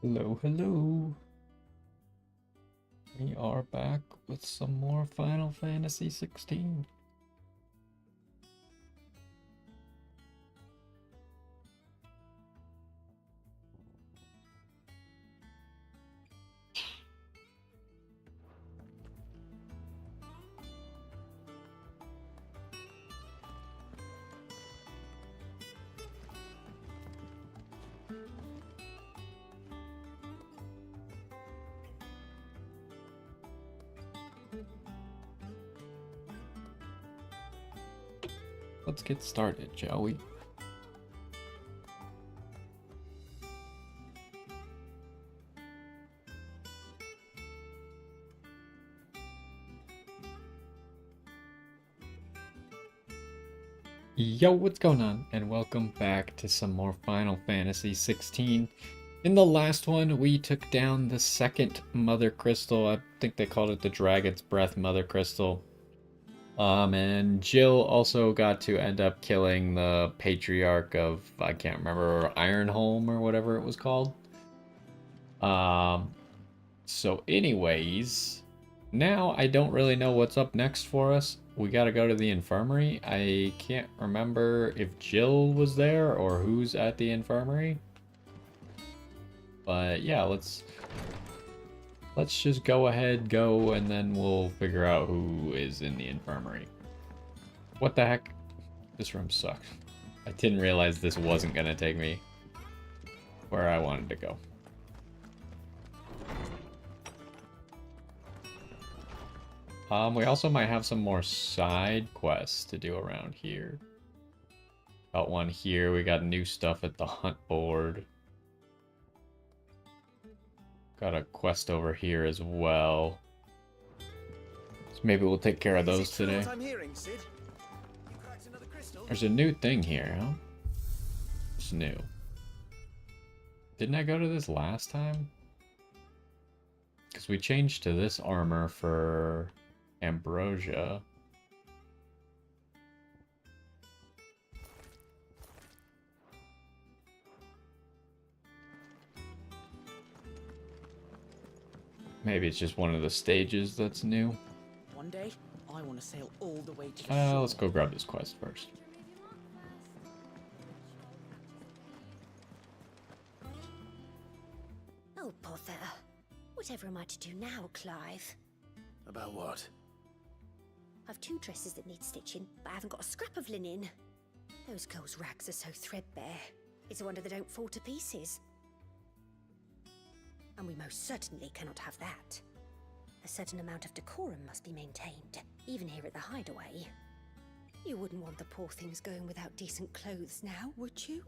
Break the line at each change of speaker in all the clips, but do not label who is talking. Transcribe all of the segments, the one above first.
Hello, hello. We are back with some more Final Fantasy XVI. Let's get started, shall we? Yo, what's going on? And welcome back to some more Final Fantasy XVI. In the last one, we took down the second Mother Crystal. I think they called it the Dragon's Breath Mother Crystal. And Jill also got to end up killing the Patriarch of, I can't remember, Ironholm or whatever it was called. So anyways, now I don't really know what's up next for us. We gotta go to the infirmary. I can't remember if Jill was there or who's at the infirmary. But yeah, let's just go ahead, and then we'll figure out who is in the infirmary. What the heck? This room sucks. I didn't realize this wasn't gonna take me where I wanted to go. We also might have some more side quests to do around here. Got one here. We got new stuff at the hunt board. Got a quest over here as well. So maybe we'll take care of those today. There's a new thing here, huh? It's new. Didn't I go to this last time? Because we changed to this armor for Ambrosia. Maybe it's just one of the stages that's new.
One day, I want to sail all the way to the shore.
Let's go grab this quest first.
Oh, bother. Whatever am I to do now, Clive?
About what?
I've 2 dresses that need stitching, but I haven't got a scrap of linen. Those girls' rags are so threadbare. It's a wonder they don't fall to pieces. And we most certainly cannot have that. A certain amount of decorum must be maintained, even here at the hideaway. You wouldn't want the poor things going without decent clothes now, would you?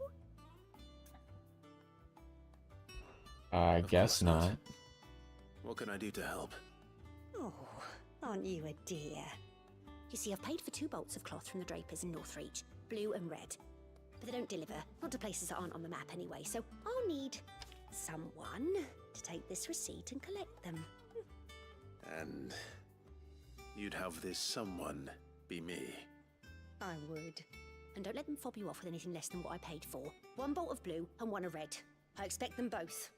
I guess not.
What can I do to help?
Oh, aren't you a dear? You see, I've paid for 2 bolts of cloth from the drapers in Northreach, blue and red. But they don't deliver, not to places that aren't on the map anyway, so I'll need someone to take this receipt and collect them.
And you'd have this someone be me.
I would. And don't let them fob you off with anything less than what I paid for. 1 bolt of blue and 1 of red. I expect them both.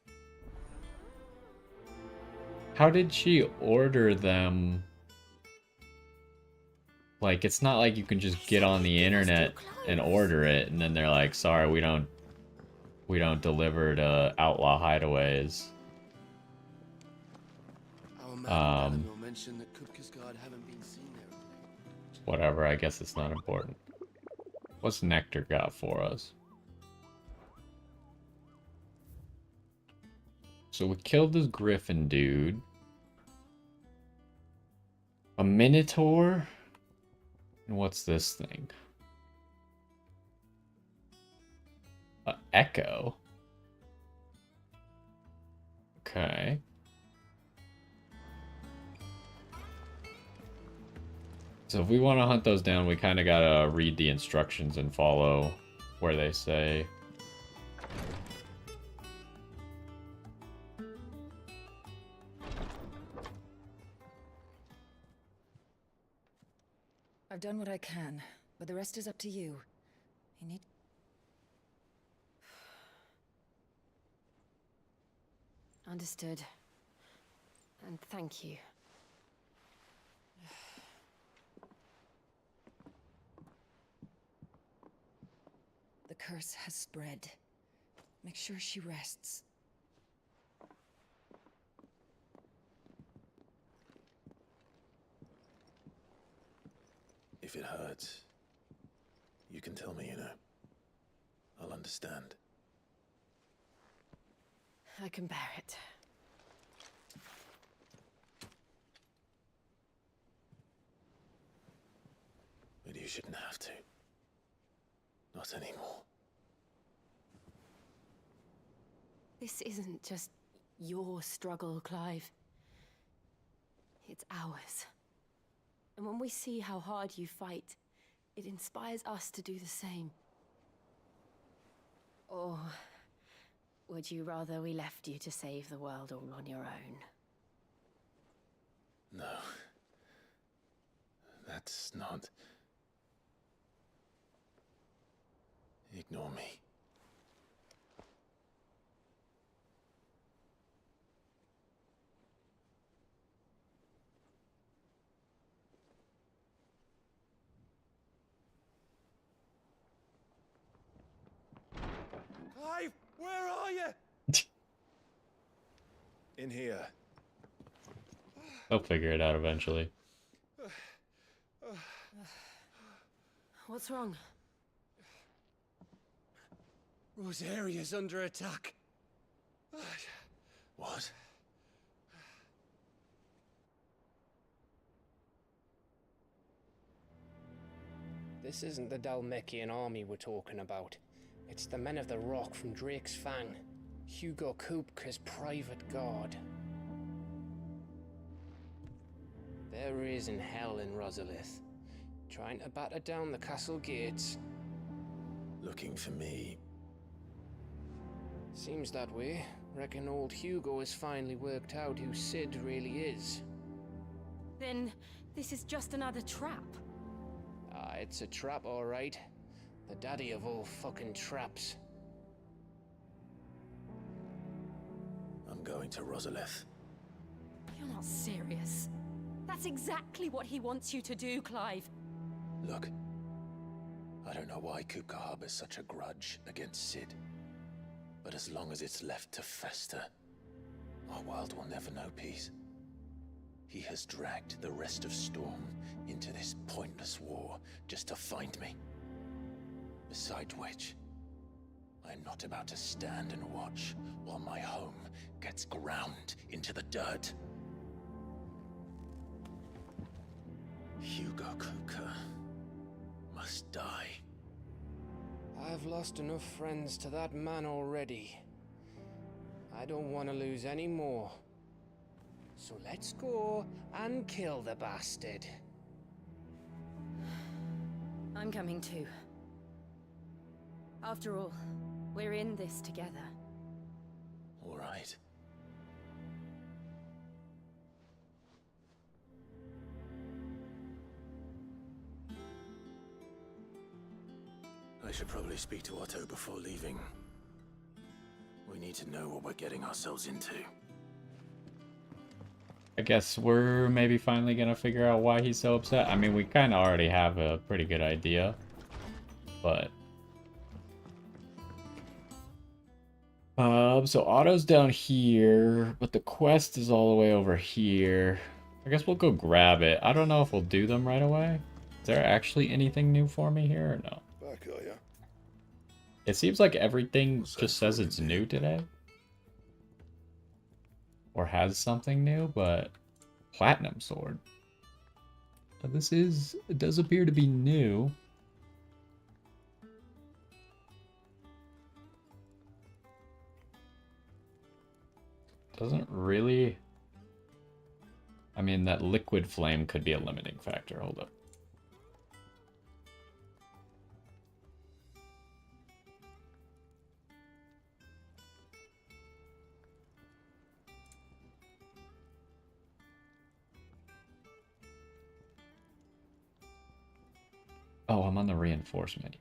How did she order them? Like, it's not like you can just get on the internet and order it, and then they're like, sorry, we don't deliver to outlaw hideaways. Whatever, I guess it's not important. What's Nectar got for us? So we killed this Griffin dude. A Minotaur? And what's this thing? A Echo? Okay. So if we want to hunt those down, we kind of gotta read the instructions and follow where they say.
I've done what I can, but the rest is up to you. You need... Understood. And thank you. The curse has spread. Make sure she rests.
If it hurts, you can tell me, you know. I'll understand.
I can bear it.
But you shouldn't have to. Not anymore.
This isn't just your struggle, Clive. It's ours. And when we see how hard you fight, it inspires us to do the same. Or would you rather we left you to save the world all on your own?
No. That's not... Ignore me.
Clive, where are you?
In here.
They'll figure it out eventually.
What's wrong?
Rosaria's under attack.
What?
This isn't the Dalmekian army we're talking about. It's the men of the Rock from Drake's Fang. Hugo Kupka's private guard. There is in hell in Rosalith, trying to batter down the castle gates.
Looking for me.
Seems that way. Reckon old Hugo has finally worked out who Sid really is.
Then this is just another trap.
Ah, it's a trap, all right. The daddy of all fucking traps.
I'm going to Rosalith.
You're not serious. That's exactly what he wants you to do, Clive.
Look. I don't know why Kupka harbors such a grudge against Sid. But as long as it's left to fester, our world will never know peace. He has dragged the rest of Storm into this pointless war just to find me. Besides which, I am not about to stand and watch while my home gets ground into the dirt. Hugo Kupka must die.
I've lost enough friends to that man already. I don't want to lose any more. So let's go and kill the bastard.
I'm coming too. After all, we're in this together.
All right. I should probably speak to Otto before leaving. We need to know what we're getting ourselves into.
I guess we're maybe finally gonna figure out why he's so upset. I mean, we kind of already have a pretty good idea, but... so Otto's down here, but the quest is all the way over here. I guess we'll go grab it. I don't know if we'll do them right away. Is there actually anything new for me here or no?
Back, are ya?
It seems like everything just says it's new today. Or has something new, but Platinum Sword. But this is, it does appear to be new. Doesn't really... I mean, that liquid flame could be a limiting factor. Hold up. Oh, I'm on the reinforcement.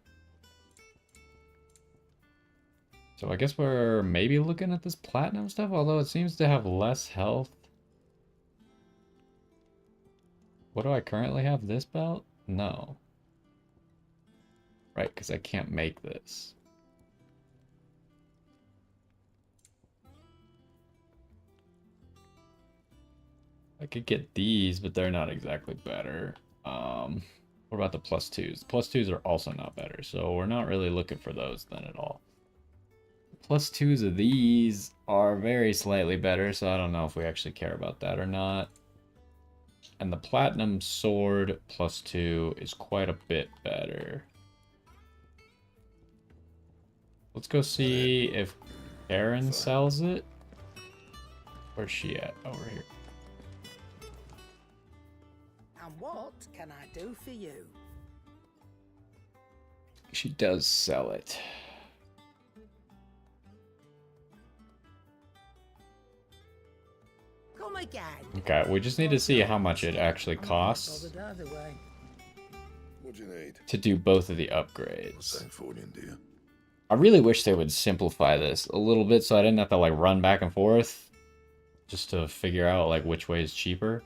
So I guess we're maybe looking at this platinum stuff, although it seems to have less health. What do I currently have? This belt? No. Right, because I can't make this. I could get these, but they're not exactly better. What about the +2s? +2s are also not better, so we're not really looking for those then at all. +2s of these are very slightly better, so I don't know if we actually care about that or not. And the platinum sword +2 is quite a bit better. Let's go see if Karen sells it. Where's she at? Over here.
And what can I do for you?
She does sell it.
Come again.
Okay, we just need to see how much it actually costs
What do you need?
to do both of the upgrades.
Same fortune, dear.
I really wish they would simplify this a little bit so I didn't have to like run back and forth just to figure out like which way is cheaper.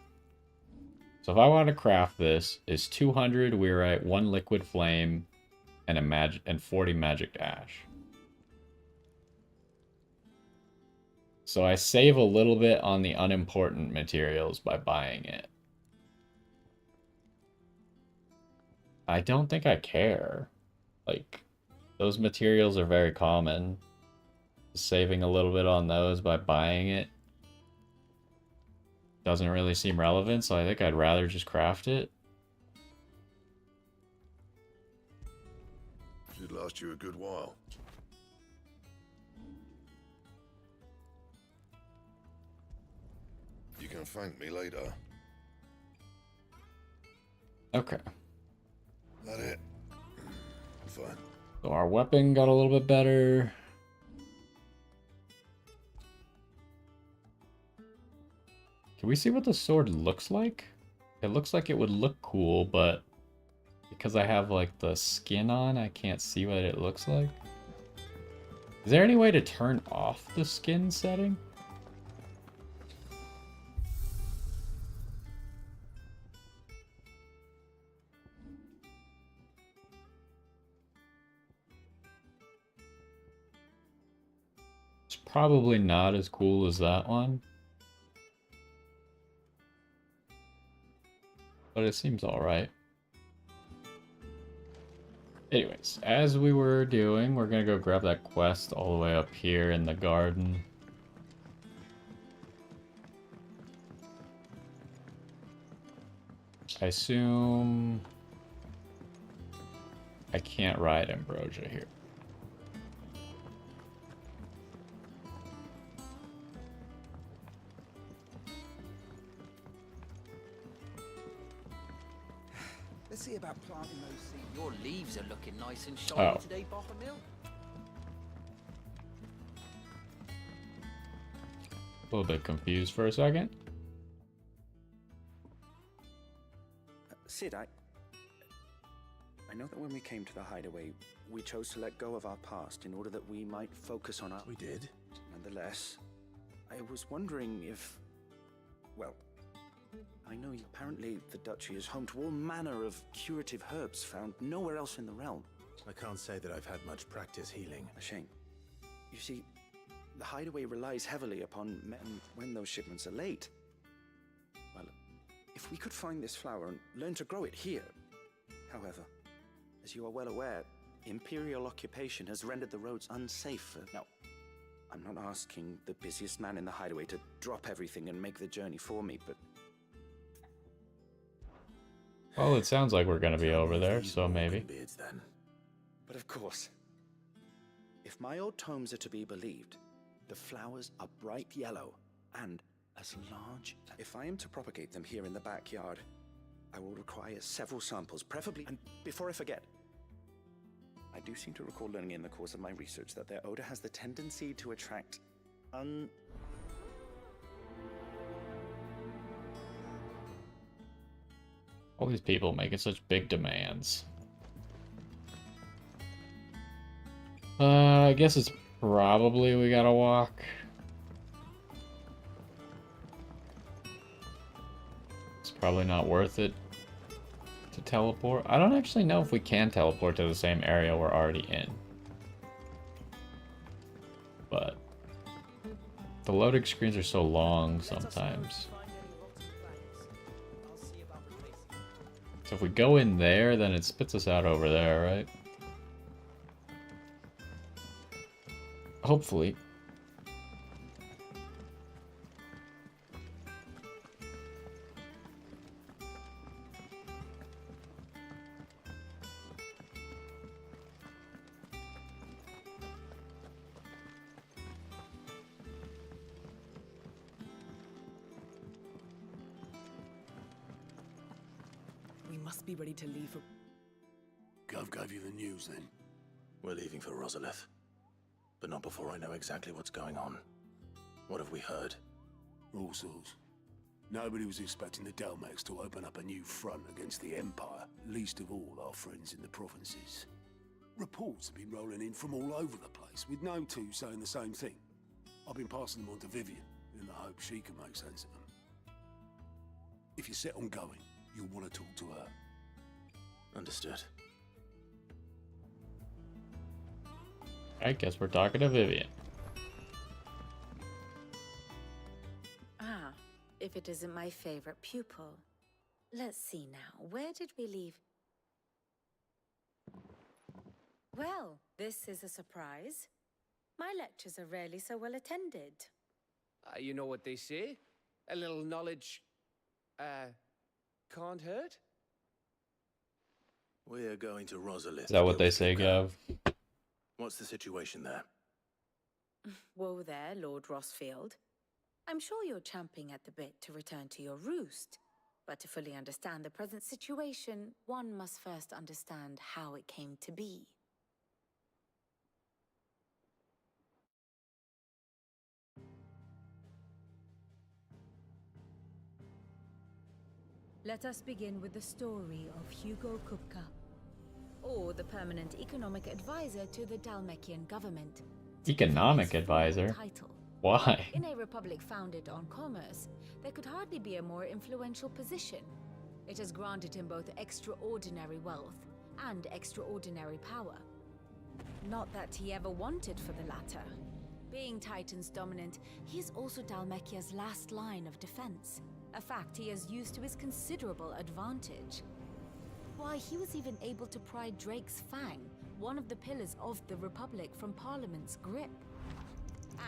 So if I want to craft this, is 200 Weirite, 1 liquid flame, and 40 magic ash. So I save a little bit on the unimportant materials by buying it. I don't think I care. Like, those materials are very common. Saving a little bit on those by buying it doesn't really seem relevant, so I think I'd rather just craft it.
Should last you a good while. You can thank me later.
Okay.
That it? Fine.
So our weapon got a little bit better. Can we see what the sword looks like? It looks like it would look cool, but because I have like the skin on, I can't see what it looks like. Is there any way to turn off the skin setting? It's probably not as cool as that one. But it seems alright. Anyways, as we were doing, we're gonna go grab that quest all the way up here in the garden. I assume I can't ride Ambrosia here.
Let's see about planting those seeds. Your leaves are looking nice and shiny today, Bottomhill.
A little bit confused for a second.
Sid, I know that when we came to the hideaway, we chose to let go of our past in order that we might focus on our...
We did?
Nonetheless, I was wondering if... Well, I know apparently the Duchy is home to all manner of curative herbs found nowhere else in the realm.
I can't say that I've had much practice healing.
A shame. You see, the hideaway relies heavily upon men when those shipments are late. Well, if we could find this flower and learn to grow it here. However, as you are well aware, Imperial occupation has rendered the roads unsafe for... Now, I'm not asking the busiest man in the hideaway to drop everything and make the journey for me, but...
Well, it sounds like we're gonna be over there, so maybe.
Beards, then.
But of course, if my old tomes are to be believed, the flowers are bright yellow and as large. If I am to propagate them here in the backyard, I will require several samples, preferably... And before I forget, I do seem to recall learning in the course of my research that their odor has the tendency to attract
All these people making such big demands. I guess it's Probably we gotta walk. It's probably not worth it to teleport. I don't actually know if we can teleport to the same area we're already in. But the loading screens are so long sometimes. So if we go in there, then it spits us out over there, right? Hopefully.
We must be ready to leave for...
Gov gave you the news then?
We're leaving for Rosalith. But not before I know exactly what's going on. What have we heard?
All sorts. Nobody was expecting the Delmex to open up a new front against the Empire, least of all our friends in the provinces. Reports have been rolling in from all over the place, with no two saying the same thing. I've been passing them on to Vivian, in the hope she can make sense of them. If you're set on going, you'll want to talk to her.
Understood.
I guess we're talking to Vivian.
Ah, if it isn't my favorite pupil. Let's see now, where did we leave? Well, this is a surprise. My lectures are rarely so well attended.
You know what they say? A little knowledge, can't hurt?
We're going to Rosalith.
Is that what they say, Gav?
What's the situation there?
Whoa there, Lord Rosfield. I'm sure you're champing at the bit to return to your roost. But to fully understand the present situation, one must first understand how it came to be.
Let us begin with the story of Hugo Kupka,
Or the permanent economic advisor to the Dalmekian government.
Economic advisor?
Title.
Why?
In a republic founded on commerce, there could hardly be a more influential position. It has granted him both extraordinary wealth and extraordinary power. Not that he ever wanted for the latter. Being Titan's dominant, he is also Dalmekia's last line of defense, a fact he has used to his considerable advantage. Why, he was even able to pry Drake's Fang, one of the pillars of the Republic, from Parliament's grip.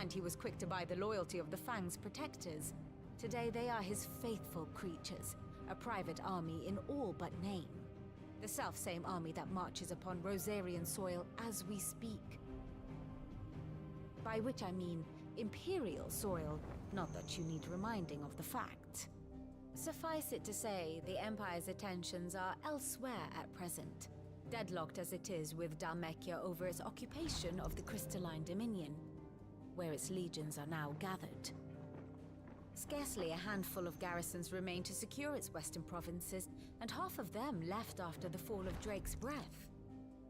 And he was quick to buy the loyalty of the Fang's protectors. Today they are his faithful creatures, a private army in all but name. The self-same army that marches upon Rosarian soil as we speak. By which I mean Imperial soil, not that you need reminding of the fact. Suffice it to say, the Empire's attentions are elsewhere at present, deadlocked as it is with Dalmekia over its occupation of the Crystalline Dominion, where its legions are now gathered. Scarcely a handful of garrisons remain to secure its western provinces, and half of them left after the fall of Drake's Breath.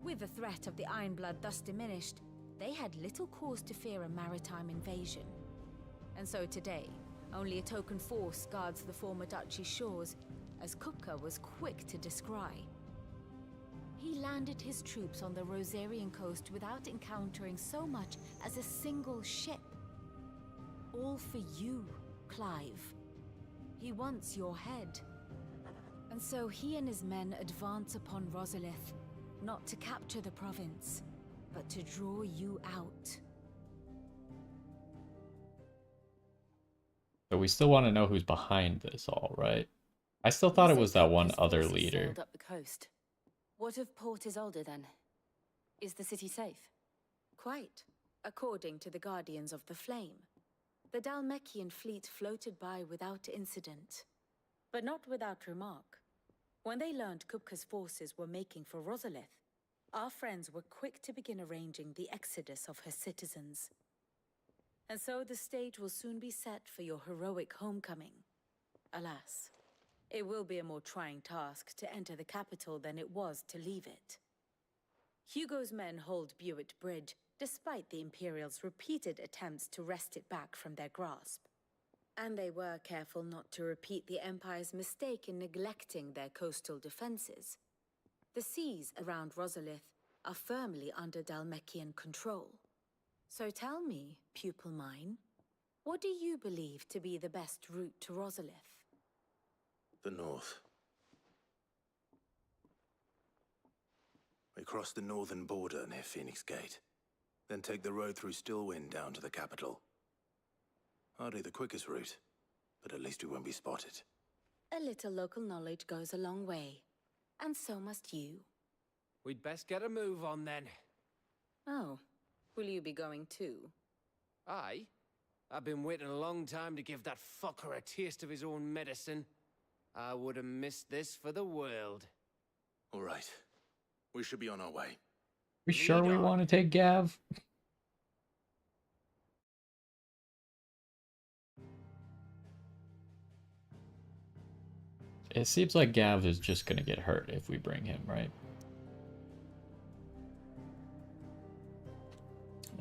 With the threat of the Ironblood thus diminished, they had little cause to fear a maritime invasion. And so today, only a token force guards the former duchy's shores, as Kupka was quick to descry. He landed his troops on the Rosarian coast without encountering so much as a single ship. All for you, Clive. He wants your head. And so he and his men advance upon Rosalith, not to capture the province, but to draw you out.
So we still want to know who's behind this all, right? I still thought it was that one other leader.
Sailed up the coast. What of Port Isolde then? Is the city safe?
Quite, according to the Guardians of the Flame. The Dalmekian fleet floated by without incident, but not without remark. When they learned Kupka's forces were making for Rosalith, our friends were quick to begin arranging the exodus of her citizens. And so the stage will soon be set for your heroic homecoming. Alas, it will be a more trying task to enter the capital than it was to leave it. Hugo's men hold Buett Bridge,
despite the Imperials' repeated attempts to wrest it back from their grasp. And they were careful not to repeat the Empire's mistake in neglecting their coastal defenses. The seas around Rosalith are firmly under Dhalmekian control. So tell me, pupil mine, what do you believe to be the best route to Rosalith?
The north. We cross the northern border near Phoenix Gate, then take the road through Stillwind down to the capital. Hardly the quickest route, but at least we won't be spotted.
A little local knowledge goes a long way, and so must you.
We'd best get a move on then.
Oh, will you be going too?
Aye. I've been waiting a long time to give that fucker a taste of his own medicine. I would have missed this for the world.
All right. We should be on our way.
We sure we want to take Gav? It seems like Gav is just gonna get hurt if we bring him, right?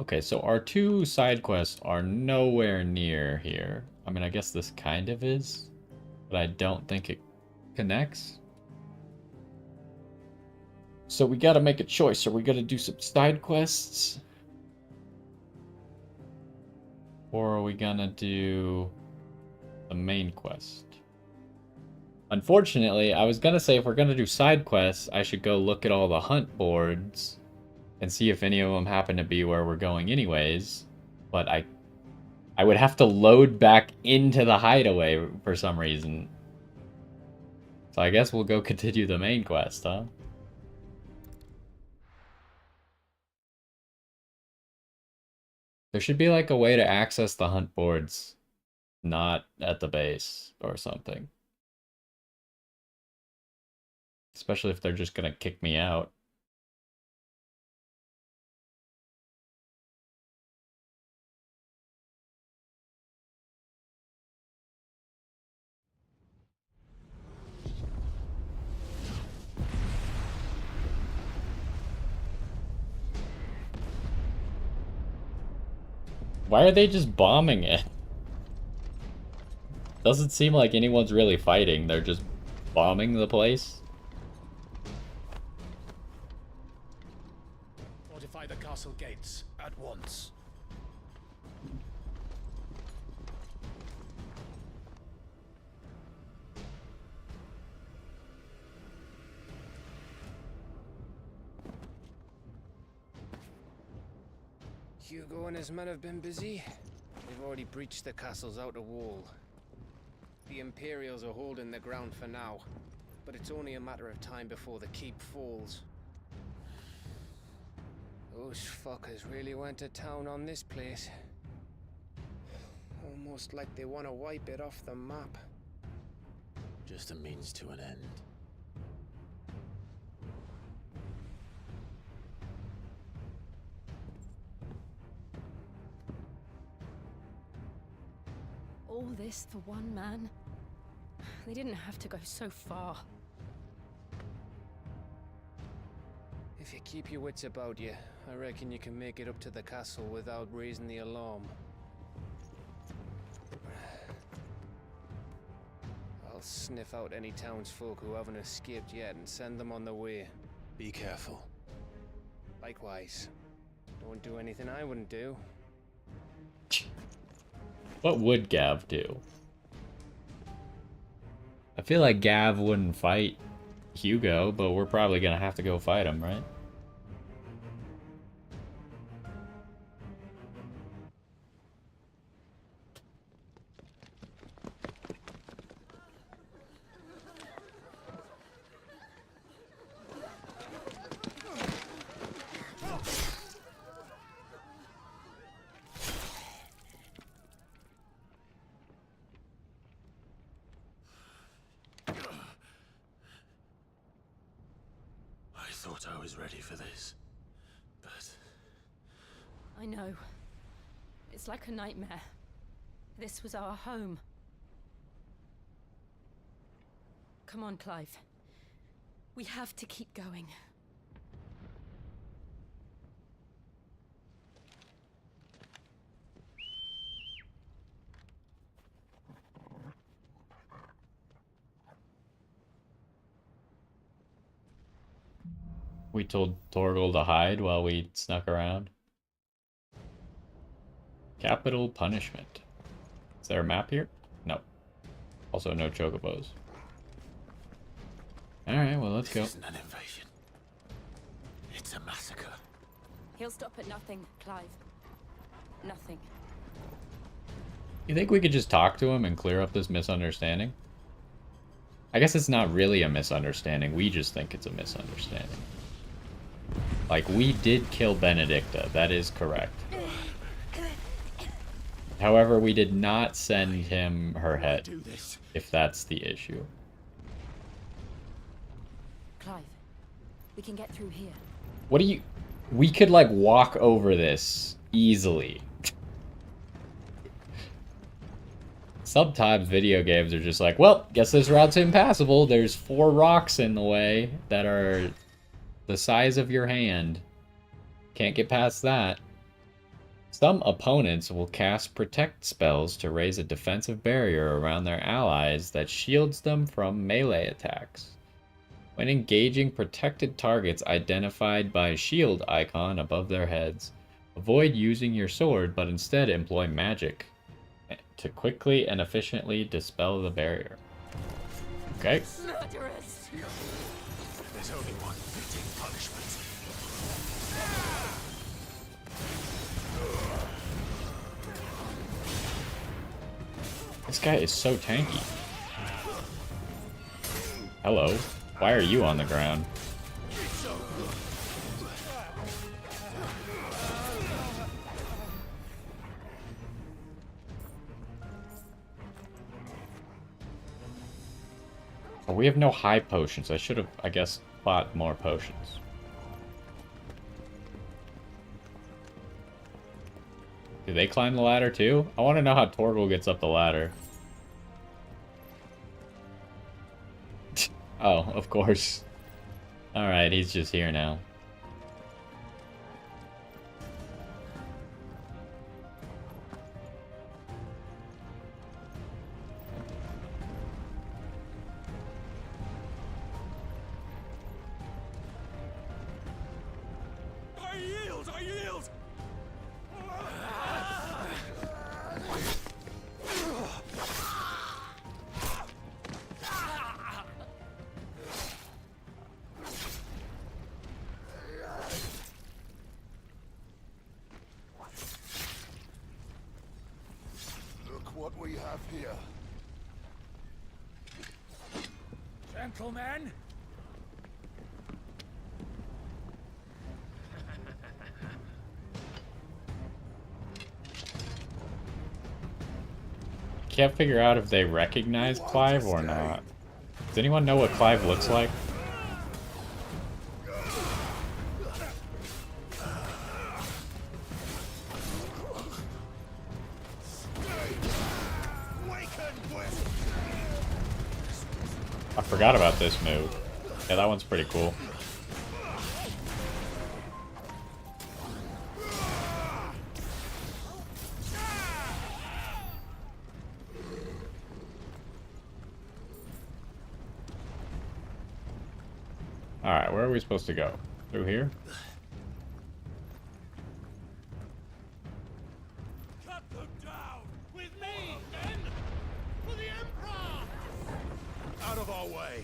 Okay, so our two side quests are nowhere near here. I mean, I guess this kind of is, but I don't think it connects. So we gotta make a choice. Are we gonna do some side quests? Or are we gonna do the main quest? Unfortunately, I was gonna say if we're gonna do side quests, I should go look at all the hunt boards and see if any of them happen to be where we're going anyways. But I would have to load back into the hideaway for some reason. So I guess we'll go continue the main quest, huh? There should be like a way to access the hunt boards not at the base or something. Especially if they're just gonna kick me out. Why are they just bombing it? Doesn't seem like anyone's really fighting. They're just bombing the place.
Fortify the castle gates at once.
Hugo and his men have been busy. They've already breached the castle's outer wall. The Imperials are holding the ground for now, but it's only a matter of time before the keep falls. Those fuckers really went to town on this place. Almost like they want to wipe it off the map.
Just a means to an end.
All this for one man? They didn't have to go so far.
If you keep your wits about you, I reckon you can make it up to the castle without raising the alarm. I'll sniff out any townsfolk who haven't escaped yet and send them on their way.
Be careful.
Likewise. Don't do anything I wouldn't do.
What would Gav do? I feel like Gav wouldn't fight Hugo, but we're probably gonna have to go fight him, right?
I thought I was ready for this, but...
I know. It's like a nightmare. This was our home. Come on, Clive. We have to keep going.
We told Torgal to hide while we snuck around. Capital punishment. Is there a map here? No. Also no chocobos. Alright, well let's go.
This isn't an invasion. It's a massacre.
He'll stop at nothing, Clive. Nothing.
You think we could just talk to him and clear up this misunderstanding? I guess it's not really a misunderstanding. We just think it's a misunderstanding. Like, we did kill Benedicta. That is correct. However, we did not send him her head, if that's the issue.
Clive, we can get through here.
What do you... We could, like, walk over this easily. Sometimes video games are just like, well, guess this route's impassable. There's 4 rocks in the way that are the size of your hand. Can't get past that. Some opponents will cast protect spells to raise a defensive barrier around their allies that shields them from melee attacks. When engaging protected targets identified by a shield icon above their heads, avoid using your sword, but instead employ magic to quickly and efficiently dispel the barrier. Okay.
Murderers!
There's only one fitting punishment.
This guy is so tanky. Hello. Why are you on the ground? Oh, we have no high potions. I should have, I guess, bought more potions. Do they climb the ladder too? I want to know how Torgal gets up the ladder. Oh, of course. Alright, he's just here now.
I yield! I yield!
Look what we have here.
Gentlemen!
Can't figure out if they recognize Clive or not. Does anyone know what Clive looks like? I forgot about this move. Yeah, that one's pretty cool. Alright, where are we supposed to go? Through here?
Cut them down! With me, then! For the Emperor! Out of our way!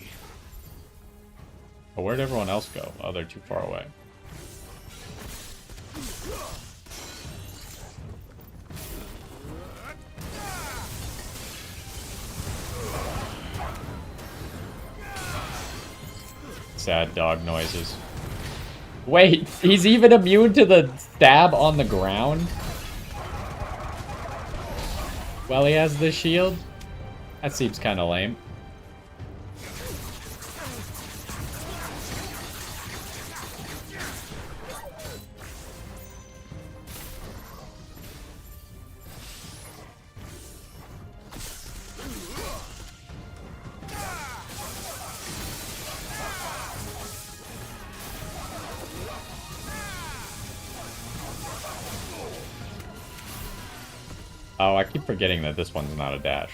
Oh, where'd everyone else go? Oh, they're too far away. Sad dog noises. Wait, he's even immune to the stab on the ground? Well, he has the shield? That seems kind of lame. Oh, I keep forgetting that this one's not a dash.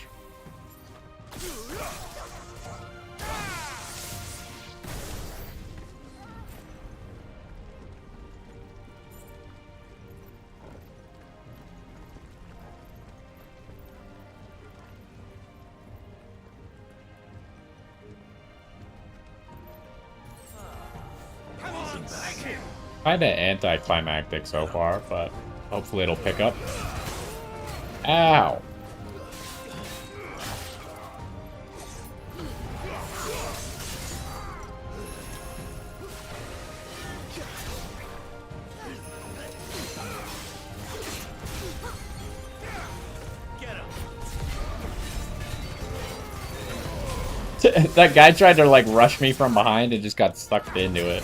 Kinda anticlimactic so far, but hopefully it'll pick up. Ow! That guy tried to like rush me from behind and just got sucked into it.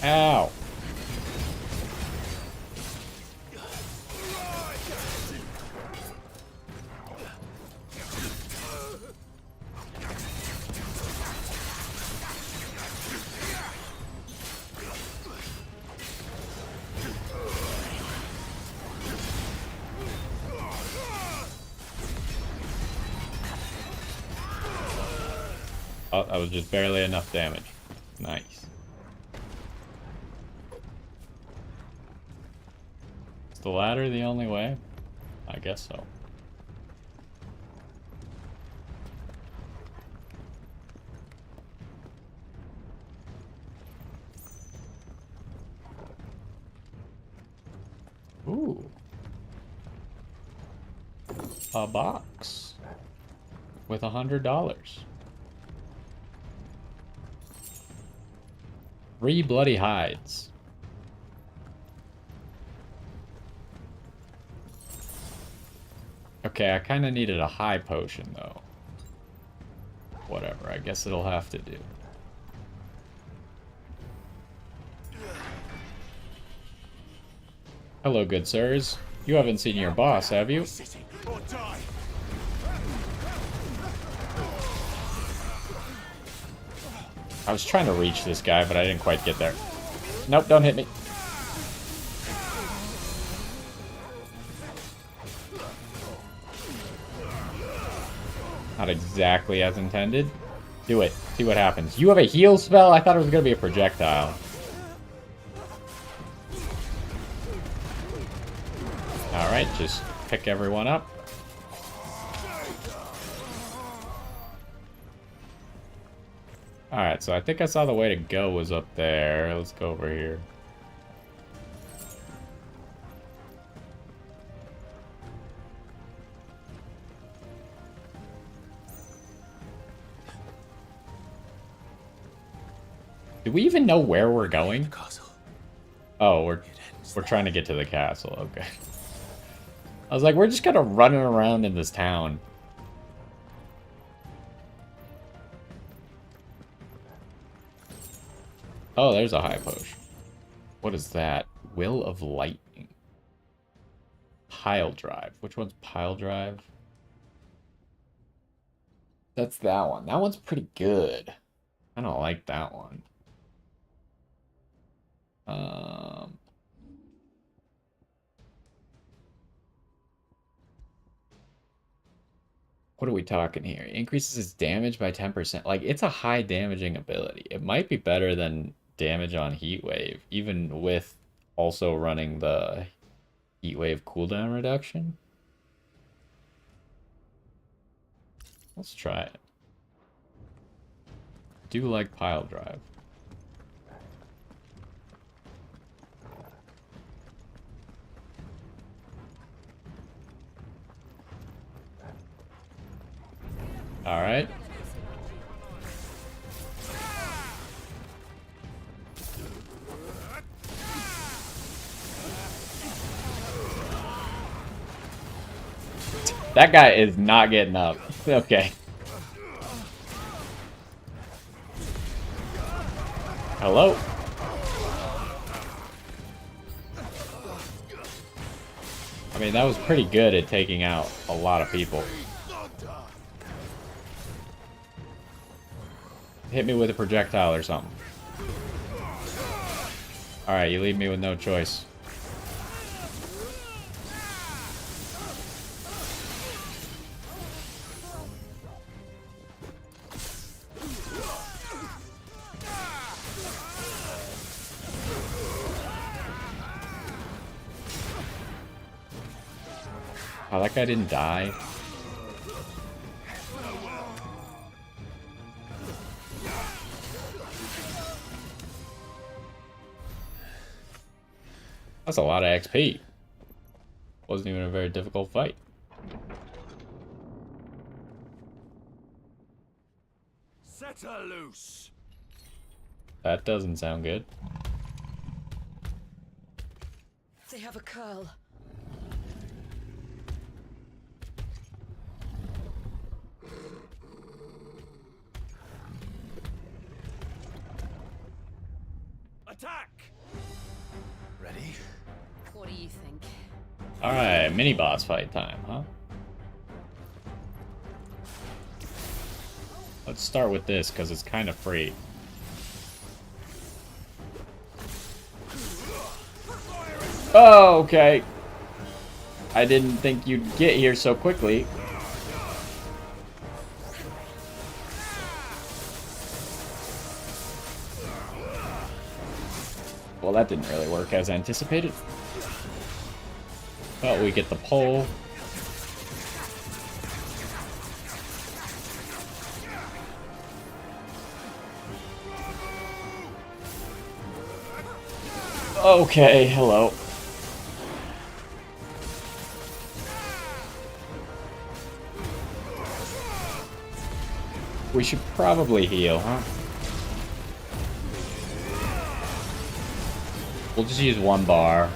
Ow. Oh, that was just barely enough damage. Nice. Is the ladder the only way? I guess so. Ooh. A box with $100. 3 bloody hides. Okay, I kind of needed a high potion though. Whatever, I guess it'll have to do. Hello, good sirs. You haven't seen your boss, have you? I was trying to reach this guy, but I didn't quite get there. Nope, don't hit me. Not exactly as intended. Do it. See what happens. You have a heal spell? I thought it was going to be a projectile. Alright, just pick everyone up. Alright, so I think I saw the way to go was up there. Let's go over here. Do we even know where we're going? Oh, we're trying to get to the castle. Okay. I was like, we're just kind of running around in this town. Oh, there's a high potion. What is that? Will of Lightning. Pile Drive. Which one's Pile Drive? That's that one. That one's pretty good. I don't like that one. What are we talking here? Increases its damage by 10%. Like, it's a high damaging ability. It might be better than damage on Heat Wave, even with also running the Heat Wave cooldown reduction. Let's try it. Do like Pile Drive. All right. That guy is not getting up. Okay. Hello? I mean, that was pretty good at taking out a lot of people. Hit me with a projectile or something. Alright, you leave me with no choice. Oh, that guy didn't die. That's a lot of XP. Wasn't even a very difficult fight.
Set her loose.
That doesn't sound good.
They have a curl.
Attack!
Ready?
What do you think?
Alright, mini boss fight time, huh? Let's start with this, because it's kind of free. Oh, okay. I didn't think you'd get here so quickly. Well, that didn't really work as anticipated. But we get the pole. Okay, hello. We should probably heal, huh? We'll just use one bar.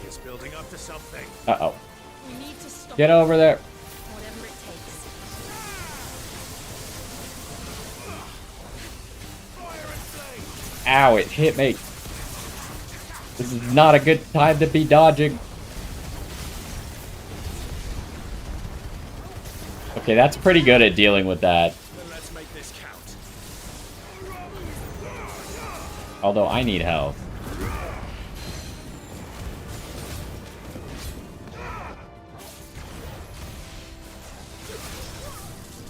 It's building up to something.
Uh-oh.
We need to stop.
Get over there.
Whatever it takes.
Ow, it hit me. This is not a good time to be dodging. Okay, that's pretty good at dealing with that.
Then let's make this count.
Although I need health.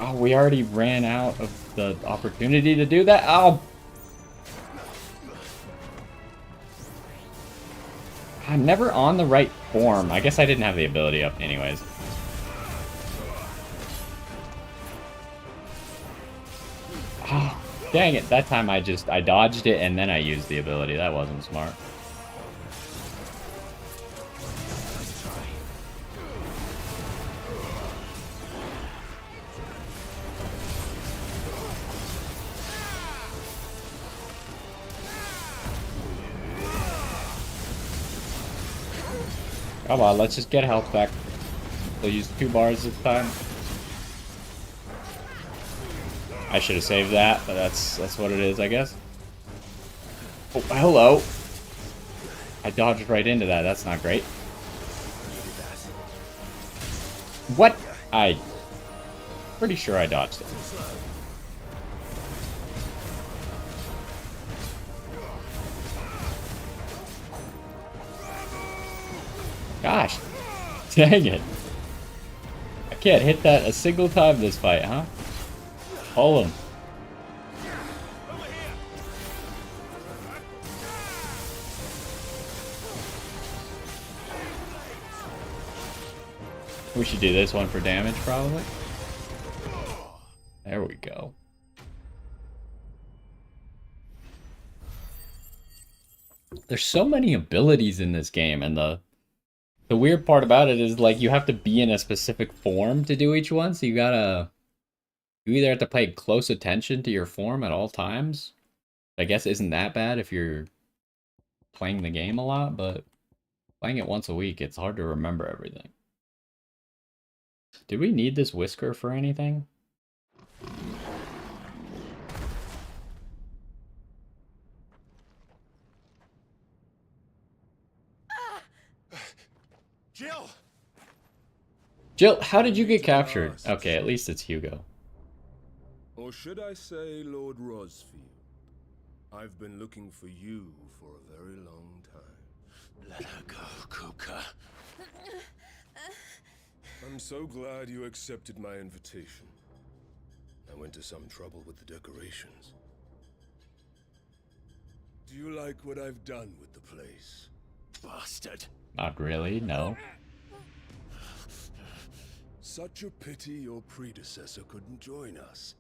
Oh, we already ran out of the opportunity to do that? Oh! I'm never on the right form. I guess I didn't have the ability up anyways. Oh, dang it. That time I dodged it and then I used the ability. That wasn't smart. Come on, let's just get health back. We'll use 2 bars this time. I should have saved that, but that's what it is, I guess. Oh, hello. I dodged right into that. That's not great. What? Pretty sure I dodged it. Gosh. Dang it. I can't hit that a single time this fight, huh? Pull him. We should do this one for damage, probably. There we go. There's so many abilities in this game, and the weird part about it is, like, you have to be in a specific form to do each one, so you either have to pay close attention to your form at all times. I guess isn't that bad if you're playing the game a lot, but playing it once a week, it's hard to remember everything. Did we need this whisker for anything?
Jill!
Jill, how did you get captured? Okay, at least it's Hugo.
Or should I say Lord Rosfield? I've been looking for you for a very long time.
Let her go, Kuka.
I'm so glad you accepted my invitation. I went to some trouble with the decorations. Do you like what I've done with the place?
Bastard.
Not really, no.
Such a pity your predecessor couldn't join us.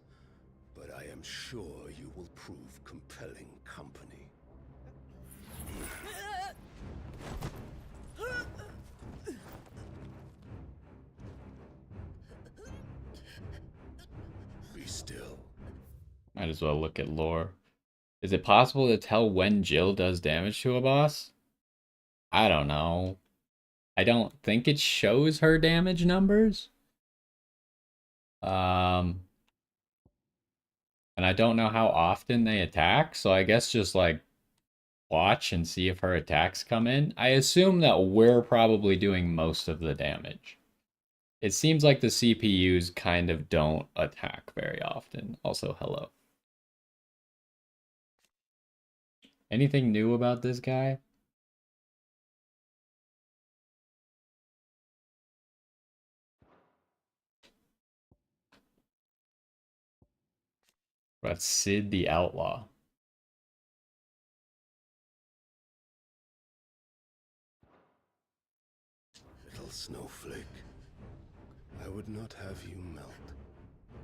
But I am sure you will prove compelling company. Be still.
Might as well look at lore. Is it possible to tell when Jill does damage to a boss? I don't know. I don't think it shows her damage numbers. And I don't know how often they attack, so I guess just like watch and see if her attacks come in. I assume that we're probably doing most of the damage. It seems like the CPUs kind of don't attack very often. Also, hello. Anything new about this guy? About Sid the Outlaw.
Little snowflake, I would not have you melt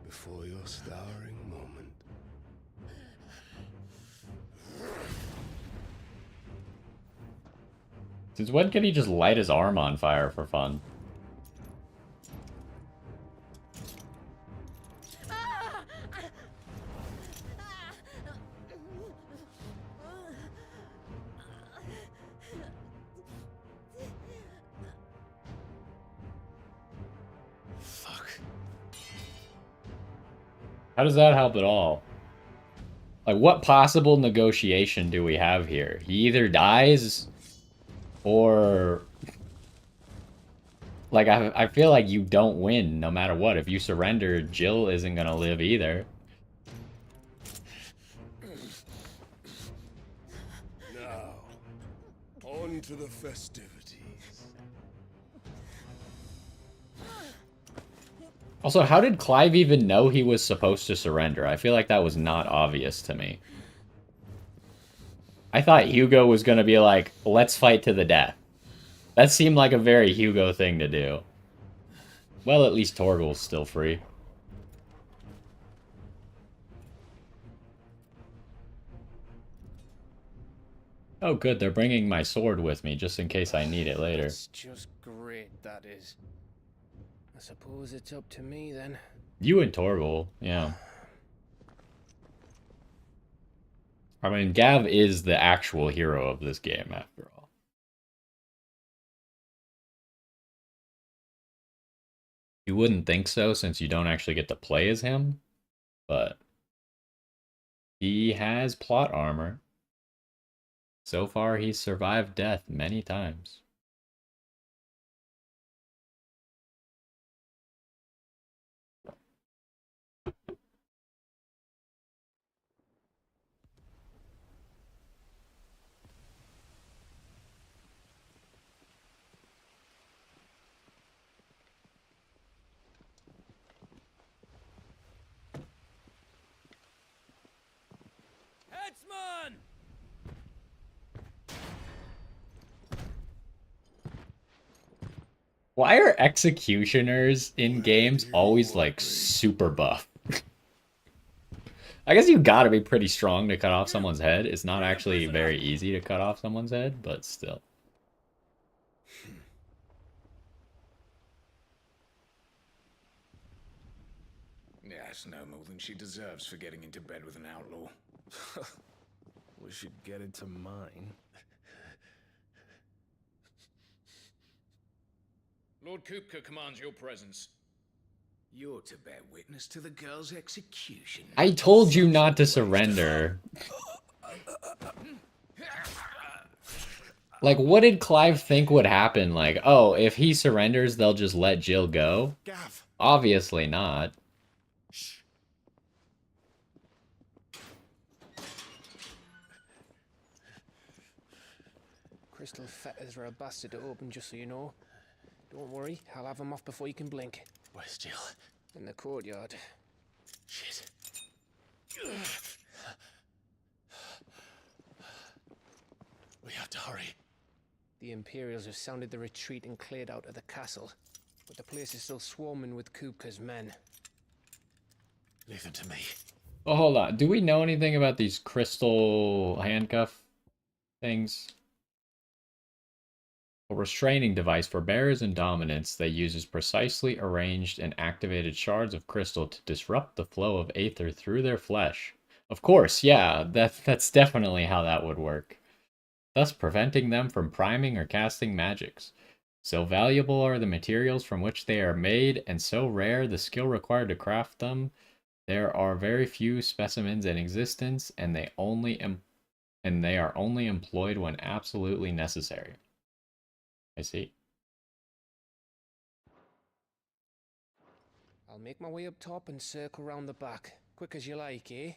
before your starring moment.
Since when can he just light his arm on fire for fun? How does that help at all? Like, what possible negotiation do we have here? He either dies, or... Like, I feel like you don't win no matter what. If you surrender, Jill isn't gonna live either.
Now, on to the festivities.
Also, how did Clive even know he was supposed to surrender? I feel like that was not obvious to me. I thought Hugo was gonna be like, let's fight to the death. That seemed like a very Hugo thing to do. Well, at least Torgal's still free. Oh good, they're bringing my sword with me, just in case I need it later.
That's just great, that is. I suppose it's up to me, then.
You and Torgal, yeah. I mean, Gav is the actual hero of this game, after all. You wouldn't think so, since you don't actually get to play as him, but he has plot armor. So far, he's survived death many times.
Headsman!
Why are executioners in games always, like, super buff? I guess you gotta be pretty strong to cut off someone's head. It's not actually very easy to cut off someone's head, but still.
Yes, no more than she deserves for getting into bed with an outlaw.
We should get into mine.
Lord Kupka commands your presence. You're to bear witness to the girl's execution.
I told you not to surrender. Like, what did Clive think would happen? Like, oh, if he surrenders, they'll just let Jill go?
Gav.
Obviously not.
Crystal fetters are a bastard to open, just so you know. Don't worry, I'll have them off before you can blink.
Where's Jill?
In the courtyard.
Shit.
We have to hurry.
The Imperials have sounded the retreat and cleared out of the castle, but the place is still swarming with Kupka's men.
Leave them to me.
Oh, hold on. Do we know anything about these crystal handcuff things? A restraining device for bearers and dominants that uses precisely arranged and activated shards of crystal to disrupt the flow of aether through their flesh. Of course, yeah, that's definitely how that would work. Thus preventing them from priming or casting magics. So valuable are the materials from which they are made, and so rare the skill required to craft them. There are very few specimens in existence, and they are only employed when absolutely necessary. I see.
I'll make my way up top and circle round the back. Quick as you like, eh?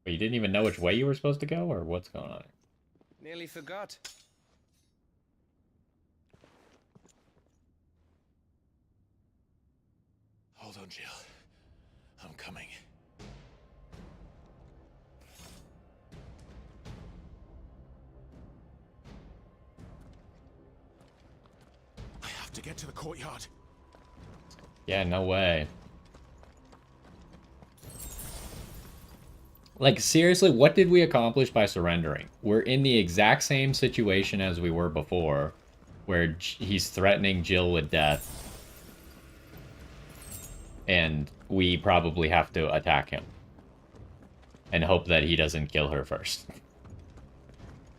But you didn't even know which way you were supposed to go, or what's going on?
Nearly forgot.
Hold on, Jill. I'm coming. I have to get to the courtyard.
Yeah, no way. Like, seriously, what did we accomplish by surrendering? We're in the exact same situation as we were before, where he's threatening Jill with death. And we probably have to attack him. And hope that he doesn't kill her first.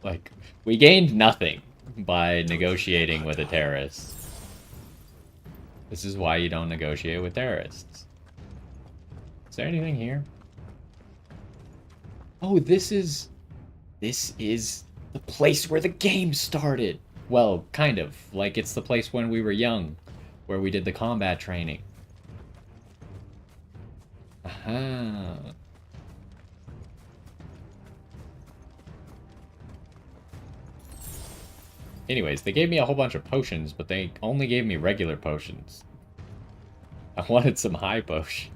Like, we gained nothing by negotiating with a terrorist. This is why you don't negotiate with terrorists. Is there anything here? Oh, this is the place where the game started. Well, kind of. Like, it's the place when we were young, where we did the combat training. Aha. Anyways, they gave me a whole bunch of potions, but they only gave me regular potions. I wanted some high potion.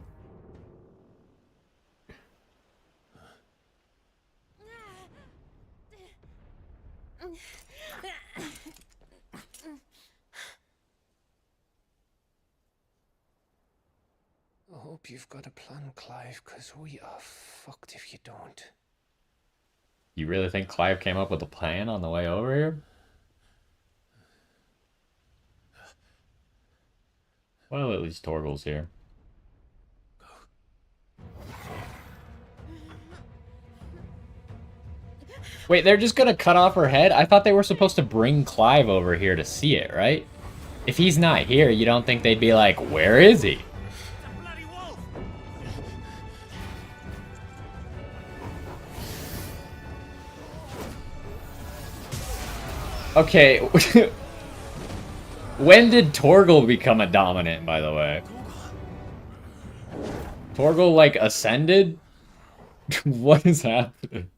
I hope you've got a plan, Clive, because we are fucked if you don't.
You really think Clive came up with a plan on the way over here? Well, at least Torgal's here. Wait, they're just gonna cut off her head? I thought they were supposed to bring Clive over here to see it, right? If he's not here, you don't think they'd be like, where is he? Okay. When did Torgal become a dominant, by the way? Torgal, like, ascended? What is happening?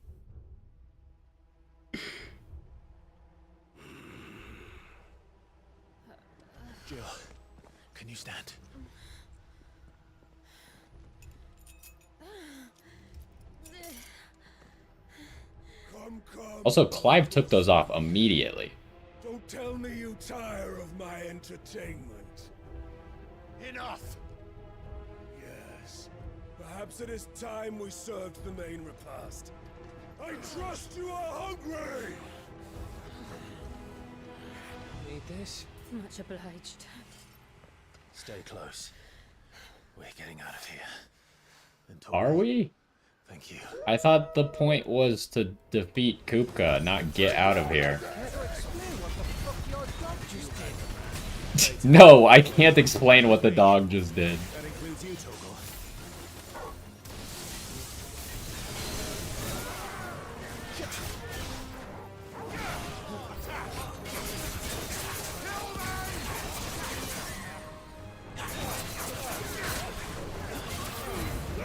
Jill, can you stand?
Come.
Also, Clive took those off immediately.
Don't tell me you tire of my entertainment.
Enough!
Yes. Perhaps it is time we served the main repast. I trust you are hungry!
Need this?
Much obliged.
Stay close. We're getting out of here.
Are we?
Thank you.
I thought the point was to defeat Kupka, not get out of here. No, I can't explain what the dog just did.
That includes you, Torgal.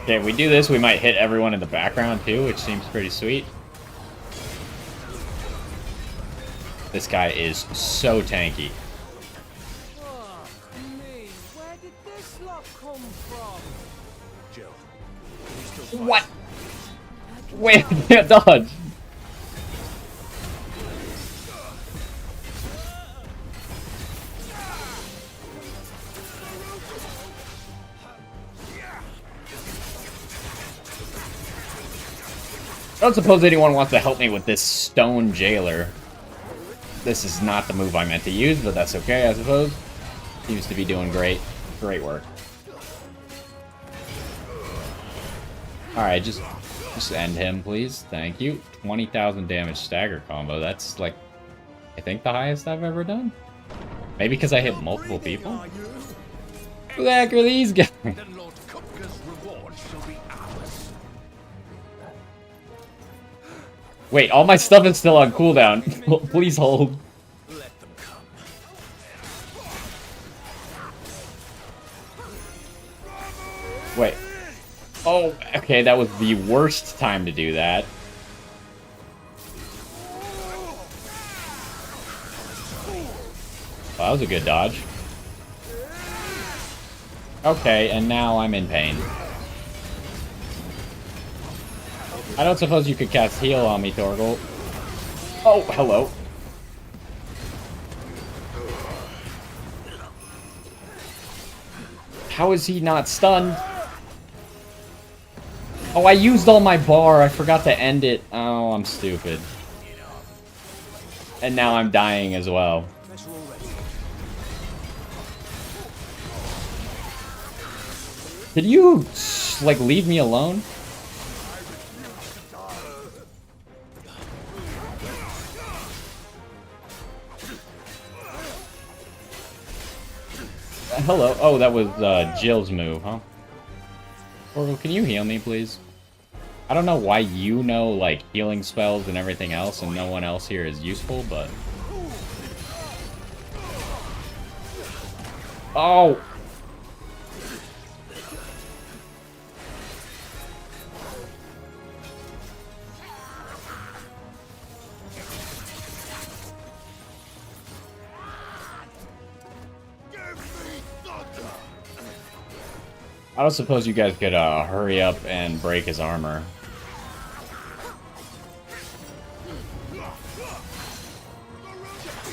Okay, if we do this, we might hit everyone in the background too, which seems pretty sweet. This guy is so tanky.
Where did this lot come from?
Jill,
What? Wait, I can't dodge. I don't suppose anyone wants to help me with this stone jailer. This is not the move I meant to use, but that's okay, I suppose. Seems to be doing great. Great work. Alright, just end him, please. Thank you. 20,000 damage stagger combo. That's, like, I think the highest I've ever done. Maybe because I hit multiple people? Who the heck are these guys? Wait, all my stuff is still on cooldown. Please hold. Wait. Oh, okay, that was the worst time to do that. Well, that was a good dodge. Okay, and now I'm in pain. I don't suppose you could cast heal on me, Torgal. Oh, hello. How is he not stunned? Oh, I used all my bar. I forgot to end it. Oh, I'm stupid. And now I'm dying as well. Could you, like, leave me alone? Hello. Oh, that was Jill's move, huh? Orville, can you heal me, please? I don't know why you know, like, healing spells and everything else, and no one else here is useful, but... Oh! I don't suppose you guys could hurry up and break his armor.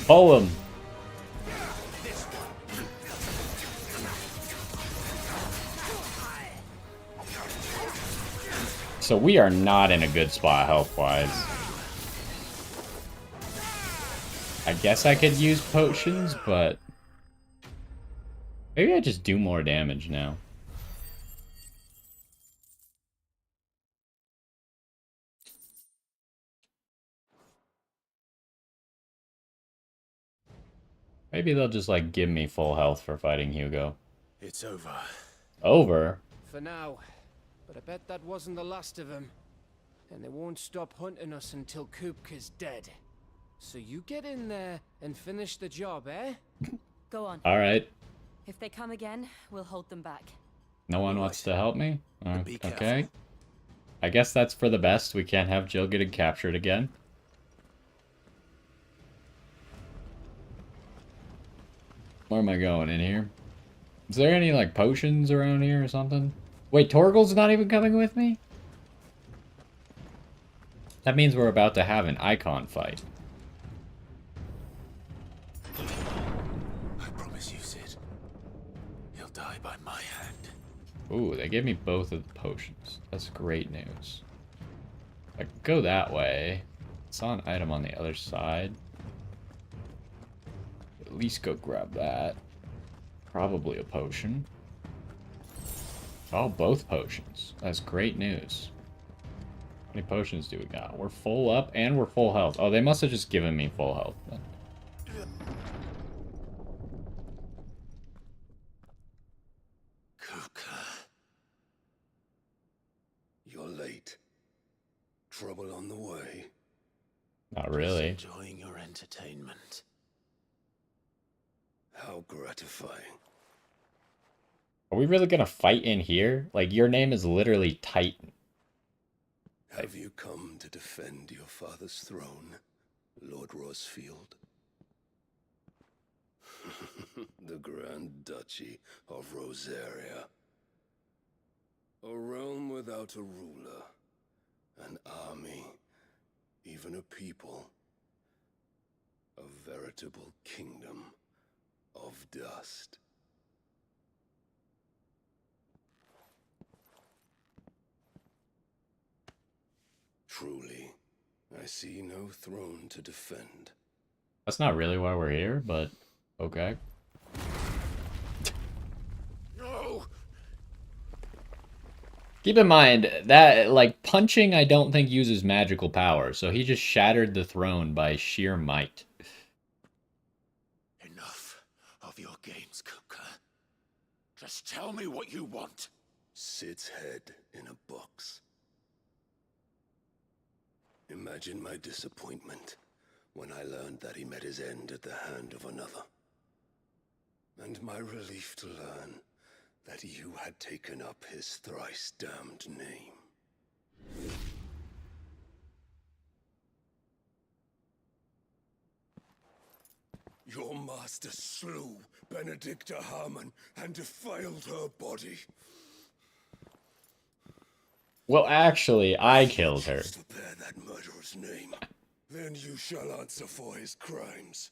Pull him! So we are not in a good spot health-wise. I guess I could use potions, but... maybe I just do more damage now. Maybe they'll just, like, give me full health for fighting Hugo.
It's over.
Over?
For now. But I bet that wasn't the last of them. And they won't stop hunting us until Kupka's dead. So you get in there and finish the job, eh?
Go on.
Alright.
If they come again, we'll hold them back.
No one wants to help me?
Be
Okay.
careful.
I guess that's for the best. We can't have Jill getting captured again. Where am I going? In here? Is there any, like, potions around here or something? Wait, Torgal's not even coming with me? That means we're about to have an icon fight.
I promise you, Sid. He'll die by my hand.
Ooh, they gave me both of the potions. That's great news. I could go that way. I saw an item on the other side. At least go grab that. Probably a potion. Oh, both potions. That's great news. How many potions do we got? We're full up and we're full health. Oh, they must have just given me full health then.
Kupka. You're late. Trouble on the way.
Not really.
Just enjoying your entertainment. How gratifying.
Are we really gonna fight in here? Like, your name is literally Titan.
Have you come to defend your father's throne, Lord Rosfield? The Grand Duchy of Rosaria. A realm without a ruler, An army, even a people. A veritable kingdom of dust. Truly, I see no throne to defend.
That's not really why we're here, but okay.
No!
Keep in mind that, like, punching I don't think uses magical power, so he just shattered the throne by sheer might.
Enough of your games, Kuka. Just tell me what you want. Sid's head in a box. Imagine my disappointment when I learned that he met his end at the hand of another. And my relief to learn that you had taken up his thrice damned name. Your master slew Benedicta Harmon and defiled her body.
Well, actually, I killed her.
To bear that murderer's name, then you shall answer for his crimes.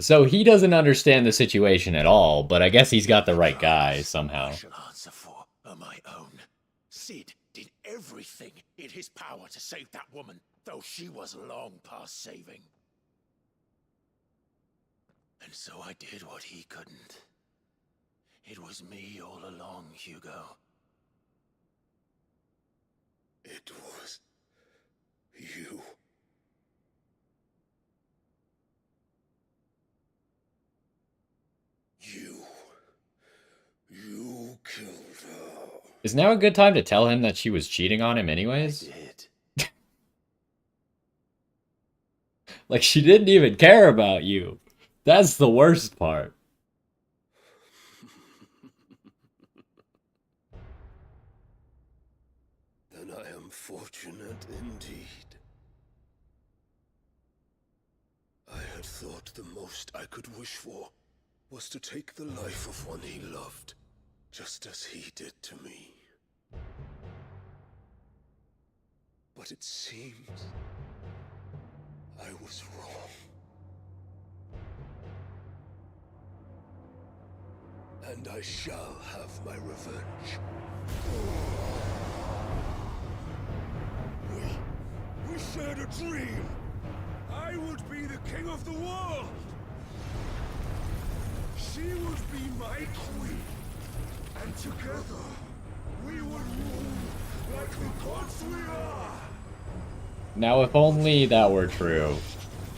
So he doesn't understand the situation at all, but I guess he's got the right guy somehow.
I shall answer for are my own. Sid did everything in his power to save that woman, though she was long past saving. And so I did what he couldn't. It was me all along, Hugo. It was you. You killed her.
Is now a good time to tell him that she was cheating on him anyways?
I did.
Like, she didn't even care about you. That's the worst part.
Then I am fortunate indeed. I had thought the most I could wish for was to take the life of one he loved, just as he did to me. But it seems I was wrong. And I shall have my revenge. We shared a dream. I would be the king of the world. She would be my queen. And together, we would rule like the gods we are.
Now, if only that were true.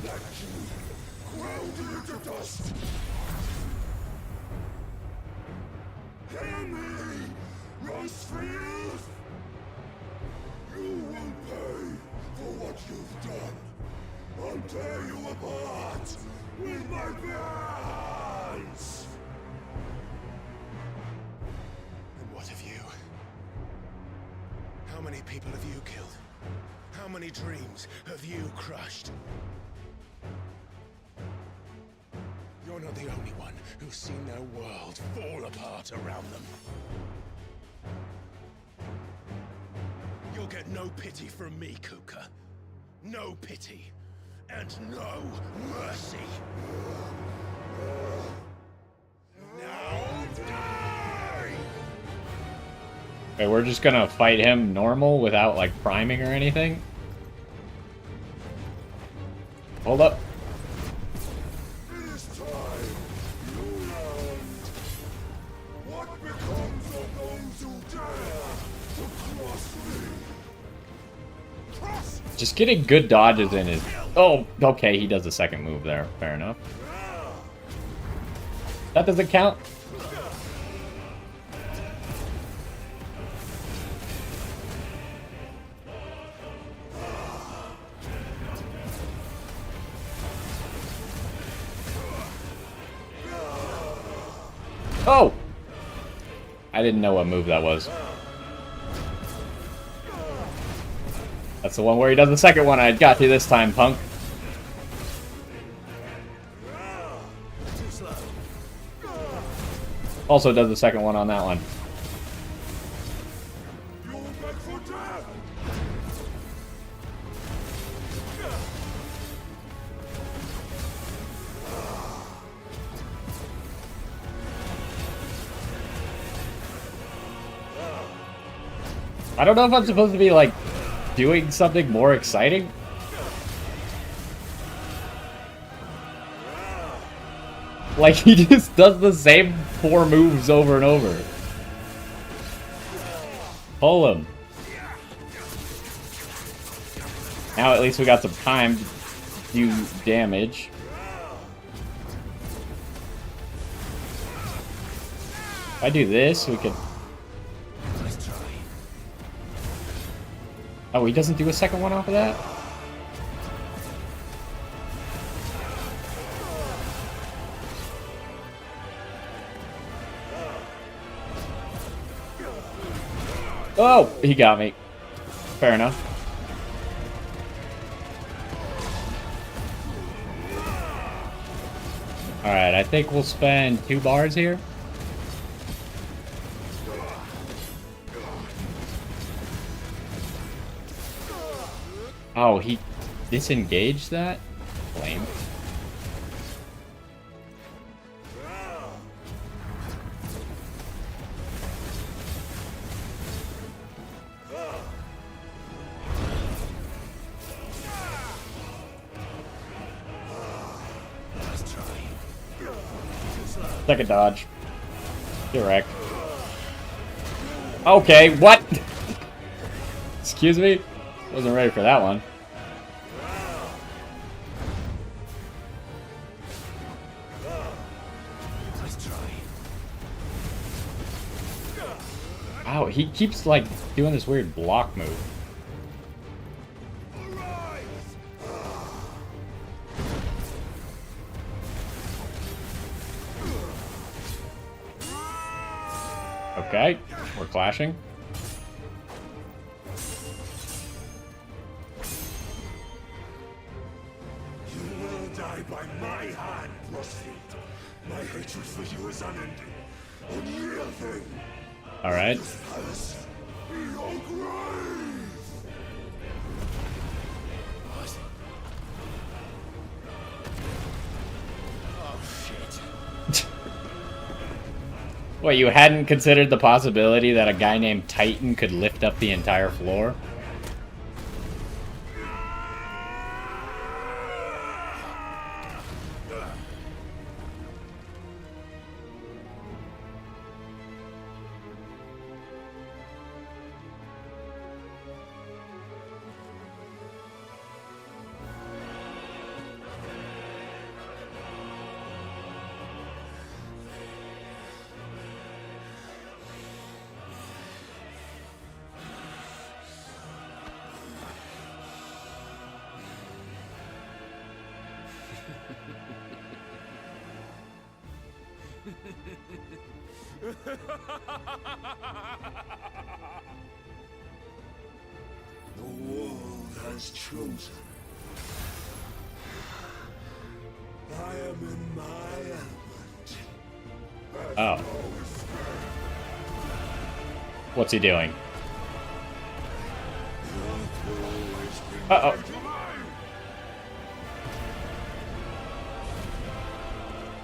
That you grounded into dust. Hear me, Rosfield. You will pay for what you've done. I'll tear you apart with my hands. And what of you? How many people have you killed? How many dreams have you crushed? You're not the only one who's seen their world fall apart around them. You'll get no pity from me, Kuka. No pity. And no mercy. Now die!
Okay, we're just gonna fight him normal without, like, priming or anything? Hold up.
It is time you learned what becomes of those who dare to cross me. Cross!
Just getting good dodges in is... Oh, okay, he does the second move there. Fair enough. That doesn't count. Oh! I didn't know what move that was. That's the one where he does the second one. I got you this time, punk. Also does the second one on that one. I don't know if I'm supposed to be, like, doing something more exciting. Like, he just does the same 4 moves over and over. Pull him. Now at least we got some time to do damage. If I do this, we could... Oh, he doesn't do a second one off of that? Oh, he got me. Fair enough. Alright, I think we'll spend 2 bars here. Oh, he disengaged that? Lame. Second dodge. Direct. Okay, what? Excuse me? Wasn't ready for that one. Ow, he keeps, like, doing this weird block move. Okay, we're clashing.
You will die by my hand, Rosfield. My hatred for you is unending. A real thing.
All right.
This palace, your grave.
Oh, shit.
What, you hadn't considered the possibility that a guy named Titan could lift up the entire floor?
The world has chosen. I am in my element.
Oh. What's he doing? Uh-oh.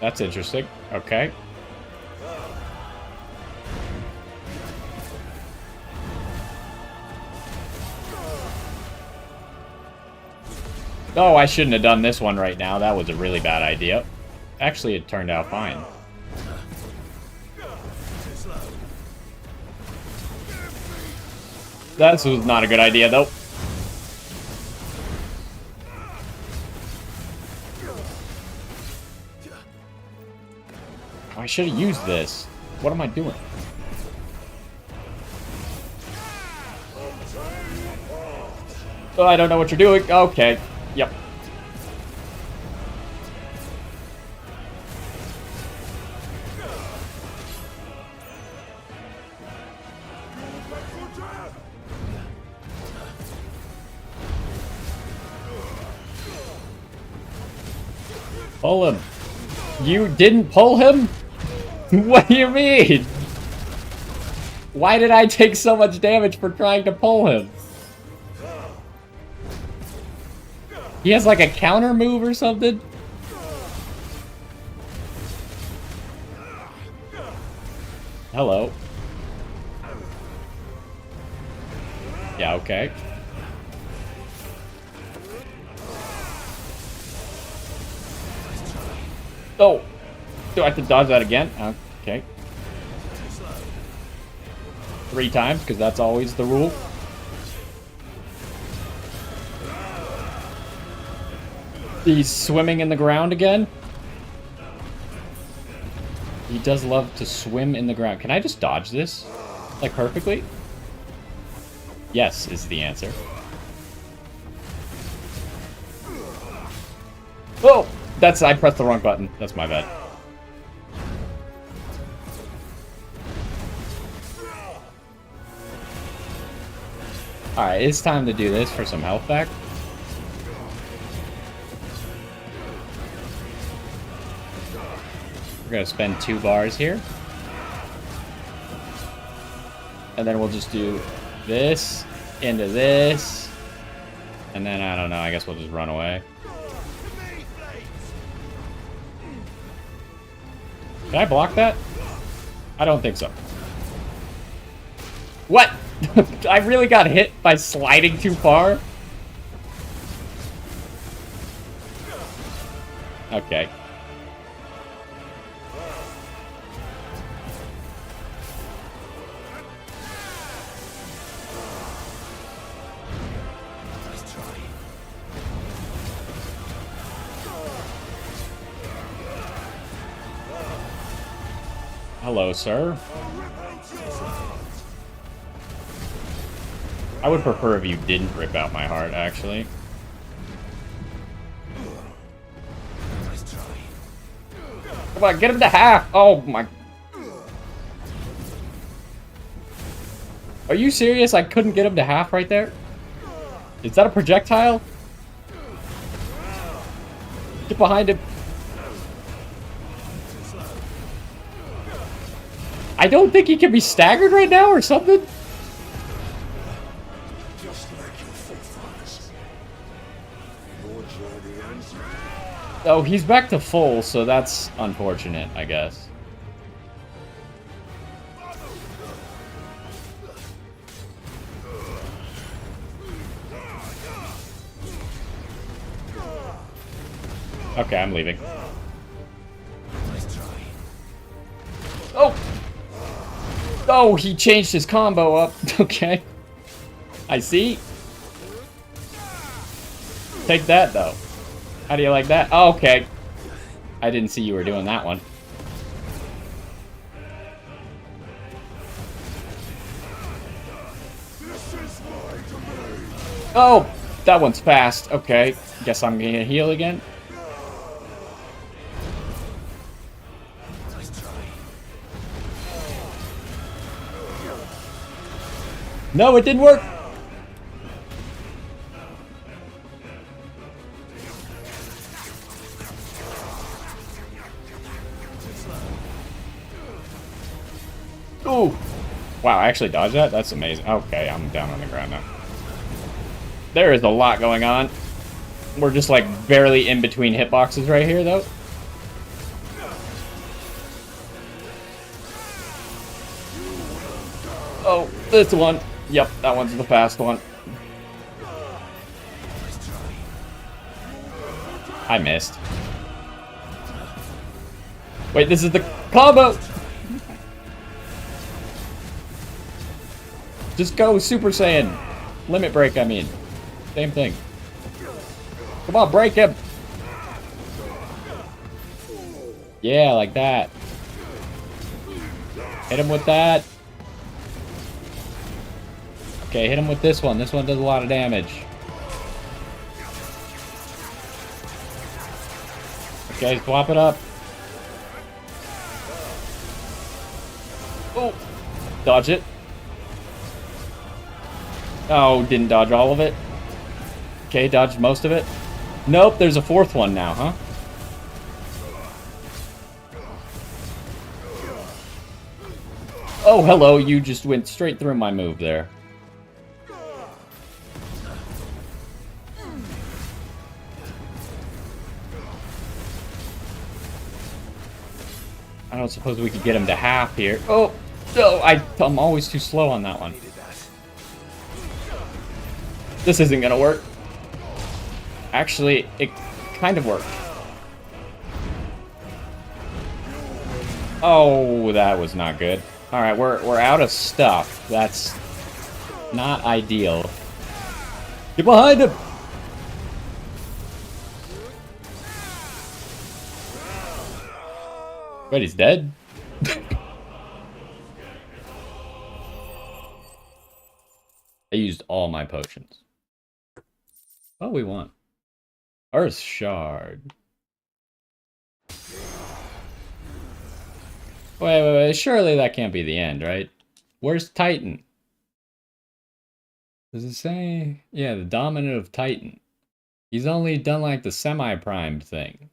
That's interesting. Okay. Oh, I shouldn't have done this one right now. That was a really bad idea. Actually, it turned out fine. That was not a good idea, though. I should have used this. What am I doing? Oh, I don't know what you're doing. Okay. Yep. Pull him. You didn't pull him? What do you mean? Why did I take so much damage for trying to pull him? He has like a counter move or something? Yeah, okay. Oh! Do I have to dodge that again? Okay. 3 times, because that's always the rule. He's swimming in the ground again. He does love to swim in the ground. Can I just dodge this? Like, perfectly? Yes, is the answer. Oh! I pressed the wrong button. That's my bad. Alright, it's time to do this for some health back. We're gonna spend 2 bars here. And then we'll just do this into this. And then, I don't know, I guess we'll just run away. Can I block that? I don't think so. What? I really got hit by sliding too far? Okay. Hello, sir. I would prefer if you didn't rip out my heart, actually. Come on, get him to half! Oh my... Are you serious? I couldn't get him to half right there? Is that a projectile? Get behind him. I don't think he can be staggered right now or something. Oh, he's back to full, so that's unfortunate, I guess. Okay, I'm leaving. Oh! Oh, he changed his combo up. Okay. I see. Take that, though. How do you like that? Oh, okay. I didn't see you were doing that one. Oh! That one's fast. Okay. Guess I'm gonna heal again. No, it didn't work! Ooh! Wow, I actually dodged that? That's amazing. Okay, I'm down on the ground now. There is a lot going on. We're just like barely in between hitboxes right here, though. Oh, this one. Yep, that one's the fast one. I missed. Wait, this is the combo! Just go Super Saiyan. Limit break, I mean. Same thing. Come on, break him! Yeah, like that. Hit him with that. Okay, hit him with this one. This one does a lot of damage. Okay, swap it up. Oh! Dodge it. Oh, didn't dodge all of it. Okay, dodged most of it. Nope, there's a 4th one now, huh? Oh, hello, you just went straight through my move there. I don't suppose we could get him to half here. Oh, no, I'm always too slow on that one. This isn't gonna work. Actually, it kind of worked. Oh, that was not good. Alright, we're out of stuff. That's not ideal. Get behind him! Wait, he's dead? I used all my potions. Oh, we won. Earth Shard. Wait. Surely that can't be the end, right? Where's Titan? Does it say? Yeah, the dominant of Titan. He's only done like the semi-primed thing.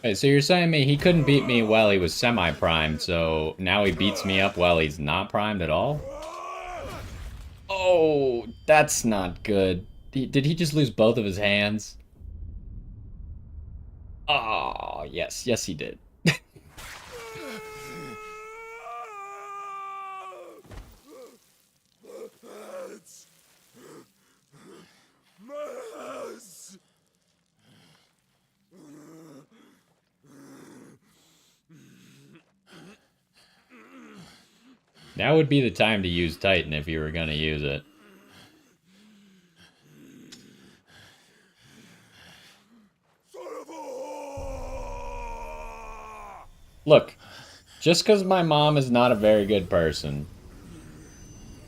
Hey, so you're saying me he couldn't beat me while he was semi-primed, so now he beats me up while he's not primed at all? Oh, that's not good. Did he just lose both of his hands? Oh, yes, he did. Now would be the time to use Titan if you were going to use it. Look, just because my mom is not a very good person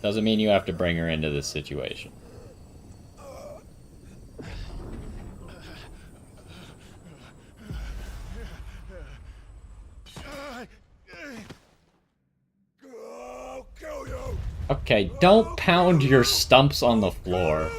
doesn't mean you have to bring her into this situation. Okay, don't pound your stumps on the floor.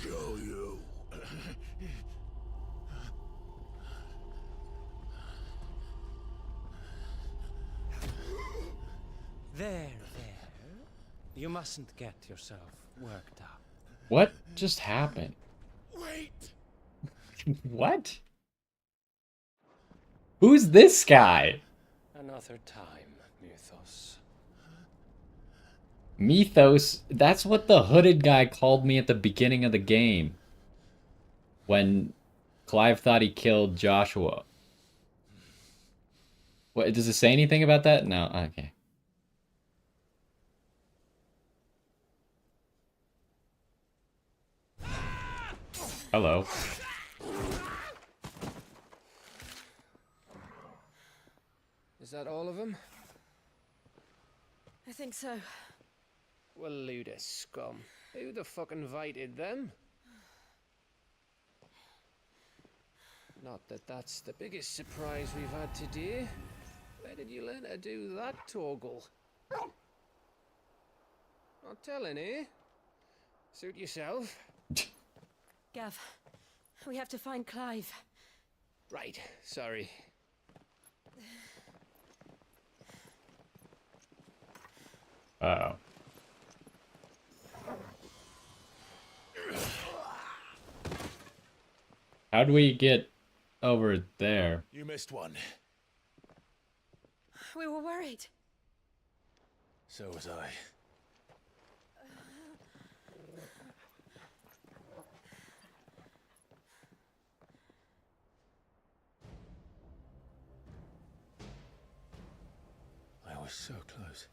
Kill you.
There. You mustn't get yourself worked up.
What just happened?
Wait.
What? Who's this guy?
Another time, Mythos.
Mythos? That's what the hooded guy called me at the beginning of the game. When Clive thought he killed Joshua. What, does it say anything about that? No, okay. Hello.
Is that all of them?
I think so.
Well, Luda scum. Who the fuck invited them? Not that that's the biggest surprise we've had today. Where did you learn to do that, Torgal? Not telling, eh? Suit yourself.
Gav, we have to find Clive.
Right, sorry.
Uh-oh. How do we get over there?
You missed one.
We were worried.
So was I. I was so close.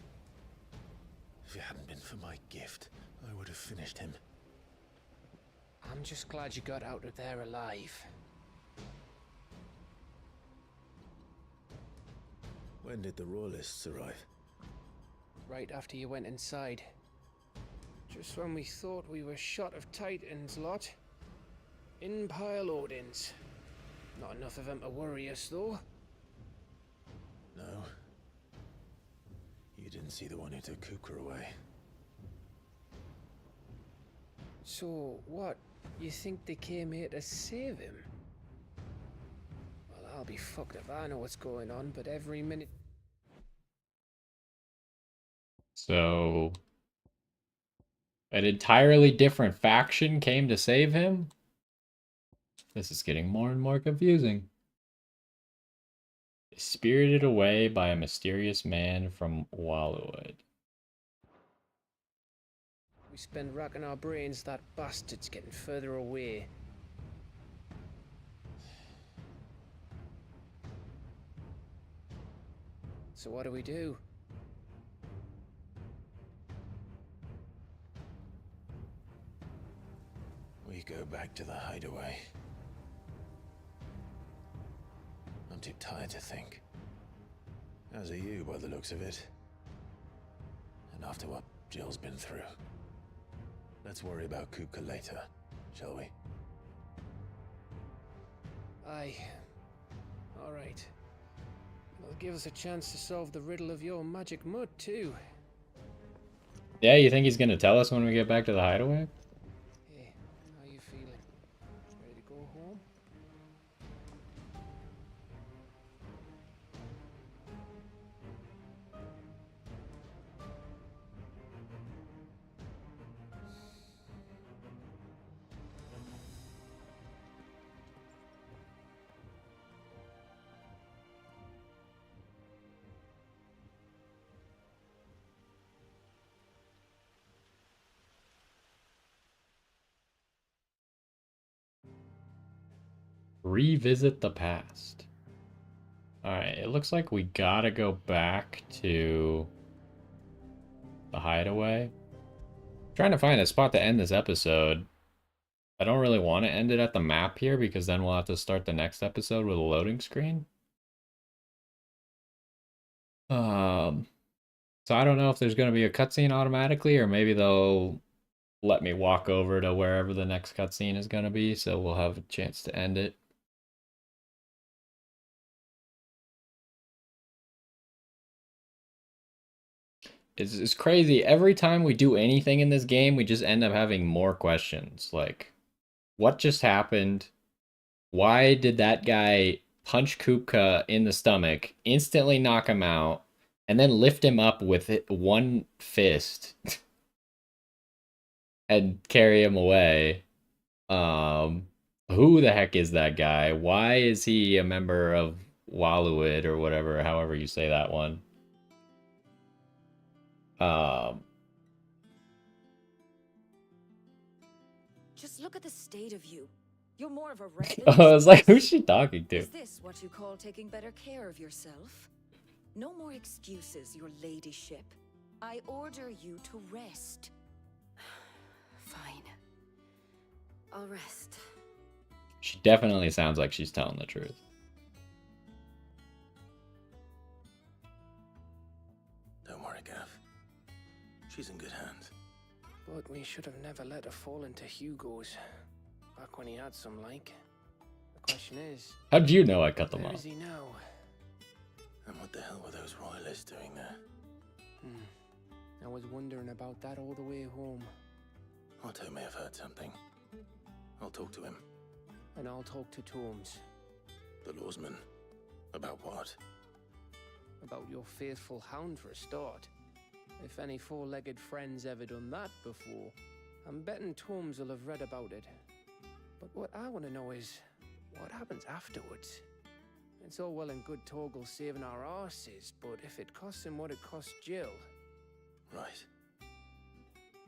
If it hadn't been for my gift, I would have finished him.
I'm just glad you got out of there alive.
When did the Royalists arrive?
Right after you went inside. Just when we thought we were shot of Titans, lot. In pile Odins. Not enough of them to worry us, though.
No. You didn't see the one who took Kupka away.
So, what? You think they came here to save him? Well, I'll be fucked if I know what's going on, but every minute...
So, an entirely different faction came to save him? This is getting more and more confusing. Spirited away by a mysterious man from Wallowwood.
We spend racking our brains, that bastard's getting further away. So what do we do?
We go back to the hideaway. I'm too tired to think. As are you, by the looks of it. And after what Jill's been through. Let's worry about Kupka later, shall we?
Aye. All right. It'll give us a chance to solve the riddle of your magic mud, too.
Yeah, you think he's gonna tell us when we get back to the hideaway?
Hey, how you feeling? Ready to go home?
Revisit the past. Alright, it looks like we gotta go back to the hideaway. Trying to find a spot to end this episode. I don't really want to end it at the map here because then we'll have to start the next episode with a loading screen. So I don't know if there's going to be a cutscene automatically, or maybe they'll let me walk over to wherever the next cutscene is going to be, so we'll have a chance to end it. It's crazy. Every time we do anything in this game, we just end up having more questions. Like, what just happened? Why did that guy punch Kupka in the stomach, instantly knock him out, and then lift him up with one fist and carry him away? Who the heck is that guy? Why is he a member of Wallowwood or whatever, however you say that one?
Just look at the state of you. You're more of a wreck.
I was like, who's she talking to?
Is this what you call taking better care of yourself? No more excuses, your ladyship. I order you to rest. Fine. I'll rest.
She definitely sounds like she's telling the truth.
Don't worry, Gav. She's in good hands.
But we should have never let her fall into Hugo's. Back when he had some like. The question is...
How do you know I cut them
where
off?
Is he now?
And what the hell were those royalists doing there?
I was wondering about that all the way home.
Otto may have heard something. I'll talk to him.
And I'll talk to Tomes.
The lawsman. About what?
About your faithful hound for a start. If any four-legged friend's ever done that before, I'm betting Tomes will have read about it. But what I want to know is, what happens afterwards? It's all well and good Torgal saving our arses, but if it costs him what it cost Jill...
Right.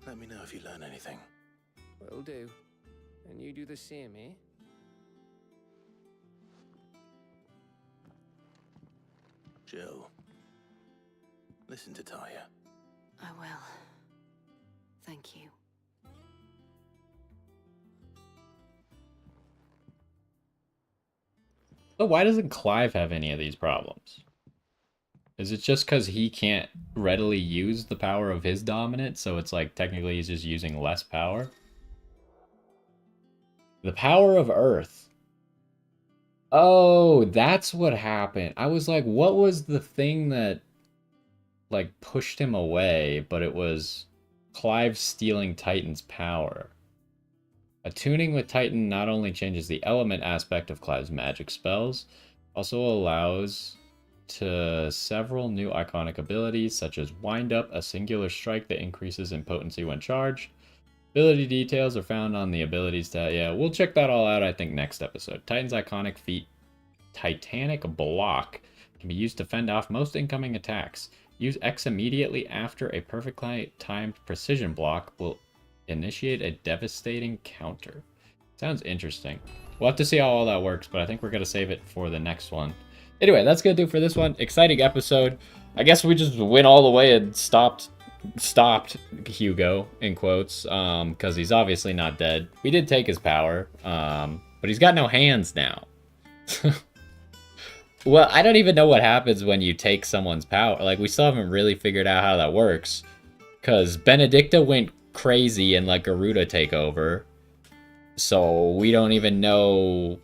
Let me know if you learn anything.
Will do. And you do the same, eh?
Jill. Listen to Talia.
I will. Thank you.
So why doesn't Clive have any of these problems? Is it just because he can't readily use the power of his dominant, so it's like technically he's just using less power? The power of Earth. Oh, that's what happened. I was like, what was the thing that like pushed him away? But it was Clive stealing Titan's power. Attuning with Titan not only changes the element aspect of Clive's magic spells, also allows to several new iconic abilities, such as Wind Up, a singular strike that increases in potency when charged. Ability details are found on the abilities tab. Yeah, we'll check that all out, I think, next episode. Titan's iconic feat, Titanic Block, can be used to fend off most incoming attacks. Use X immediately after a perfectly timed precision block will initiate a devastating counter. Sounds interesting. We'll have to see how all that works, but I think we're going to save it for the next one. Anyway, that's going to do for this one. Exciting episode. I guess we just went all the way and stopped Hugo, in quotes, because he's obviously not dead. We did take his power, but he's got no hands now. Well, I don't even know what happens when you take someone's power. Like, we still haven't really figured out how that works, because Benedicta went crazy and let Garuda take over, so we don't even know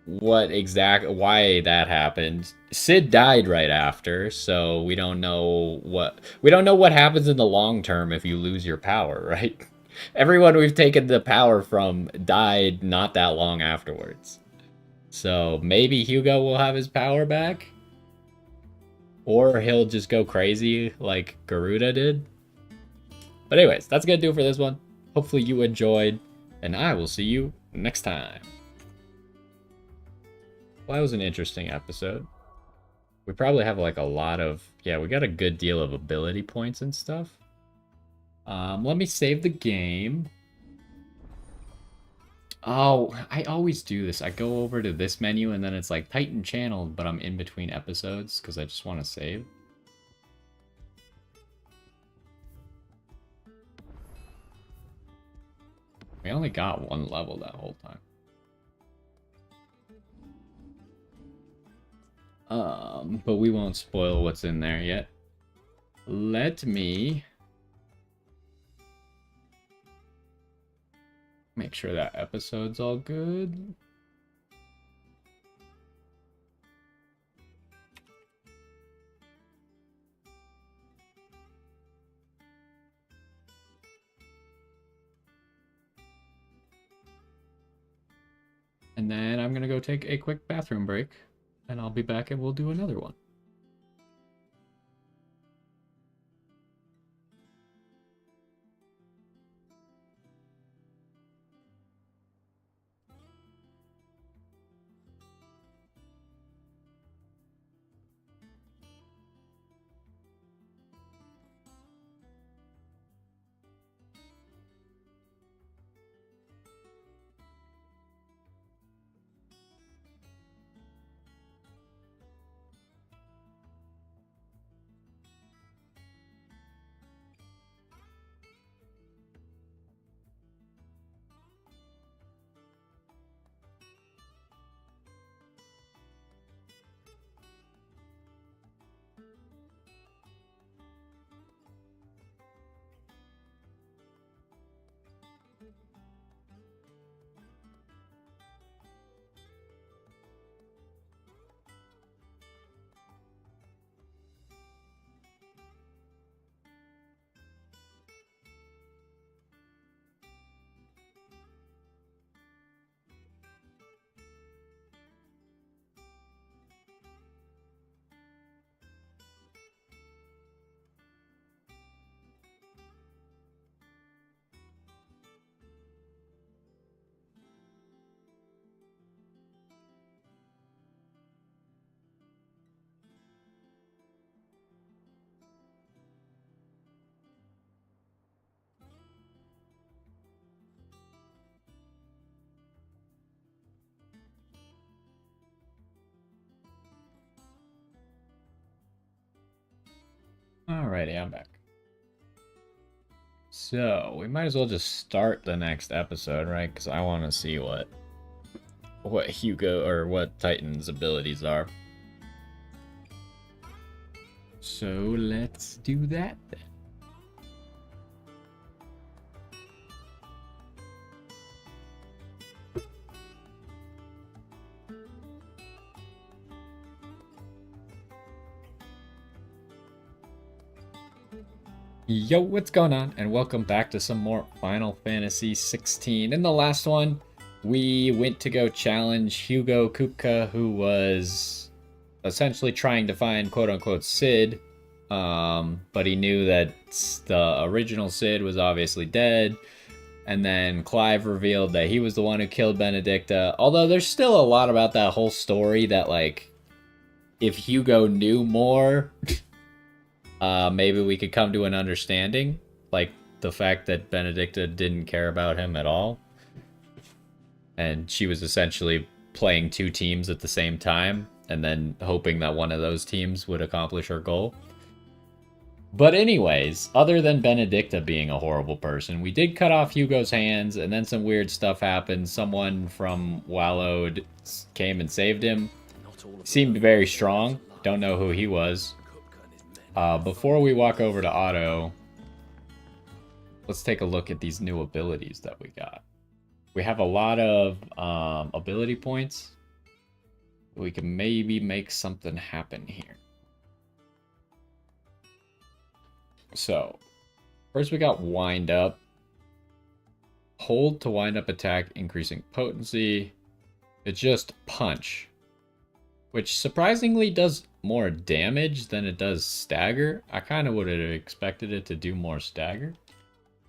why that happened. Sid died right after, so we don't know what happens in the long term if you lose your power, right? Everyone we've taken the power from died not that long afterwards. So maybe Hugo will have his power back, or he'll just go crazy like Garuda did. But anyways, that's gonna do it for this one. Hopefully you enjoyed, and I will see you next time. Well, that was an interesting episode. We probably have like a lot of... Yeah, we got a good deal of ability points and stuff. Let me save the game. Oh, I always do this. I go over to this menu and then it's like Titan channeled, but I'm in between episodes because I just want to save. We only got one level that whole time. But we won't spoil what's in there yet. Let me make sure that episode's all good. And then I'm gonna go take a quick bathroom break, and I'll be back and we'll do another one. Alrighty, I'm back. So, we might as well just start the next episode, right? Because I want to see what Hugo, or what Titan's abilities are. So let's do that then. Yo, what's going on? And welcome back to some more Final Fantasy XVI. In the last one, we went to go challenge Hugo Kupka, who was essentially trying to find quote-unquote Sid, but he knew that the original Sid was obviously dead. And then Clive revealed that he was the one who killed Benedicta. Although there's still a lot about that whole story that, like, if Hugo knew more... maybe we could come to an understanding, like the fact that Benedicta didn't care about him at all. And she was essentially playing two teams at the same time, and then hoping that one of those teams would accomplish her goal. But anyways, other than Benedicta being a horrible person, we did cut off Hugo's hands, and then some weird stuff happened. Someone from Wallowed came and saved him. Seemed very strong. Don't know who he was. Before we walk over to Otto, let's take a look at these new abilities that we got. We have a lot of ability points. We can maybe make something happen here. So, first we got Wind Up. Hold to wind up attack, increasing potency. It's just punch, which surprisingly does more damage than it does stagger. I kind of would have expected it to do more stagger.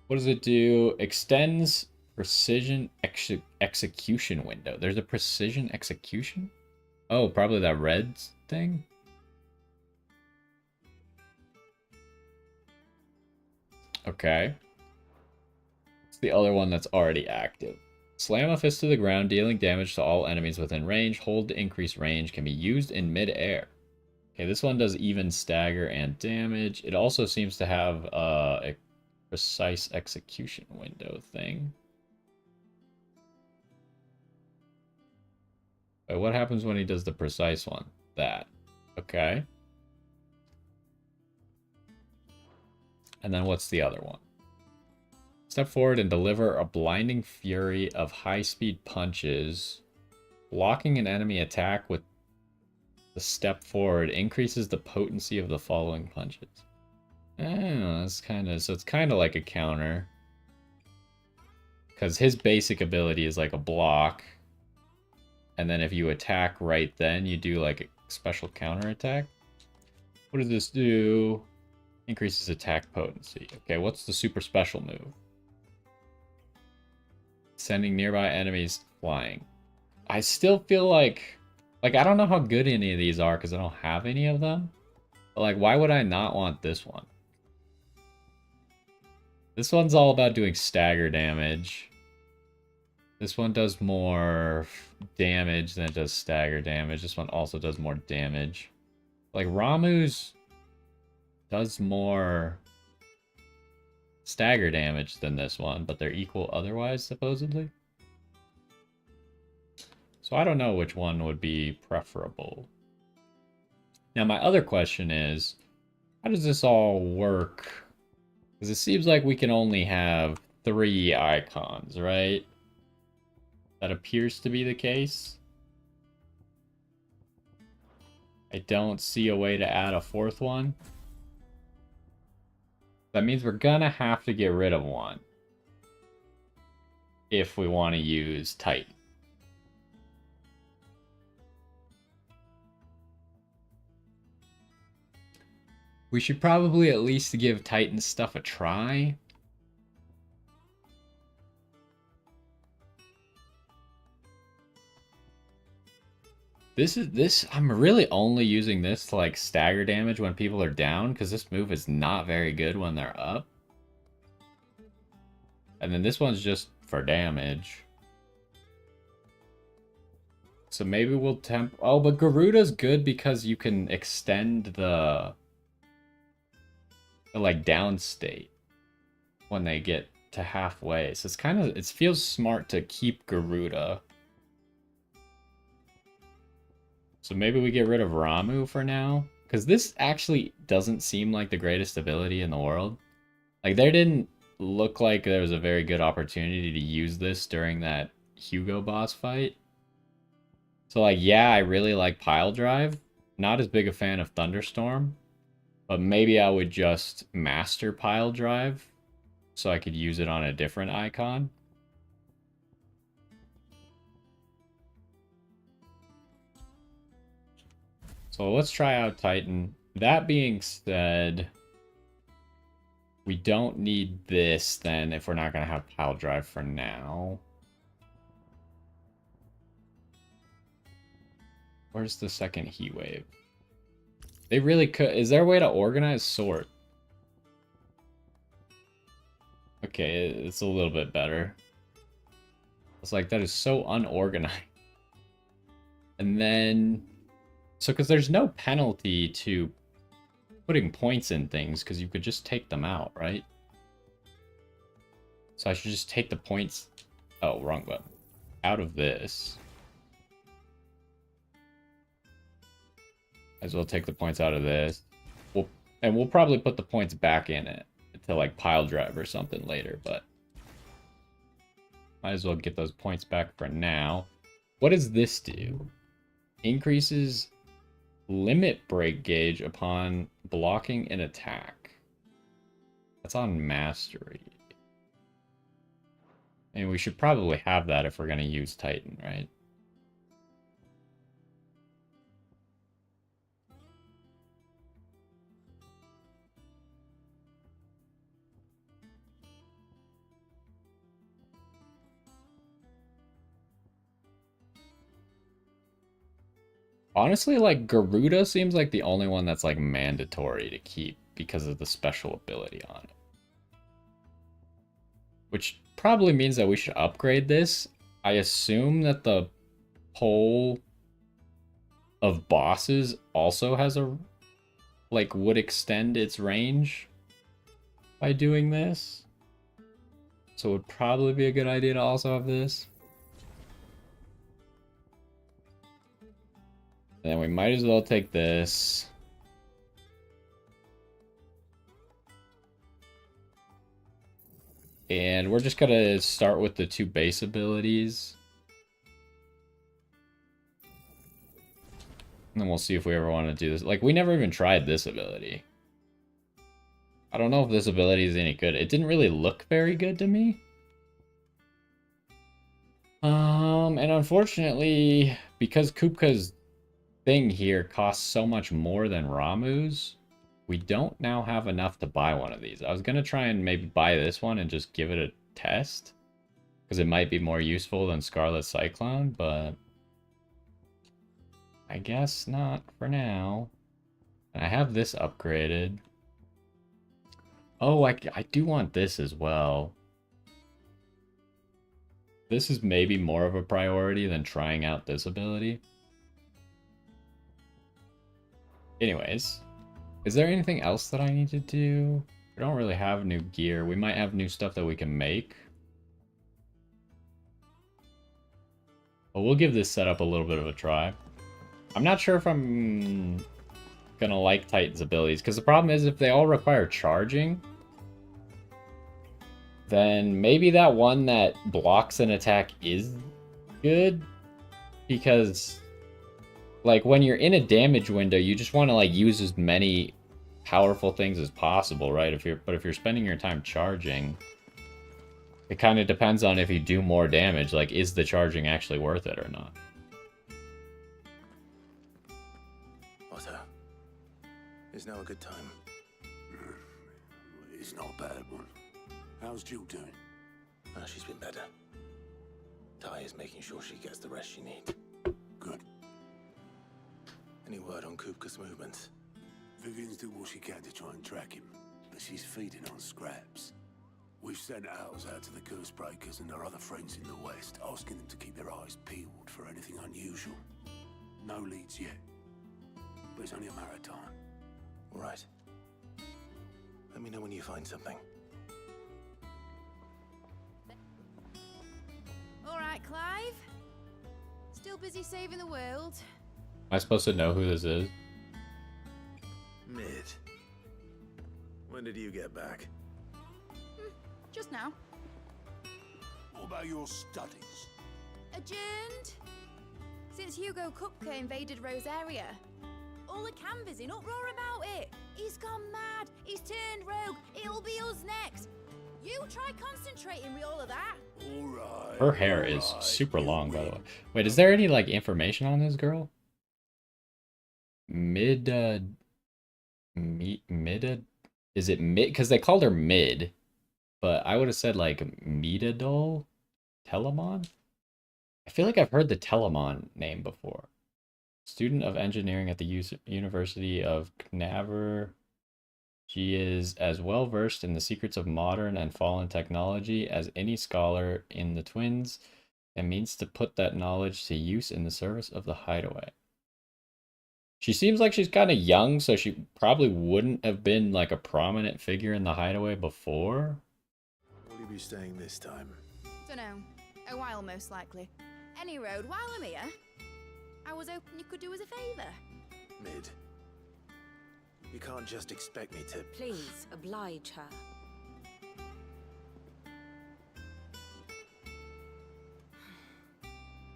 What does it do? Extends precision execution window. There's a precision execution? Oh, probably that red thing? Okay. It's the other one that's already active. Slam a fist to the ground, dealing damage to all enemies within range. Hold to increase range, can be used in mid-air. Okay, this one does even stagger and damage. It also seems to have a precise execution window thing. Wait, what happens when he does the precise one? That. Okay. And then what's the other one? Step forward and deliver a blinding fury of high-speed punches. Blocking an enemy attack with the step forward increases the potency of the following punches. Oh, that's kind of... So it's kind of like a counter. Because his basic ability is like a block. And then if you attack right then, you do like a special counter attack. What does this do? Increases attack potency. Okay, what's the super special move? Sending nearby enemies flying. I still feel like I don't know how good any of these are because I don't have any of them. But like, why would I not want this one? This one's all about doing stagger damage. This one does more damage than it does stagger damage. This one also does more damage. Like, Ramuh's does more stagger damage than this one, but they're equal otherwise, supposedly. So I don't know which one would be preferable. Now, my other question is, how does this all work? Because it seems like we can only have 3 icons, right? That appears to be the case. I don't see a way to add a 4th one. That means we're gonna have to get rid of one if we want to use Titan. We should probably at least give Titan stuff a try. I'm really only using this to like stagger damage when people are down, because this move is not very good when they're up. And then this one's just for damage. So maybe we'll oh, but Garuda's good because you can extend the like down state when they get to halfway. So it's kind of, it feels smart to keep Garuda. So maybe we get rid of Ramuh for now. Because this actually doesn't seem like the greatest ability in the world. Like, there didn't look like there was a very good opportunity to use this during that Hugo boss fight. So, like, yeah, I really like Pile Drive. Not as big a fan of Thunderstorm. But maybe I would just master Pile Drive so I could use it on a different icon. So let's try out Titan. That being said, we don't need this then if we're not going to have Pile Drive for now. Where's the second Heat Wave? They really could. Is there a way to organize sort? Okay, it's a little bit better. It's like, that is so unorganized. And then... So, because there's no penalty to putting points in things, because you could just take them out, right? So I should just take the points... Oh, wrong button. Out of this. As well take the points out of this. We'll probably put the points back in it to like Pile Drive or something later, but might as well get those points back for now. What does this do? Increases limit break gauge upon blocking an attack. That's on mastery. And we should probably have that if we're going to use Titan, right? Honestly, like, Garuda seems like the only one that's, like, mandatory to keep because of the special ability on it. Which probably means that we should upgrade this. I assume that the pole of bosses also has a, like, would extend its range by doing this. So it would probably be a good idea to also have this. And then we might as well take this. And we're just gonna start with the two base abilities. And then we'll see if we ever want to do this. Like, we never even tried this ability. I don't know if this ability is any good. It didn't really look very good to me. And unfortunately, because Kupka's thing here costs so much more than Ramu's, we don't now have enough to buy one of these. I was gonna try and maybe buy this one and just give it a test, because it might be more useful than Scarlet Cyclone, but I guess not for now. And I have this upgraded. Oh, I do want this as well. This is maybe more of a priority than trying out this ability. Anyways, is there anything else that I need to do? We don't really have new gear. We might have new stuff that we can make. But we'll give this setup a little bit of a try. I'm not sure if I'm gonna like Titan's abilities, because the problem is if they all require charging, then maybe that one that blocks an attack is good, because like when you're in a damage window, you just want to like use as many powerful things as possible, right? But if you're spending your time charging, it kind of depends on if you do more damage. Like, is the charging actually worth it or not?
Otto, is now a good time?
It's not a bad one. How's Jill doing?
She's been better. Ty is making sure she gets the rest she needs.
Good.
Any word on Kupka's movements?
Vivian's doing what she can to try and track him, but she's feeding on scraps. We've sent ours out to the Curse Breakers and our other friends in the West, asking them to keep their eyes peeled for anything unusual. No leads yet, but it's only a matter of time.
All right. Let me know when you find something.
All right, Clive. Still busy saving the world?
Am I supposed to know who this is?
Mid. When did you get back?
Just now.
What about your studies?
Adjourned. Since Hugo Kupka invaded Rose area. All the canvas in uproar about it. He's gone mad. He's turned rogue. It'll be us next. You try concentrating with all of that.
Alright.
Her hair is super long, by the way. Wait, is there any, like, information on this girl? Mid, is it Mid? Because they called her Mid. But I would have said, like, Medadol? Telemon? I feel like I've heard the Telemon name before. Student of engineering at the University of Knaver. She is as well versed in the secrets of modern and fallen technology as any scholar in the Twins, and means to put that knowledge to use in the service of the Hideaway. She seems like she's kind of young, so she probably wouldn't have been like a prominent figure in the Hideaway before.
Will you be staying this time?
Dunno. A while, most likely. Any road, while I'm here, I was hoping you could do us a favour.
Mid. You can't just expect me to...
Please, oblige her.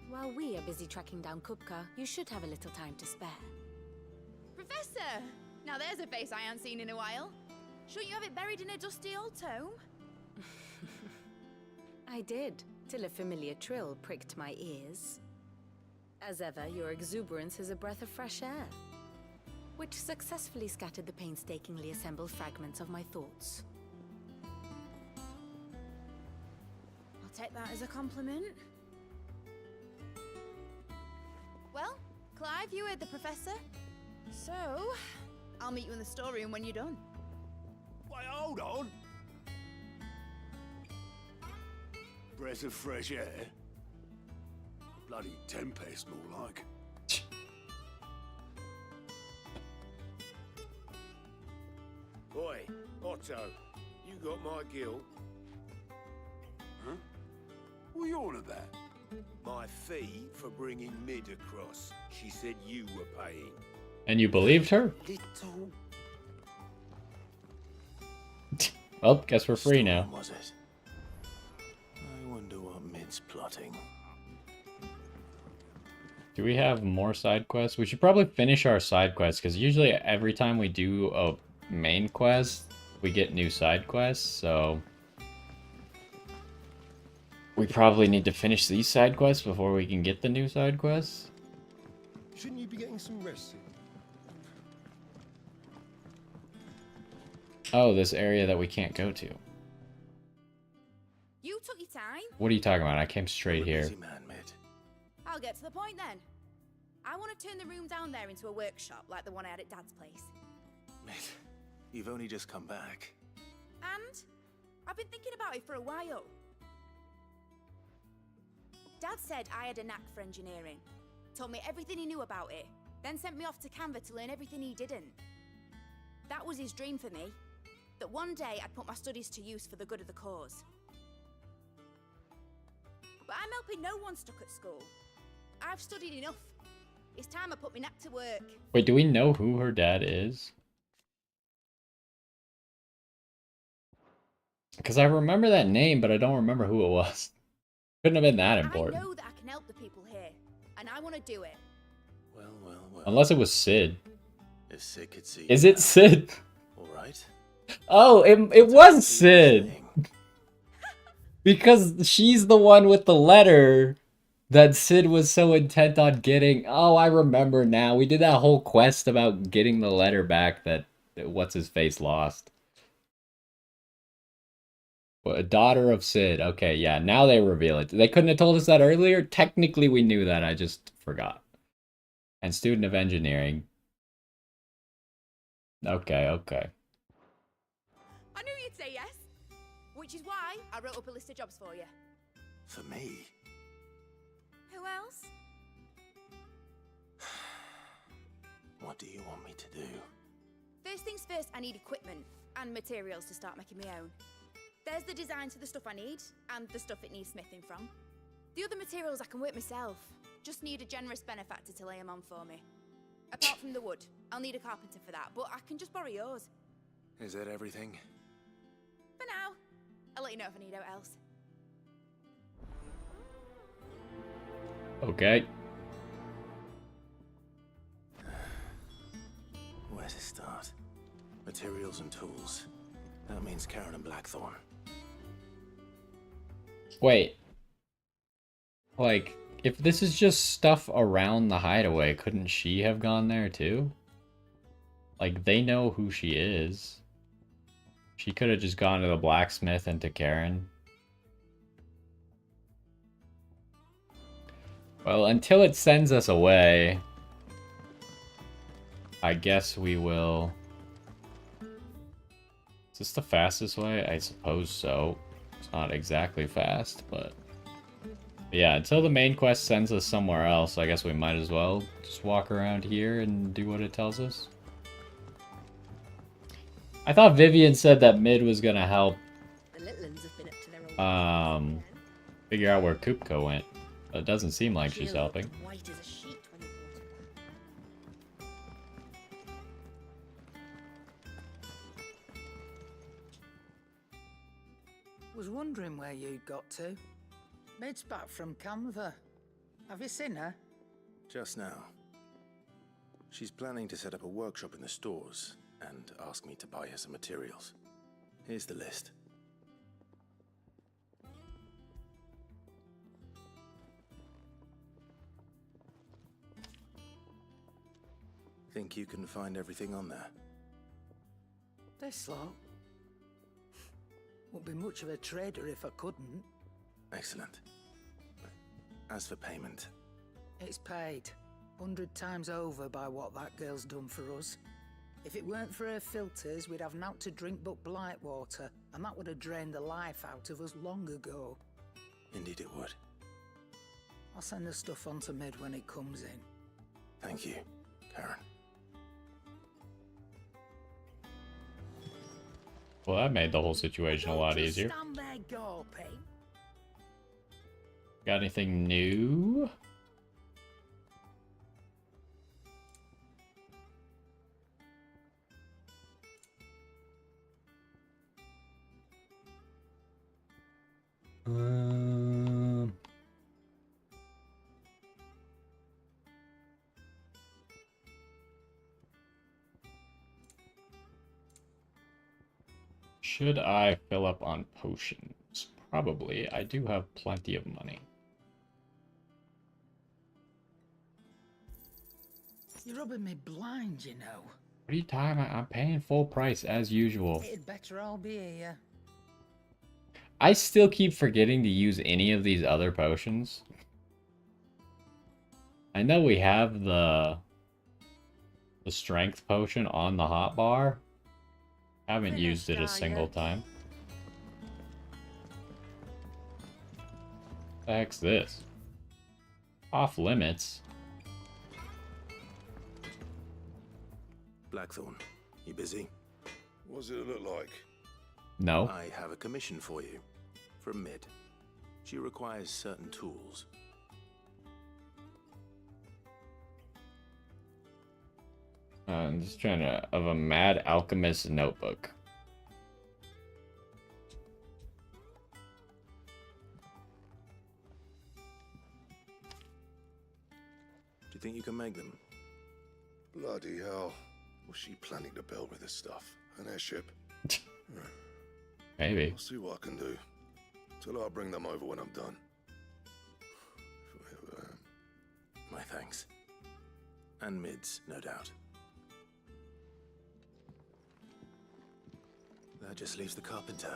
While we are busy tracking down Kupka, you should have a little time to spare.
Professor! Now there's a face I haven't seen in a while. Shouldn't you have it buried in a dusty old tome?
I did, till a familiar trill pricked my ears. As ever, your exuberance is a breath of fresh air, which successfully scattered the painstakingly assembled fragments of my thoughts.
I'll take that as a compliment. Well, Clive, you heard the professor. So, I'll meet you in the storeroom when you're done.
Wait, hold on. Breath of fresh air. Bloody tempest, more like.
Oi, Otto, you got my guilt.
Huh? What are you on about?
My fee for bringing Mid across. She said you were paying.
And you believed her?
Little...
Well, guess we're free now.
Was it? I wonder what Mid's plotting.
Do we have more side quests? We should probably finish our side quests, because usually every time we do a main quest, we get new side quests, so... we probably need to finish these side quests before we can get the new side quests.
Shouldn't you be getting some rest?
Oh, this area that we can't go to.
You took your time.
What are you talking about? I came straight here.
Busy man, Mid.
I'll get to the point then. I want to turn the room down there into a workshop like the one I had at Dad's place.
Mid, you've only just come back.
And I've been thinking about it for a while. Dad said I had a knack for engineering. Told me everything he knew about it. Then sent me off to Canva to learn everything he didn't. That was his dream for me. That one day I'd put my studies to use for the good of the cause. But I'm helping no one stuck at school. I've studied enough. It's time I put my knack to work.
Wait, do we know who her dad is? Because I remember that name, but I don't remember who it was. Couldn't have been that important.
I know that I can help the people here, and I want to do it.
Well.
Unless it was Sid.
If Sid could see
Is
you
it
now.
Sid?
All right.
Oh, it was Sid. Because she's the one with the letter that Sid was so intent on getting. Oh, I remember now. We did that whole quest about getting the letter back that what's-his-face lost. Well, a daughter of Sid. Okay, yeah, now they reveal it. They couldn't have told us that earlier? Technically, we knew that. I just forgot. And student of engineering. Okay.
I knew you'd say yes. Which is why I wrote up a list of jobs for you.
For me?
Who else?
What do you want me to do?
First things first, I need equipment and materials to start making my own. There's the designs for the stuff I need, and the stuff it needs smithing from. The other materials I can work myself. Just need a generous benefactor to lay them on for me. Apart from the wood. I'll need a carpenter for that, but I can just borrow yours.
Is that everything?
For now. I'll let you know if I need out else.
Okay.
Where to start? Materials and tools. That means Karen and Blackthorn.
Wait. Like, if this is just stuff around the hideaway, couldn't she have gone there too? Like, they know who she is. She could have just gone to the blacksmith and to Karen. Well, until it sends us away, I guess we will... Is this the fastest way? I suppose so. It's not exactly fast, but... Yeah, until the main quest sends us somewhere else, I guess we might as well just walk around here and do what it tells us. I thought Vivian said that Mid was gonna help figure out where Kupka went. But it doesn't seem like she's helping.
Was wondering where you got to. Mid's back from Canva. Have you seen her?
Just now. She's planning to set up a workshop in the stores and ask me to buy her some materials. Here's the list. Think you can find everything on there?
This lot. Wouldn't be much of a trader if I couldn't.
Excellent. As for payment...
It's paid. 100 times over by what that girl's done for us. If it weren't for her filters, we'd have naught to drink but blight water, and that would have drained the life out of us long ago.
Indeed it would.
I'll send the stuff on to Mid when it comes in.
Thank you, Karen.
Well, that made the whole situation a lot easier.
Stand there gawping.
Got anything new? Should I fill up on potions? Probably. I do have plenty of money.
You're rubbing me blind, you know.
What are you talking about? I'm paying full price as usual.
It'd better all be here.
I still keep forgetting to use any of these other potions. I know we have the strength potion on the hotbar. Haven't used it a single time. What the heck's this? Off limits.
Blackthorn, you busy?
What's it look like?
No.
I have a commission for you. From Mid. She requires certain tools.
I'm just trying to... Of a mad alchemist notebook.
Do you think you can make them?
Bloody hell. What's she planning to build with this stuff? An airship?
Maybe.
I'll see what I can do. Till I'll bring them over when I'm done.
My thanks. And Mid's, no doubt. That just leaves the carpenter.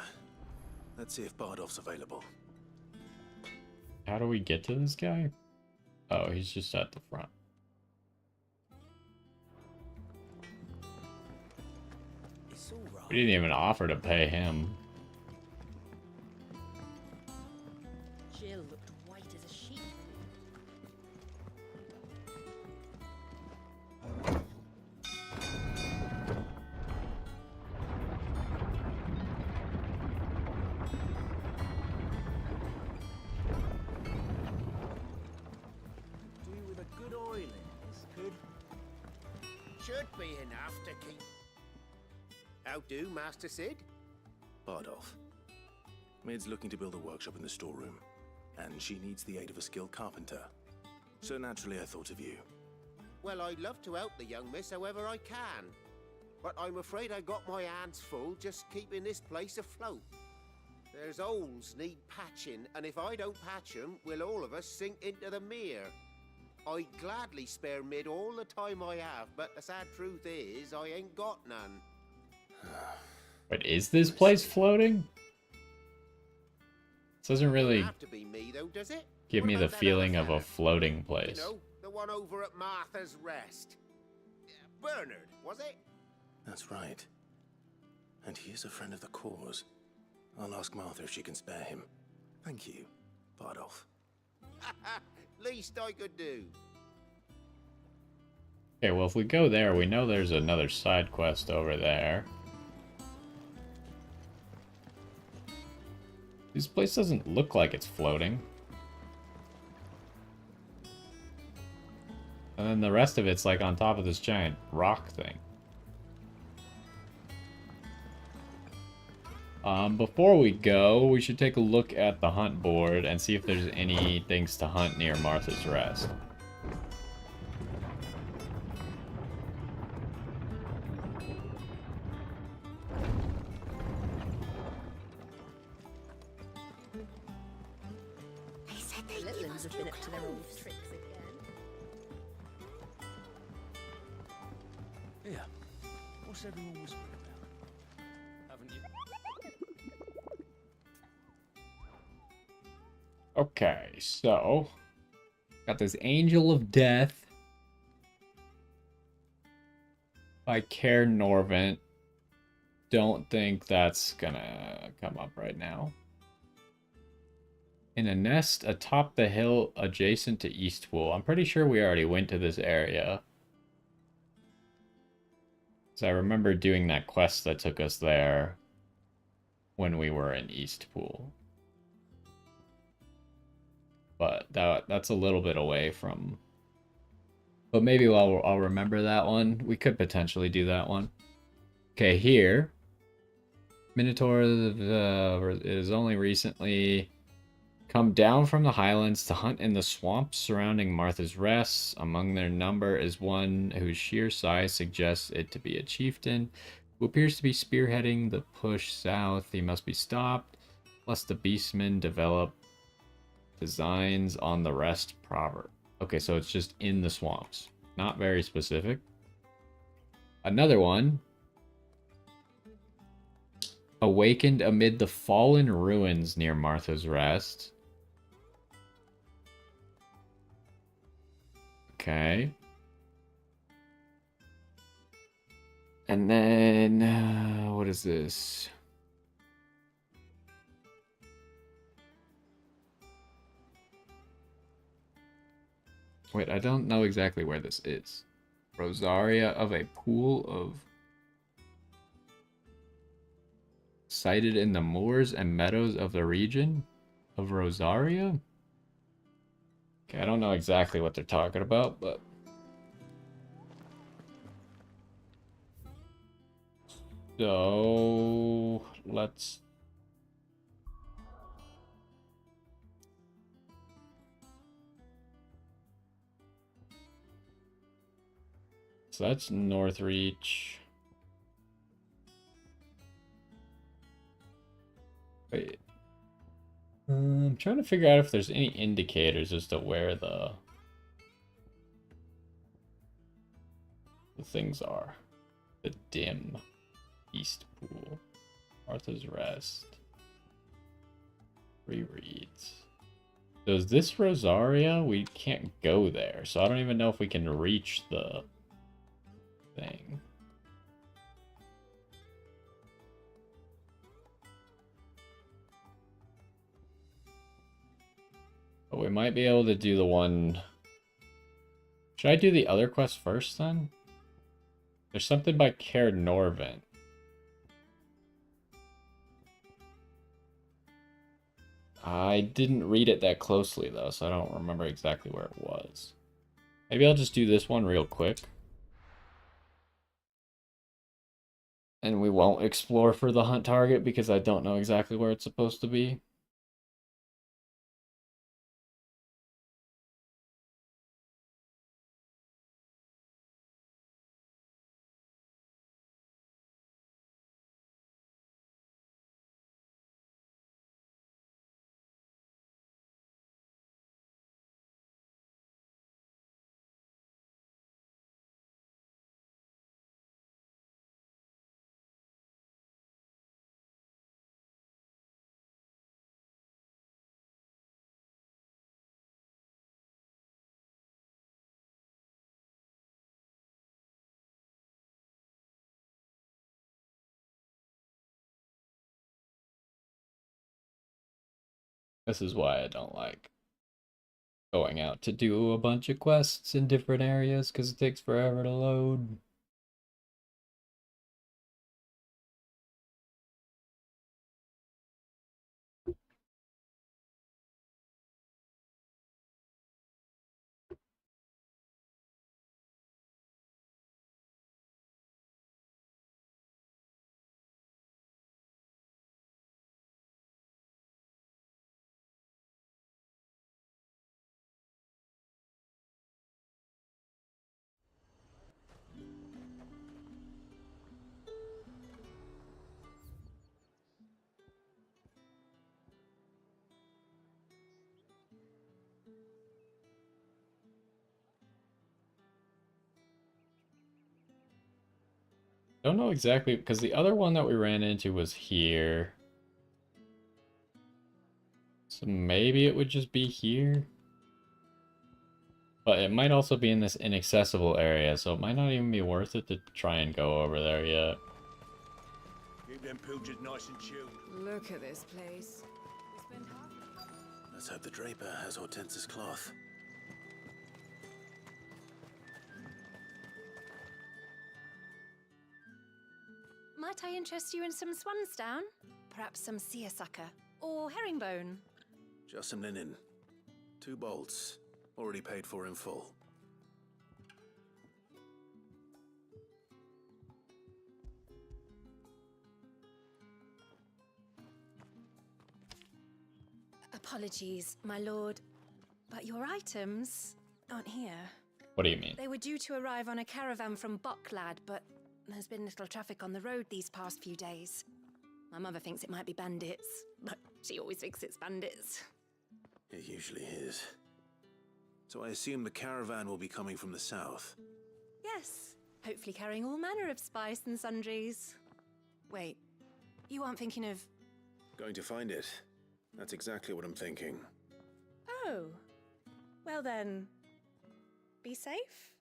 Let's see if Bardolph's available.
How do we get to this guy? Oh, he's just at the front. We didn't even offer to pay him.
Jill looked white as a sheet.
Do with a good oil in this, could.
should be enough to keep... How do, Master Sid?
Bardolph. Mid's looking to build a workshop in the storeroom, and she needs the aid of a skilled carpenter. So naturally I thought of you.
Well, I'd love to help the young miss however I can. But I'm afraid I got my hands full just keeping this place afloat. There's holes need patching, and if I don't patch them, we'll all of us sink into the mere. I'd gladly spare Mid all the time I have, but the sad truth is, I ain't got none.
But is this place floating? This doesn't really
Have to be me though, does it?
give me the feeling of a floating place.
You know, the one over at Martha's Rest. Bernard, was it?
That's right. And he is a friend of the cause. I'll ask Martha if she can spare him. Thank you, Bardolph.
Least I could do.
Okay, well if we go there, we know there's another side quest over there. This place doesn't look like it's floating. And then the rest of it's like on top of this giant rock thing. Before we go, we should take a look at the hunt board and see if there's any things to hunt near Martha's Rest.
The Litlins have been up to their old tricks again.
Yeah. What's everyone whispering about? Haven't you?
Okay, so got this Angel of Death by Care Norvent. Don't think that's gonna come up right now. In a nest atop the hill adjacent to Eastpool. I'm pretty sure we already went to this area. So I remember doing that quest that took us there when we were in Eastpool. But that's a little bit away from... But maybe I'll remember that one. We could potentially do that one. Okay, here. Minotaur is only recently come down from the highlands to hunt in the swamps surrounding Martha's Rest. Among their number is one whose sheer size suggests it to be a chieftain, who appears to be spearheading the push south. He must be stopped, lest the beastmen develop designs on the rest proper. Okay, so it's just in the swamps. Not very specific. Another one. Awakened amid the fallen ruins near Martha's Rest. Okay. And then, what is this? Wait, I don't know exactly where this is. Rosaria of a pool of... Sighted in the moors and meadows of the region of Rosaria? Okay, I don't know exactly what they're talking about, but... So... let's... So that's Northreach. Wait. I'm trying to figure out if there's any indicators as to where the things are. The dim East Pool. Martha's Rest. Rereads. So is this Rosaria? We can't go there, so I don't even know if we can reach the thing. But we might be able to do the one... Should I do the other quest first, then? There's something by Care Norvent. I didn't read it that closely, though, so I don't remember exactly where it was. Maybe I'll just do this one real quick. And we won't explore for the hunt target because I don't know exactly where it's supposed to be. This is why I don't like going out to do a bunch of quests in different areas, because it takes forever to load. Don't know exactly, because the other one that we ran into was here. So maybe it would just be here. But it might also be in this inaccessible area, so it might not even be worth it to try and go over there yet.
Keep them pilgers nice and chilled.
Look at this place.
Let's hope the Draper has Hortense's cloth.
Might I interest you in some swansdown? Perhaps some seersucker or herringbone?
Just some linen. 2 bolts. Already paid for in full.
Apologies, my lord, but your items aren't here.
What do you mean?
They were due to arrive on a caravan from Bucklad, but there's been little traffic on the road these past few days. My mother thinks it might be bandits, but she always thinks it's bandits.
It usually is. So I assume the caravan will be coming from the south.
Yes, hopefully carrying all manner of spice and sundries. Wait, you aren't thinking of...
Going to find it. That's exactly what I'm thinking.
Oh, well then, be safe?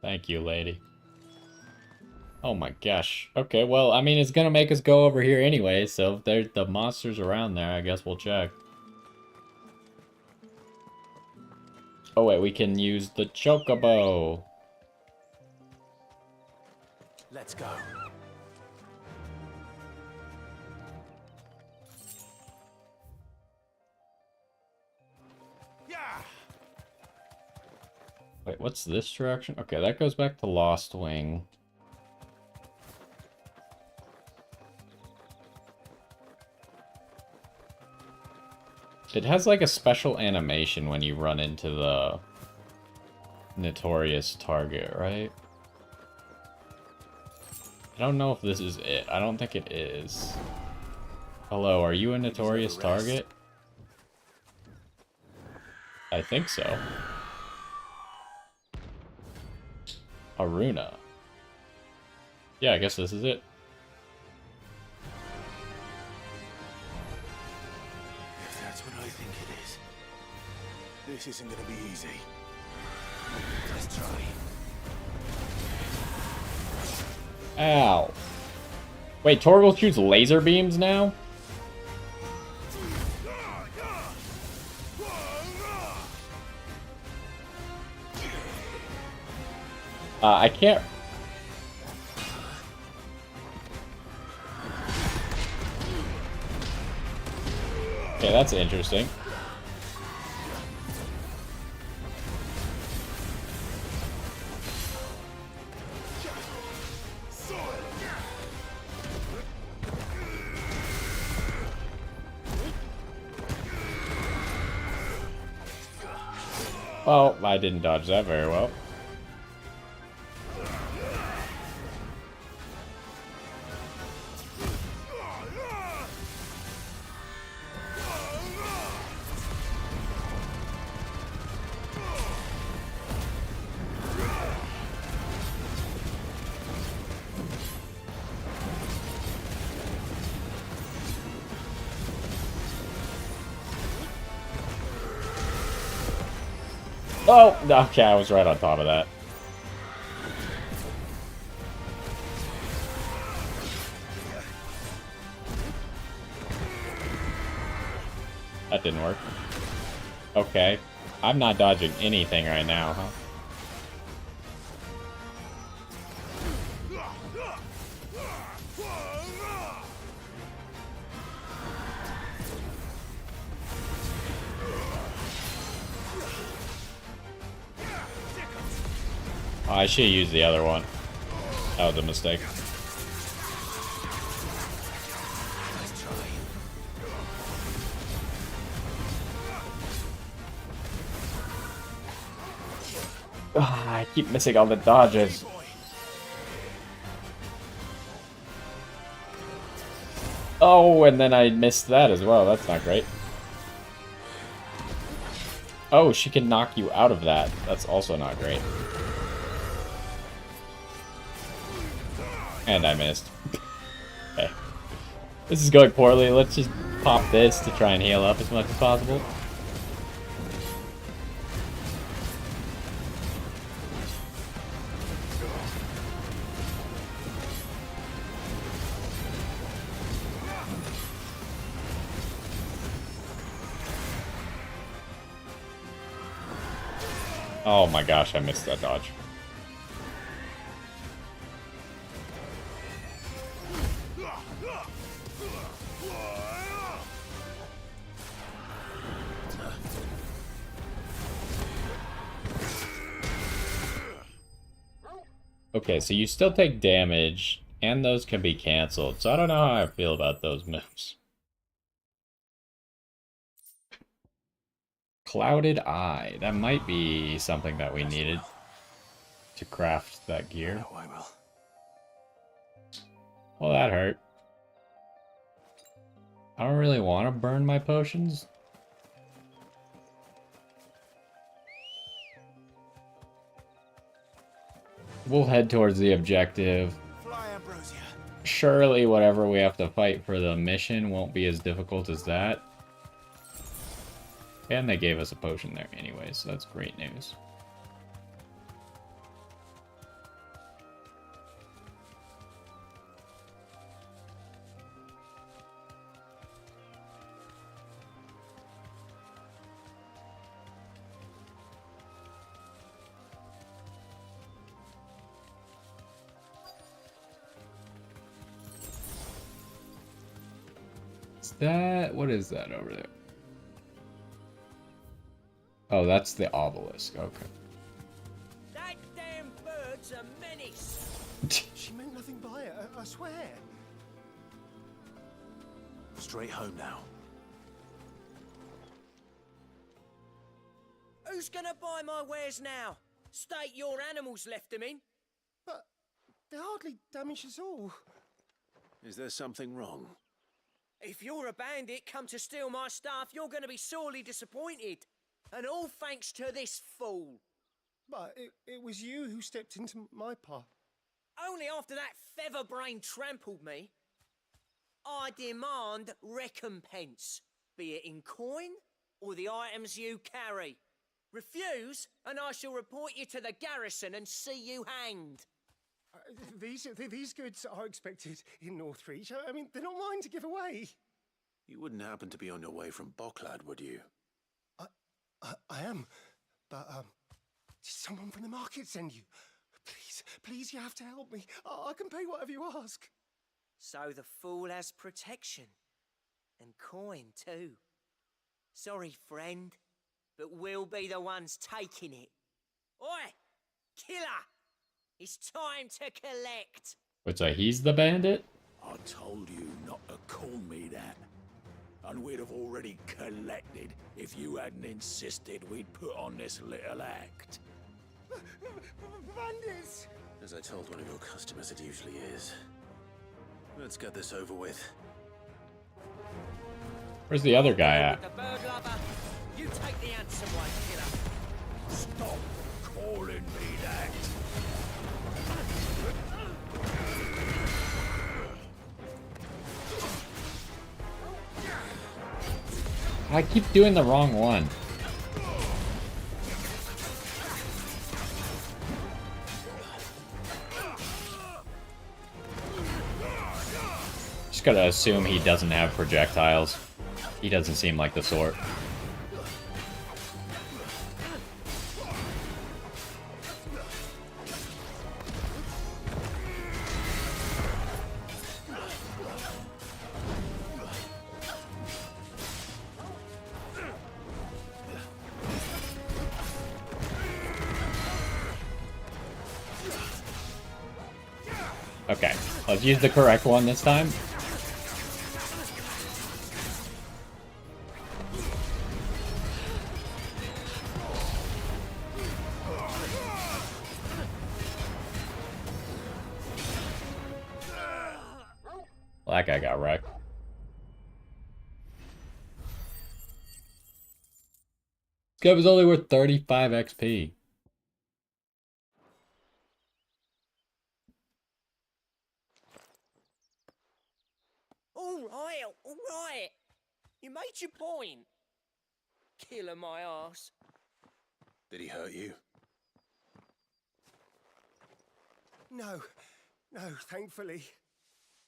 Thank you, lady. Oh my gosh. Okay, well, I mean, it's gonna make us go over here anyway, so if there's the monsters around there, I guess we'll check. Oh wait, we can use the chocobo.
Let's go.
Wait, what's this direction? Okay, that goes back to Lost Wing. It has like a special animation when you run into the notorious target, right? I don't know if this is it. I don't think it is. Hello, are you a notorious target? I think so. Aruna. Yeah, I guess this is it.
If that's what I think it is, this isn't gonna be easy. Let's try.
Ow. Wait, Torgal shoots laser beams now? I can't... Okay, that's interesting. Oh, I didn't dodge that very well. Oh, okay, I was right on top of that. That didn't work. Okay. I'm not dodging anything right now, huh? Oh, I should use the other one. That was a mistake. I keep missing all the dodges. Oh, and then I missed that as well. That's not great. Oh, she can knock you out of that. That's also not great. And I missed. Okay. This is going poorly. Let's just pop this to try and heal up as much as possible. Oh my gosh, I missed that dodge. Okay, so you still take damage, and those can be cancelled, so I don't know how I feel about those moves. Clouded Eye. That might be something that we needed to craft that gear. Well, that hurt. I don't really want to burn my potions. We'll head towards the objective. Surely whatever we have to fight for the mission won't be as difficult as that. And they gave us a potion there anyway, so that's great news. Is that... what is that over there? Oh, that's the obelisk. Okay.
That damn bird's a menace.
She meant nothing by it, I swear.
Straight home now.
Who's gonna buy my wares now? State your animals left them in.
But they hardly damaged us all.
Is there something wrong?
If you're a bandit come to steal my stuff, you're gonna be sorely disappointed. And all thanks to this fool.
But it was you who stepped into my path.
Only after that feather-brain trampled me. I demand recompense, be it in coin or the items you carry. Refuse, and I shall report you to the garrison and see you hanged.
These goods are expected in Northreach. I mean, they're not mine to give away.
You wouldn't happen to be on your way from Bocklad, would you?
I am, but did someone from the market send you? Please, you have to help me. I can pay whatever you ask.
So the fool has protection. And coin, too. Sorry, friend, but we'll be the ones taking it. Oi! Killer! It's time to collect!
Wait, so he's the bandit?
I told you not to call me that. and we'd have already collected if you hadn't insisted we'd put on this little act.
Bandits! As I told one of your customers, it usually is. Let's get this over with.
Where's the other guy at?
The bird lover, you take the handsome one, killer.
Stop calling me that.
I keep doing the wrong one. Just gotta assume he doesn't have projectiles. He doesn't seem like the sort. Okay, let's use the correct one this time. Well, that guy got wrecked. This guy was only worth 35 XP.
All right. You made your point. Killer my ass.
Did he hurt you?
No, thankfully.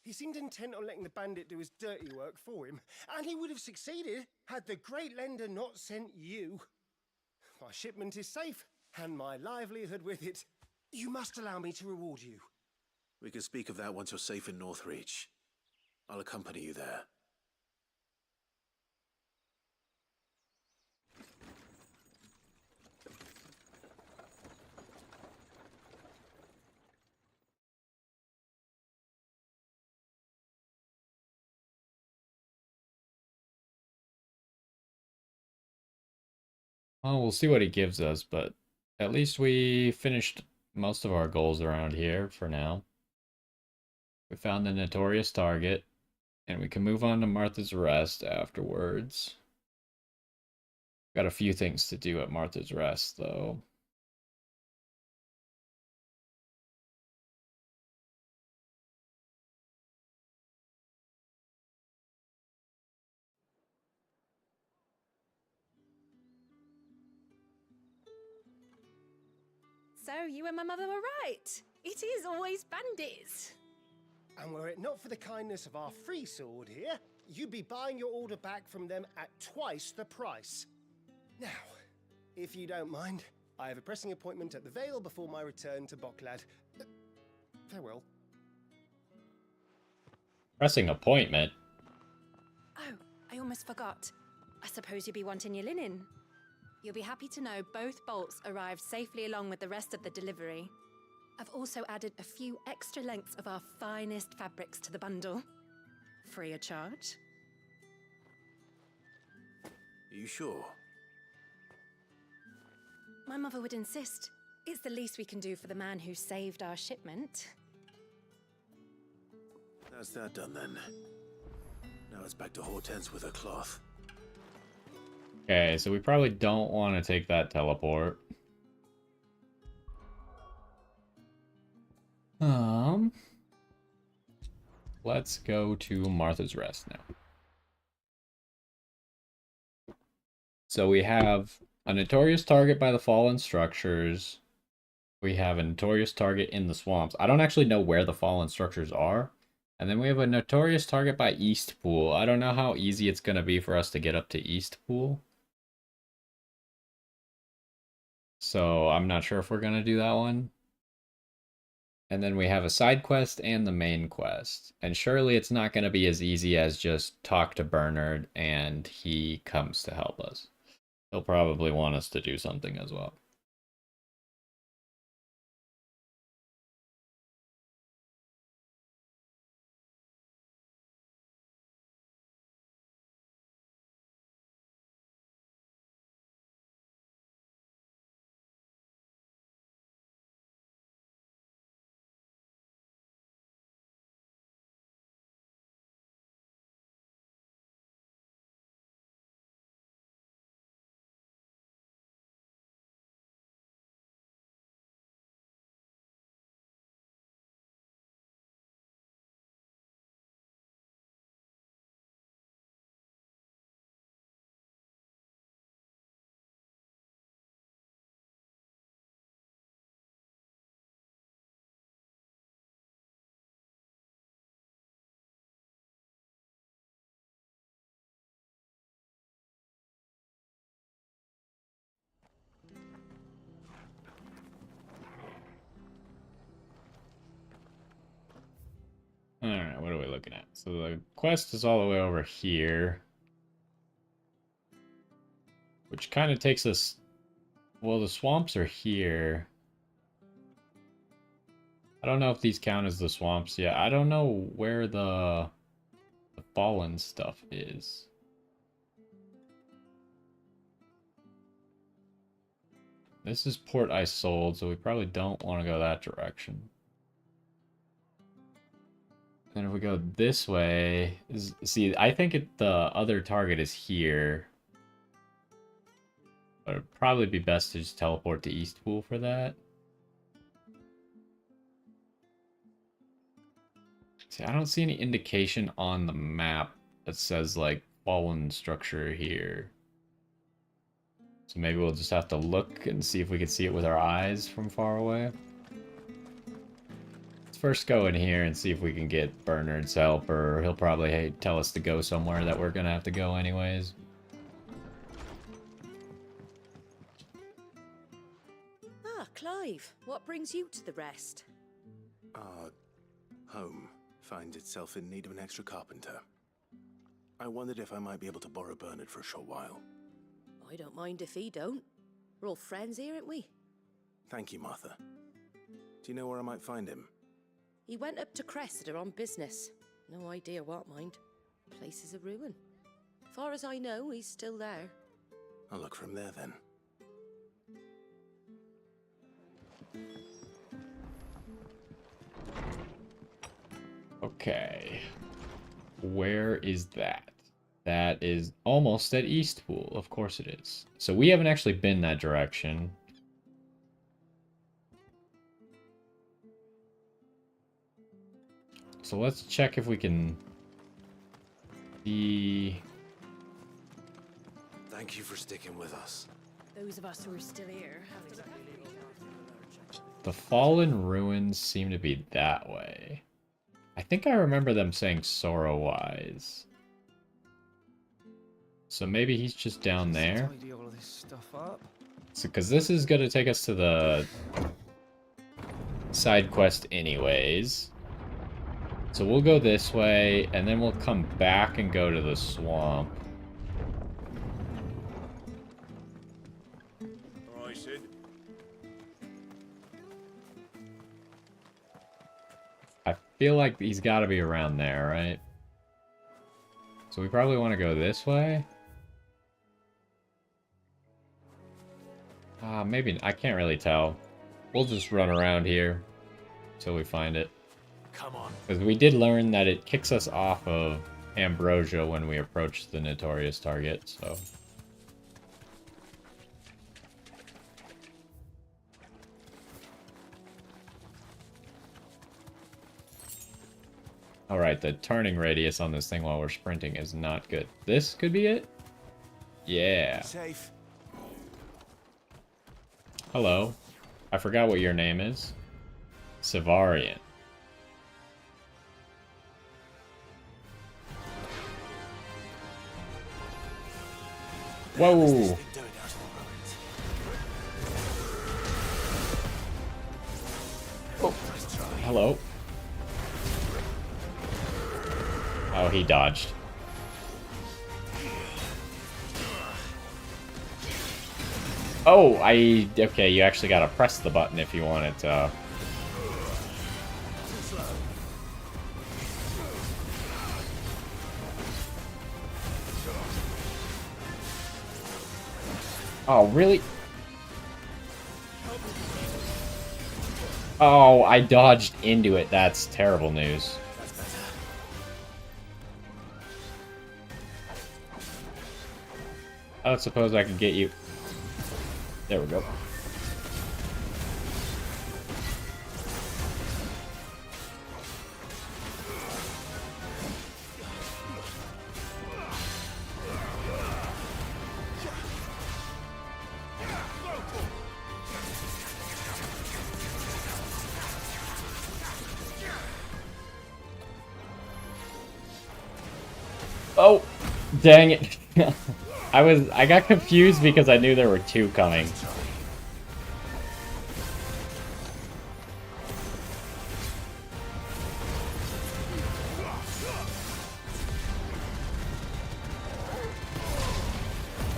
He seemed intent on letting the bandit do his dirty work for him, and he would have succeeded had the great lender not sent you. My shipment is safe, and my livelihood with it. You must allow me to reward you.
We can speak of that once you're safe in Northreach. I'll accompany you there.
Well, we'll see what he gives us, but at least we finished most of our goals around here for now. We found the notorious target, and we can move on to Martha's Rest afterwards. Got a few things to do at Martha's Rest, though.
So you and my mother were right. It is always bandits.
And were it not for the kindness of our free sword here, you'd be buying your order back from them at twice the price. Now, if you don't mind, I have a pressing appointment at the Vale before my return to Boklad. Farewell.
Pressing appointment?
Oh, I almost forgot. I suppose you'll be wanting your linen. You'll be happy to know both bolts arrived safely along with the rest of the delivery. I've also added a few extra lengths of our finest fabrics to the bundle. Free of charge.
Are you sure?
My mother would insist. It's the least we can do for the man who saved our shipment.
That's that done then. Now it's back to Hortense with her cloth.
Okay, so we probably don't want to take that teleport. Let's go to Martha's Rest now. So we have a notorious target by the fallen structures. We have a notorious target in the swamps. I don't actually know where the fallen structures are. And then we have a notorious target by Eastpool. I don't know how easy it's going to be for us to get up to Eastpool. So I'm not sure if we're going to do that one. And then we have a side quest and the main quest. And surely it's not going to be as easy as just talk to Bernard and he comes to help us. He'll probably want us to do something as well. looking at? So the quest is all the way over here. Which kind of takes us... Well, the swamps are here. I don't know if these count as the swamps yet. I don't know where the fallen stuff is. This is Port Isolde, so we probably don't want to go that direction. And if we go this way, see, I think the other target is here. But it'd probably be best to just teleport to Eastpool for that. See, I don't see any indication on the map that says, like, fallen structure here. So maybe we'll just have to look and see if we can see it with our eyes from far away. Let's first go in here and see if we can get Bernard's help, or he'll probably tell us to go somewhere that we're gonna have to go anyways.
Ah, Clive, what brings you to the rest?
Our home finds itself in need of an extra carpenter. I wondered if I might be able to borrow Bernard for a short while.
I don't mind if he don't. We're all friends here, aren't we?
Thank you, Martha. Do you know where I might find him?
He went up to Cressida on business. No idea what, mind. Place is a ruin. Far as I know, he's still there.
I'll look from there then.
Okay. Where is that? That is almost at Eastpool. Of course it is. So we haven't actually been that direction. So let's check if we can see...
Thank you for sticking with us.
Those of us who are still here have
The fallen ruins seem to be that way. I think I remember them saying Sorrow-wise. So maybe he's just down there.
Tidy all this stuff up.
So, because this is going to take us to the side quest anyways. So we'll go this way, and then we'll come back and go to the swamp.
All right, Sid.
I feel like he's got to be around there, right? So we probably want to go this way. Maybe, I can't really tell. We'll just run around here until we find it.
Come on.
Because we did learn that it kicks us off of Ambrosia when we approach the notorious target, so... Alright, the turning radius on this thing while we're sprinting is not good. This could be it? Yeah.
Safe.
Hello. I forgot what your name is. Savarian. Whoa! Oh, hello. Oh, he dodged. Oh, okay, you actually gotta press the button if you want it to... Oh, really? Oh, I dodged into it. That's terrible news. I don't suppose I could get you. There we go. Oh, dang it. I got confused because I knew there were two coming.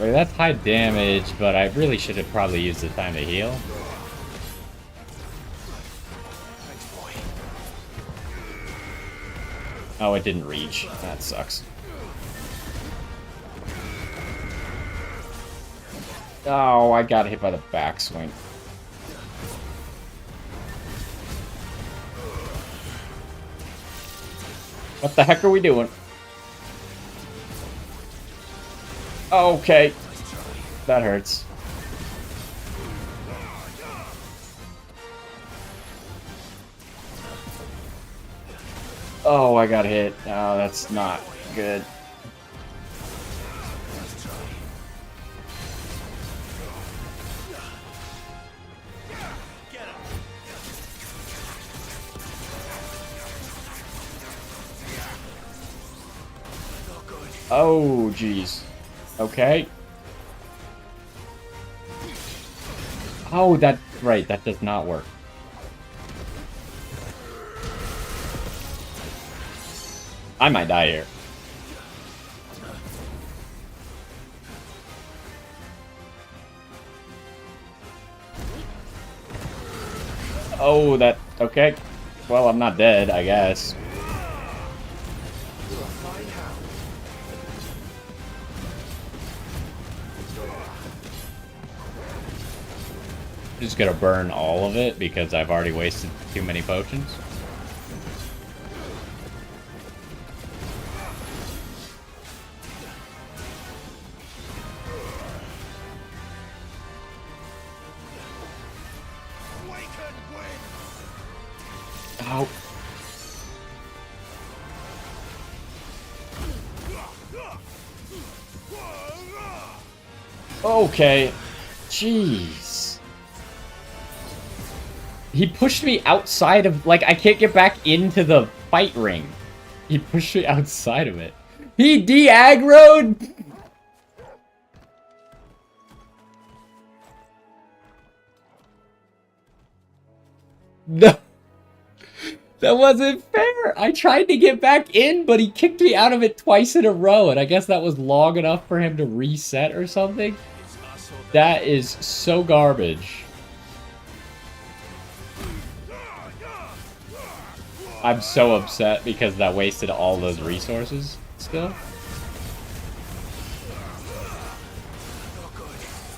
Wait, that's high damage, but I really should have probably used the time to heal. Oh, it didn't reach. That sucks. Oh, I got hit by the backswing. What the heck are we doing? Okay. That hurts. Oh, I got hit. Oh, that's not good. Oh, jeez. Okay. Oh, that... Right, that does not work. I might die here. Oh, that... Okay. Well, I'm not dead, I guess. Just gonna burn all of it because I've already wasted too many potions. Ow. Okay. Jeez. He pushed me outside of... Like, I can't get back into the fight ring. He pushed me outside of it. He de-aggroed? No. That wasn't fair. I tried to get back in, but he kicked me out of it twice in a row, and I guess that was long enough for him to reset or something. That is so garbage. I'm so upset because that wasted all those resources still.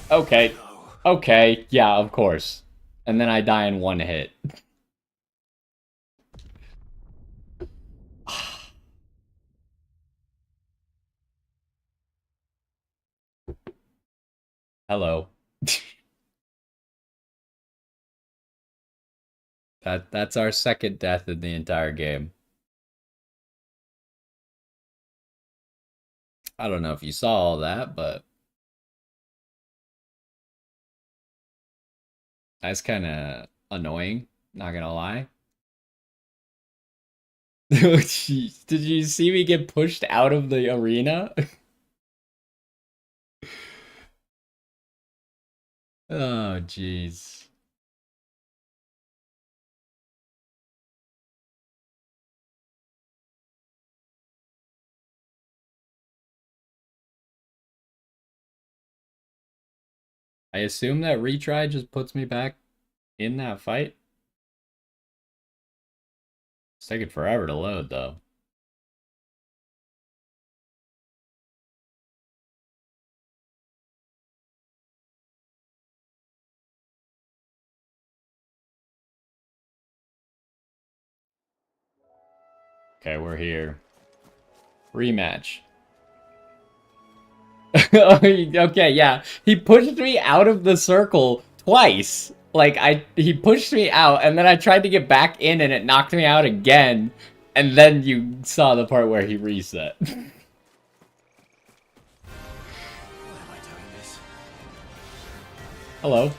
Okay. Okay, yeah, of course. And then I die in one hit. Hello. That's our second death in the entire game. I don't know if you saw all that, but that's kind of annoying, not gonna lie. Oh, jeez. Did you see me get pushed out of the arena? Oh, jeez. I assume that retry just puts me back in that fight. It's taking forever to load, though. Okay, we're here. Rematch. Okay, yeah. He pushed me out of the circle twice. Like, he pushed me out, and then I tried to get back in, and it knocked me out again. And then you saw the part where he reset. Hello.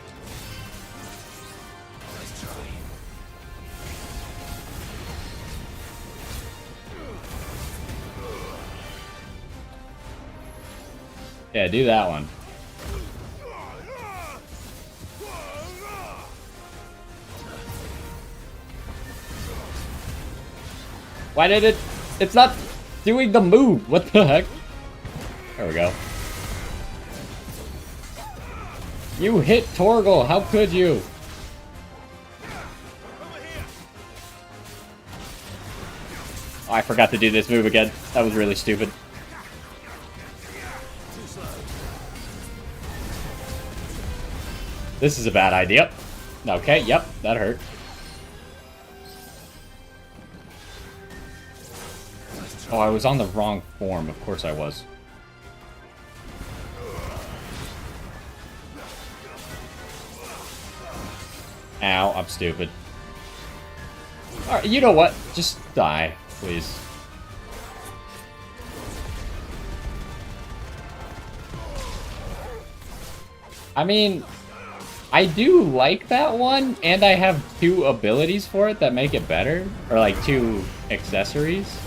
Yeah, do that one. Why did it... It's not doing the move. What the heck? There we go. You hit Torgal, how could you? Oh, I forgot to do this move again. That was really stupid. This is a bad idea. Okay, yep, that hurt. Oh, I was on the wrong form. Of course I was. Ow, I'm stupid. Alright, you know what? Just die, please. I mean, I do like that one, and I have 2 abilities for it that make it better. Or like 2 accessories.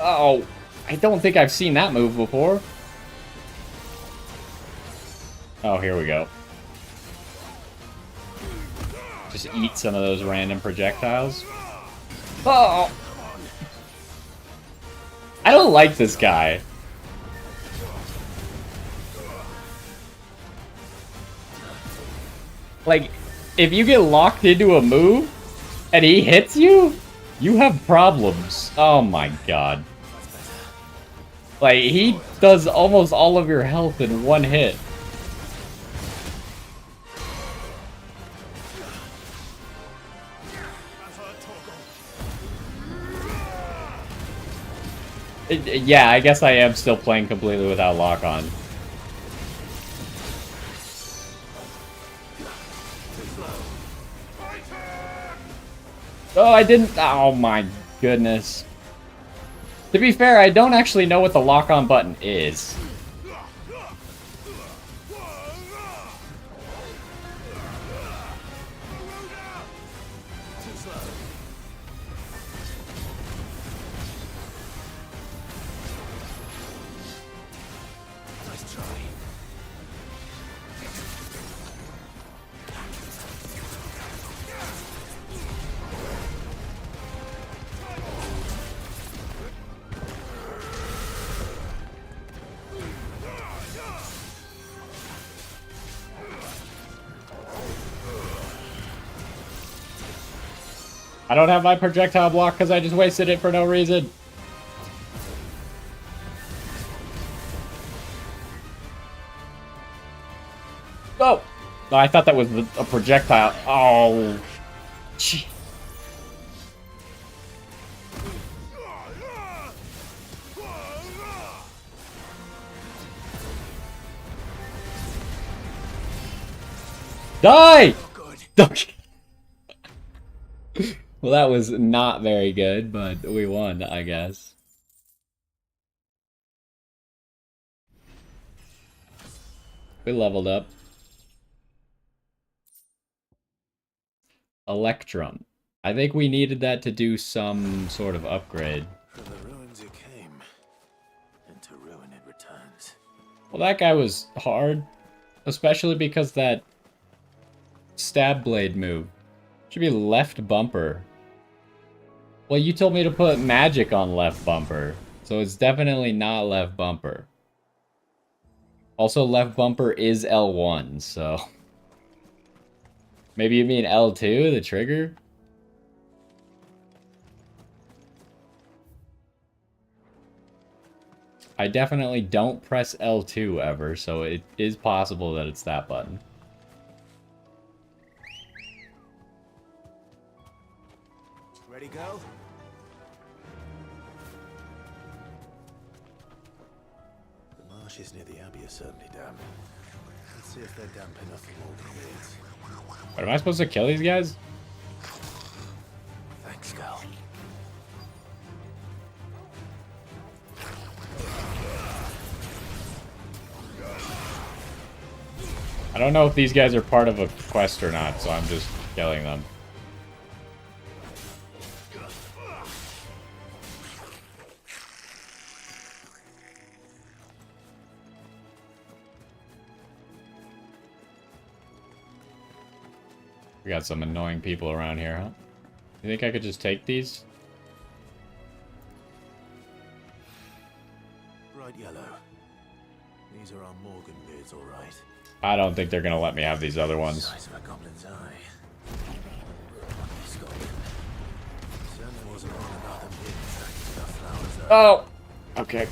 Oh, I don't think I've seen that move before. Oh, here we go. Just eat some of those random projectiles. Oh! I don't like this guy. Like, if you get locked into a move and he hits you, you have problems. Oh my god. Like, he does almost all of your health in one hit. Yeah, I guess I am still playing completely without lock on. Oh, I didn't. Oh my goodness. To be fair, I don't actually know what the lock on button is. I don't have my projectile block because I just wasted it for no reason. Oh! No, I thought that was a projectile. Oh. Gee. Die! Okay. Well, that was not very good, but we won, I guess. We leveled up. Electrum. I think we needed that to do some sort of upgrade.
From the ruins it came, and to ruin it returns.
Well, that guy was hard. Especially because that stab blade move. Should be left bumper. Well, you told me to put magic on left bumper. So it's definitely not left bumper. Also, left bumper is L1, so... Maybe you mean L2, the trigger? I definitely don't press L2 ever, so it is possible that it's that button.
Ready, go?
The marshes near the Abbey are certainly damp. Let's see if they're damp enough for more grenades.
What, am I supposed to kill these guys?
Thanks, girl.
I don't know if these guys are part of a quest or not, so I'm just killing them. We got some annoying people around here, huh? You think I could just take these?
Bright yellow. These are our Morgan beards, all right.
I don't think they're gonna let me have these other ones.
Size of a goblin's eye. Scott. Certainly wasn't wrong about them being attracted to the flowers, though.
Oh! Okay.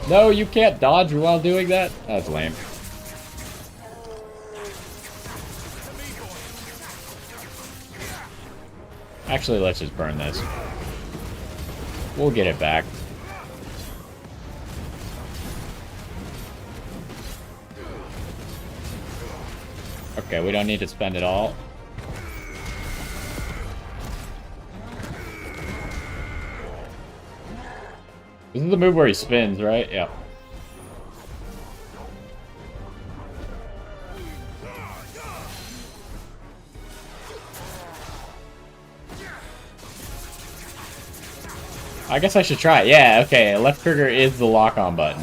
No, you can't dodge while doing that? That's lame. Actually, let's just burn this. We'll get it back. Okay, we don't need to spend it all. This is the move where he spins, right? Yeah. I guess I should try it. Yeah, okay. Left trigger is the lock-on button.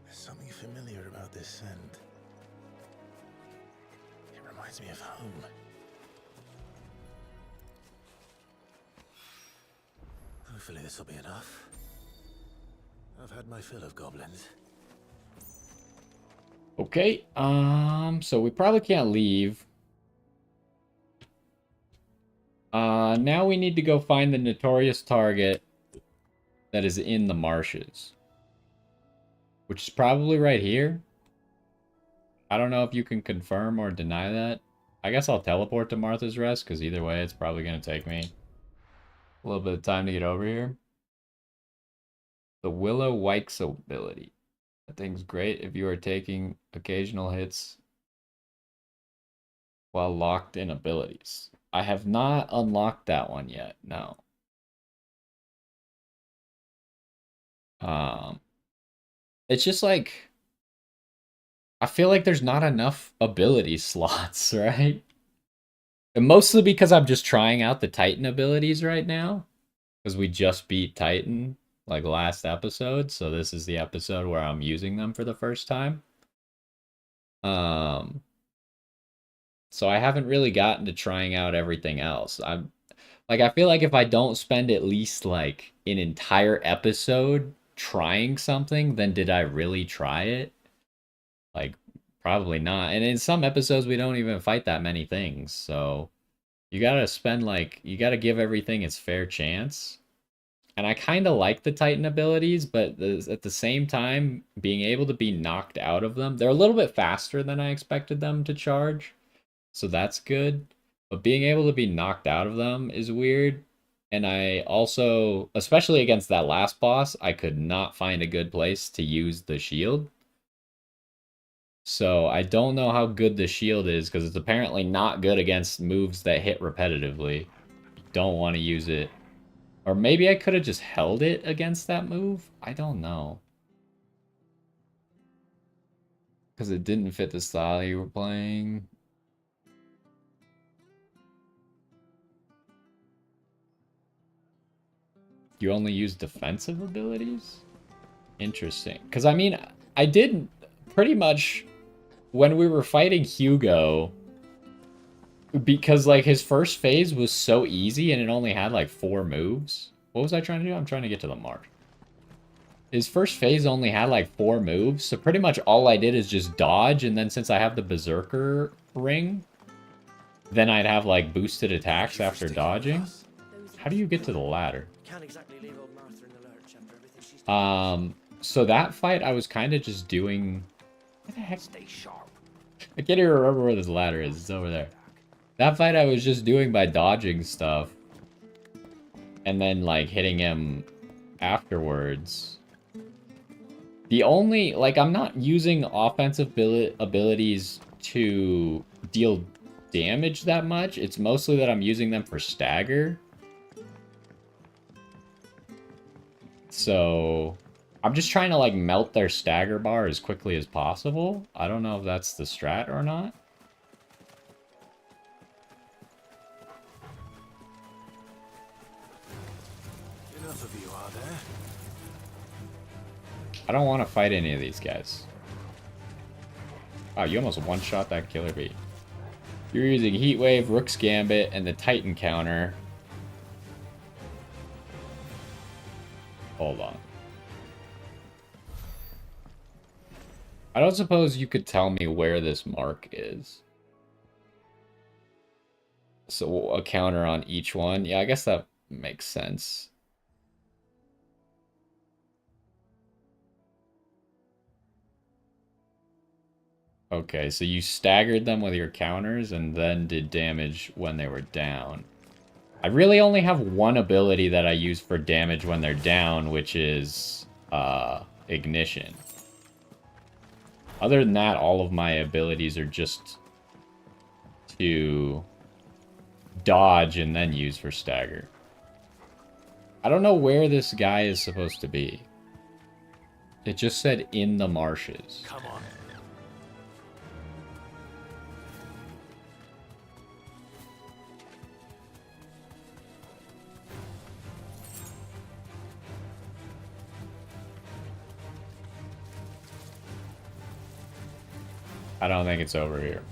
There's something familiar about this scent. It reminds me of home. Hopefully this will be enough. I've had my fill of goblins.
Okay, so we probably can't leave. Now we need to go find the notorious target that is in the marshes. Which is probably right here. I don't know if you can confirm or deny that. I guess I'll teleport to Martha's Rest, because either way it's probably going to take me a little bit of time to get over here. The Willow Wykes ability. That thing's great if you are taking occasional hits while locked in abilities. I have not unlocked that one yet, no. It's just like, I feel like there's not enough ability slots, right? And mostly because I'm just trying out the Titan abilities right now. Because we just beat Titan, like last episode. So this is the episode where I'm using them for the first time. So I haven't really gotten to trying out everything else. I feel like if I don't spend at least like an entire episode trying something, then did I really try it? Like, probably not. And in some episodes, we don't even fight that many things. So you gotta spend like, you gotta give everything its fair chance. And I kind of like the Titan abilities, but at the same time, being able to be knocked out of them, they're a little bit faster than I expected them to charge. So that's good. But being able to be knocked out of them is weird. And I also, especially against that last boss, I could not find a good place to use the shield. So I don't know how good the shield is, because it's apparently not good against moves that hit repetitively. Don't want to use it. Or maybe I could have just held it against that move? I don't know. Because it didn't fit the style you were playing. You only use defensive abilities? Interesting. Because, I mean, I did pretty much... When we were fighting Hugo... Because, like, his first phase was so easy and it only had, like, 4 moves. What was I trying to do? I'm trying to get to the marsh. His first phase only had, like, 4 moves. So pretty much all I did is just dodge. And then since I have the Berserker ring, then I'd have, like, boosted attacks after dodging. How do you get to the ladder?
Can't exactly leave old Martha in the lurch after everything she's done.
So that fight I was kind of just doing... Where the heck?
Stay sharp.
I can't even remember where this ladder is. It's over there. That fight I was just doing by dodging stuff. And then, like, hitting him afterwards. The only... Like, I'm not using offensive abilities to deal damage that much. It's mostly that I'm using them for stagger. So I'm just trying to like melt their stagger bar as quickly as possible. I don't know if that's the strat or not.
Enough of you, are there?
I don't want to fight any of these guys. Wow, you almost one-shot that killer bee. You're using Heat Wave, Rook's Gambit, and the Titan counter. Hold on. I don't suppose you could tell me where this mark is. So a counter on each one. Yeah, I guess that makes sense. Okay, so you staggered them with your counters and then did damage when they were down. I really only have one ability that I use for damage when they're down, which is Ignition. Other than that, all of my abilities are just to dodge and then use for stagger. I don't know where this guy is supposed to be. It just said in the marshes.
Come on.
I don't think it's over here.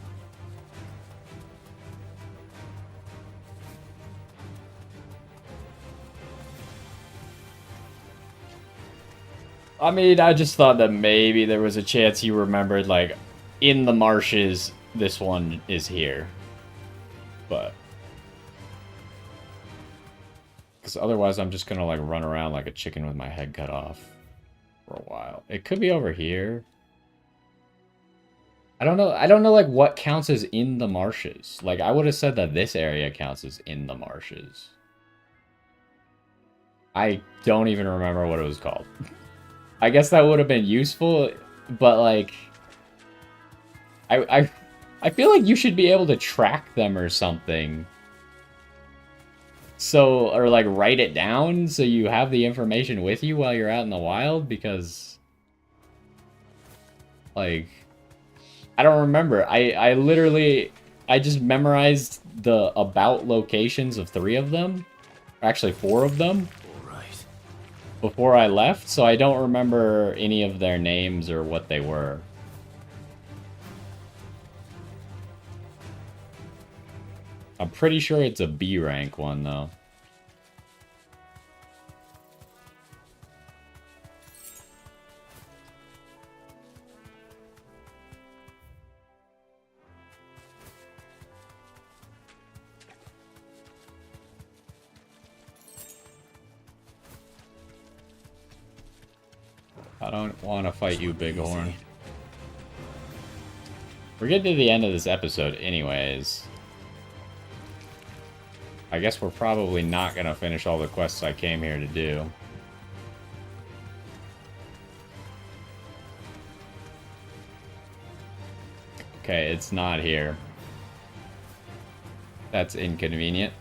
I mean, I just thought that maybe there was a chance you remembered, like, in the marshes, this one is here. But... because otherwise I'm just gonna, like, run around like a chicken with my head cut off for a while. It could be over here. I don't know, like, what counts as in the marshes. Like, I would have said that this area counts as in the marshes. I don't even remember what it was called. I guess that would have been useful, but, like... I feel like you should be able to track them or something. So, or, like, write it down so you have the information with you while you're out in the wild, because... like... I don't remember. I literally... I just memorized the about locations of 3 of them. Actually, 4 of them.
Alright.
Before I left, so I don't remember any of their names or what they were. I'm pretty sure it's a B rank one, though. I don't want to fight you, Bighorn. We're getting to the end of this episode anyways. I guess we're probably not going to finish all the quests I came here to do. Okay, it's not here. That's inconvenient.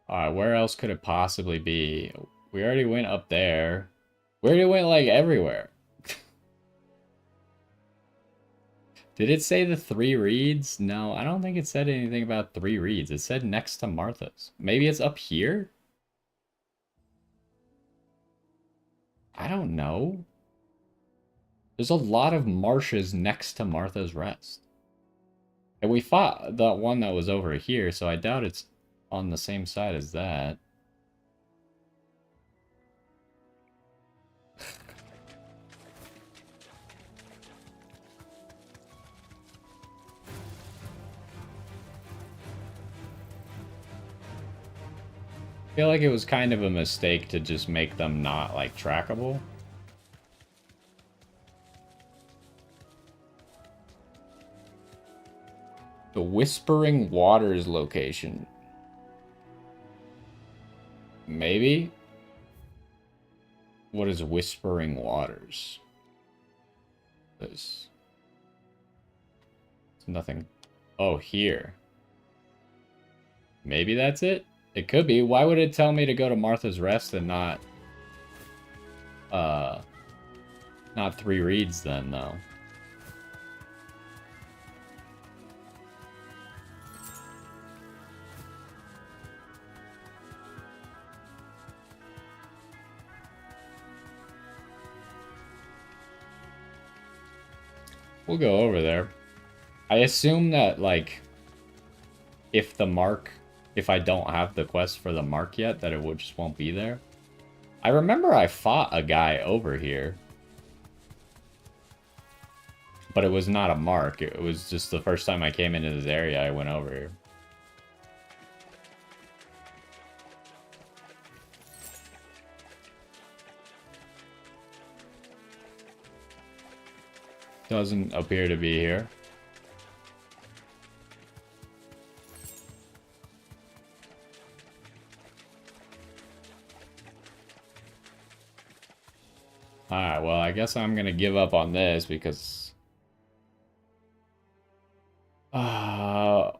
Alright, where else could it possibly be? We already went up there. We already went, like, everywhere. Did it say the 3 reeds? No, I don't think it said anything about 3 reeds. It said next to Martha's. Maybe it's up here? I don't know. There's a lot of marshes next to Martha's Rest. And we fought the one that was over here, so I doubt it's on the same side as that. I feel like it was kind of a mistake to just make them not, like, trackable. The Whispering Waters location. Maybe? What is Whispering Waters? There's nothing. Oh, here. Maybe that's it? It could be. Why would it tell me to go to Martha's Rest and not 3 reads then, though? We'll go over there. I assume that, like, if I don't have the quest for the mark yet, that it just won't be there. I remember I fought a guy over here. But it was not a mark. It was just the first time I came into this area, I went over here. Doesn't appear to be here. Alright, well, I guess I'm gonna give up on this because...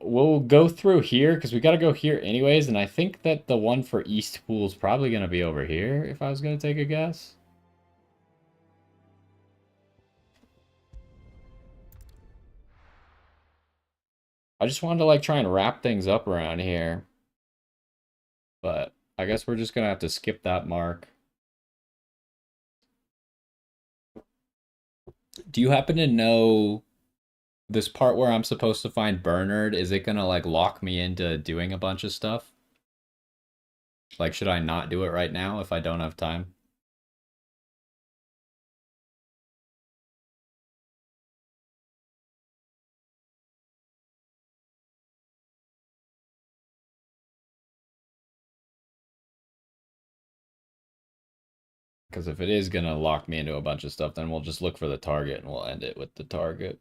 we'll go through here because we gotta go here anyways, and I think that the one for East Pool is probably gonna be over here, if I was gonna take a guess. I just wanted to, like, try and wrap things up around here. But I guess we're just gonna have to skip that mark. Do you happen to know this part where I'm supposed to find Bernard? Is it gonna, like, lock me into doing a bunch of stuff? Like, should I not do it right now if I don't have time? Because if it is gonna lock me into a bunch of stuff, then we'll just look for the target and we'll end it with the target.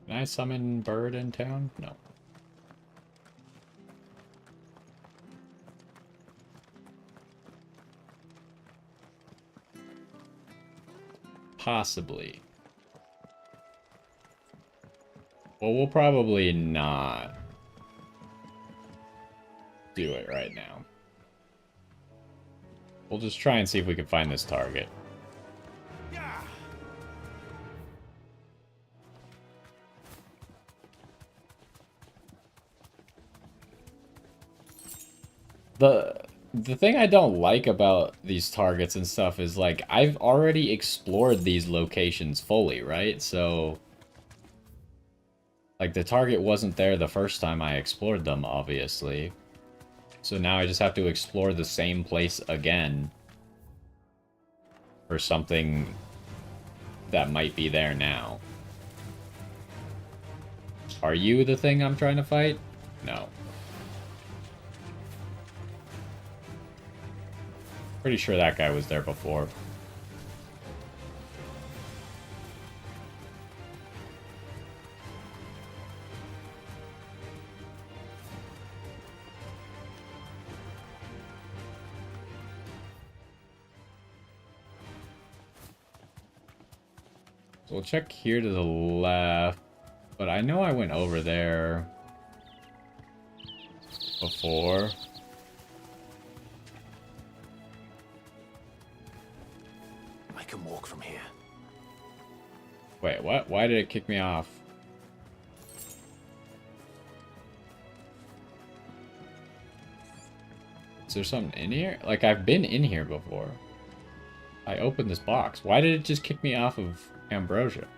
Can I summon Bird in town? No. Possibly. Well, we'll probably not do it right now. We'll just try and see if we can find this target. The thing I don't like about these targets and stuff is, like, I've already explored these locations fully, right? So, like, the target wasn't there the first time I explored them, obviously. So now I just have to explore the same place again for something that might be there now. Are you the thing I'm trying to fight? No. Pretty sure that guy was there before. So we'll check here to the left, but I know I went over there before.
I can walk from here.
Wait, what? Why did it kick me off? Is there something in here? Like, I've been in here before. I opened this box. Why did it just kick me off of Ambrosia?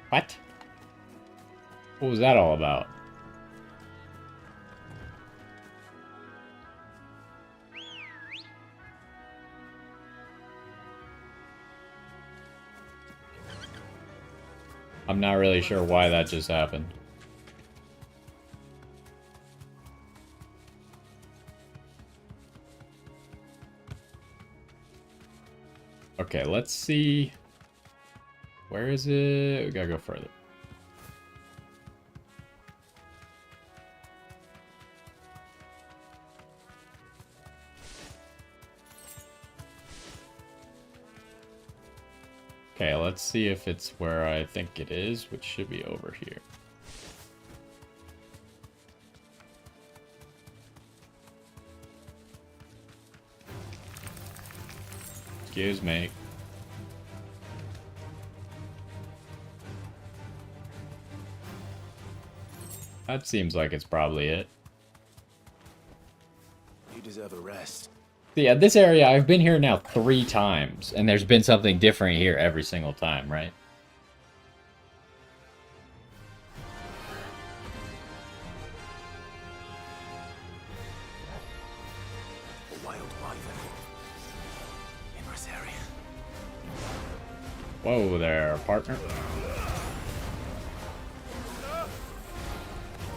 What? What was that all about? I'm not really sure why that just happened. Okay, let's see. Where is it? We gotta go further. Okay, let's see if it's where I think it is, which should be over here. Excuse me. That seems like it's probably it.
You deserve a rest.
Yeah, this area, I've been here now 3 times, and there's been something different here every single time, right?
A wild wyvern in this area.
Whoa there, partner.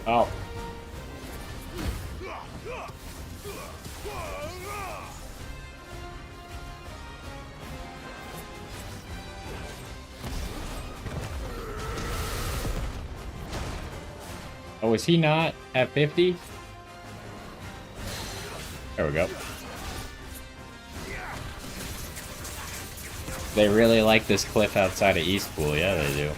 Oh. Oh, is he not at 50? There we go. They really like this cliff outside of Eastpool. Yeah, they do.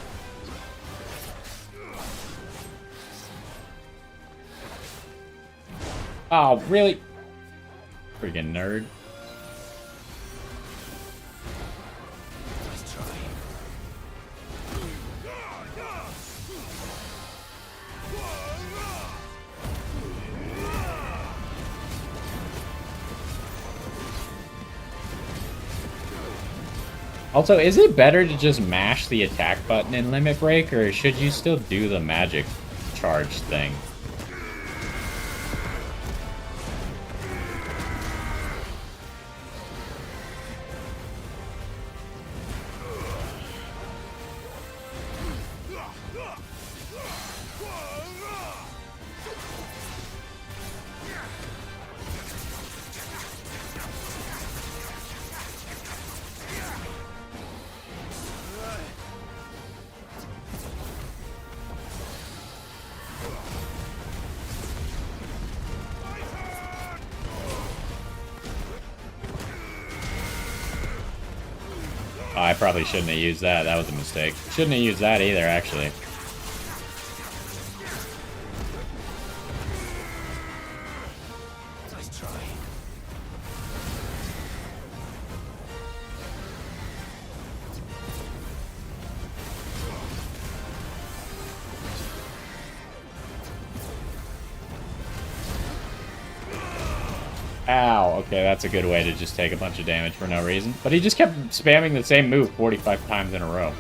Oh, really? Freaking nerd. Also, is it better to just mash the attack button in Limit Break, or should you still do the magic charge thing? Oh, I probably shouldn't have used that. That was a mistake. Shouldn't have used that either, actually.
Nice try.
Ow. Okay, that's a good way to just take a bunch of damage for no reason. But he just kept spamming the same move 45 times in a row.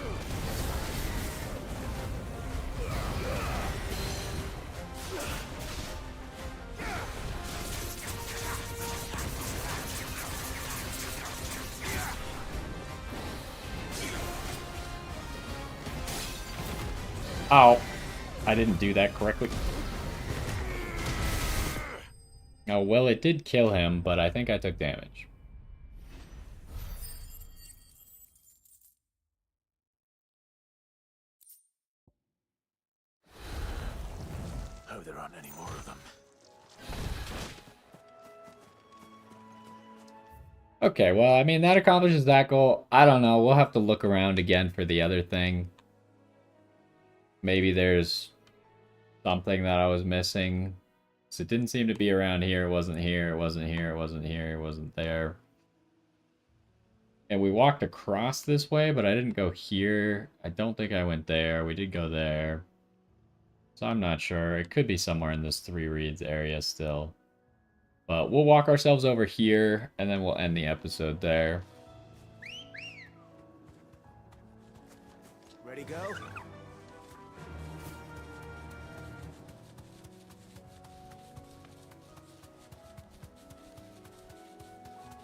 Ow. I didn't do that correctly. Oh, well, it did kill him, but I think I took damage.
Hope there aren't any more of them.
Okay, well, I mean, that accomplishes that goal. I don't know. We'll have to look around again for the other thing. Maybe there's something that I was missing. So it didn't seem to be around here. It wasn't here. It wasn't here. It wasn't here. It wasn't there. And we walked across this way, but I didn't go here. I don't think I went there. We did go there. So I'm not sure. It could be somewhere in this 3 reads area still. But we'll walk ourselves over here, and then we'll end the episode there.
Ready, go?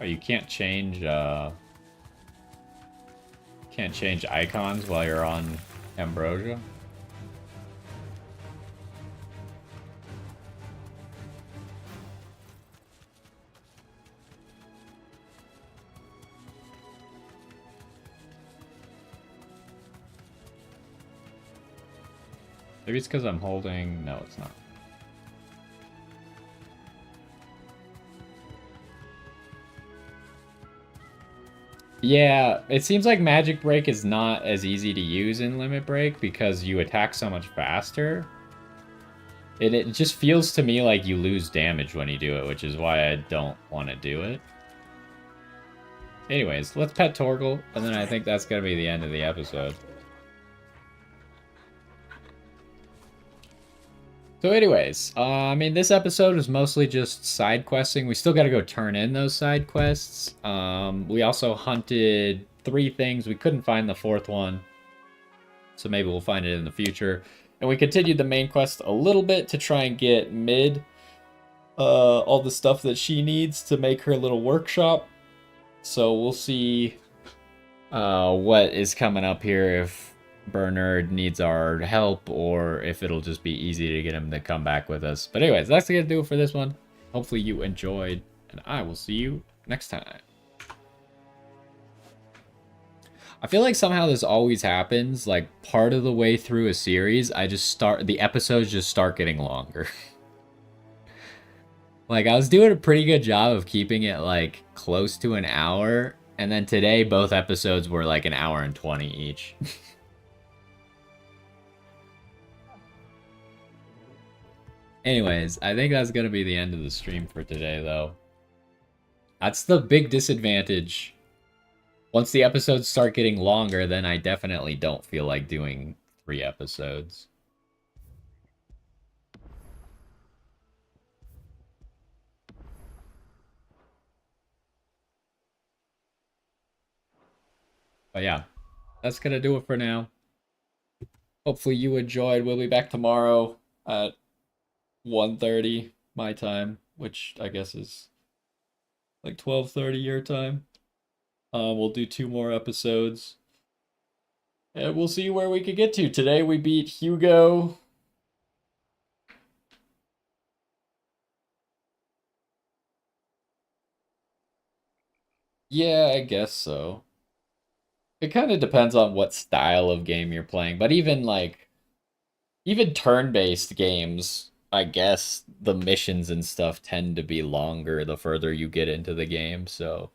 Oh, you can't change icons while you're on Ambrosia? Maybe it's because I'm holding... No, it's not. Yeah, it seems like Magic Break is not as easy to use in Limit Break because you attack so much faster. It just feels to me like you lose damage when you do it, which is why I don't want to do it. Anyways, let's pet Torgal, and then I think that's going to be the end of the episode. So anyways, I mean, this episode is mostly just side questing. We still got to go turn in those side quests. We also hunted 3 things. We couldn't find the 4th one, so maybe we'll find it in the future. And we continued the main quest a little bit to try and get Mid all the stuff that she needs to make her little workshop. So we'll see what is coming up here, if Bernard needs our help, or if it'll just be easy to get him to come back with us. But anyways, that's gonna do it for this one. Hopefully you enjoyed, and I will see you next time. I feel like somehow this always happens, like part of the way through a series, the episodes just start getting longer. Like, I was doing a pretty good job of keeping it like close to an hour, and then today both episodes were like an hour and 20 each. Anyways, I think that's going to be the end of the stream for today, though. That's the big disadvantage. Once the episodes start getting longer, then I definitely don't feel like doing 3 episodes. But yeah, that's going to do it for now. Hopefully you enjoyed. We'll be back tomorrow at 1:30 my time, which I guess is like 12:30 your time. We'll do 2 more episodes, and we'll see where we could get to. Today we beat Hugo. Yeah, I guess so. It kind of depends on what style of game you're playing, but even turn-based games, I guess the missions and stuff tend to be longer the further you get into the game, so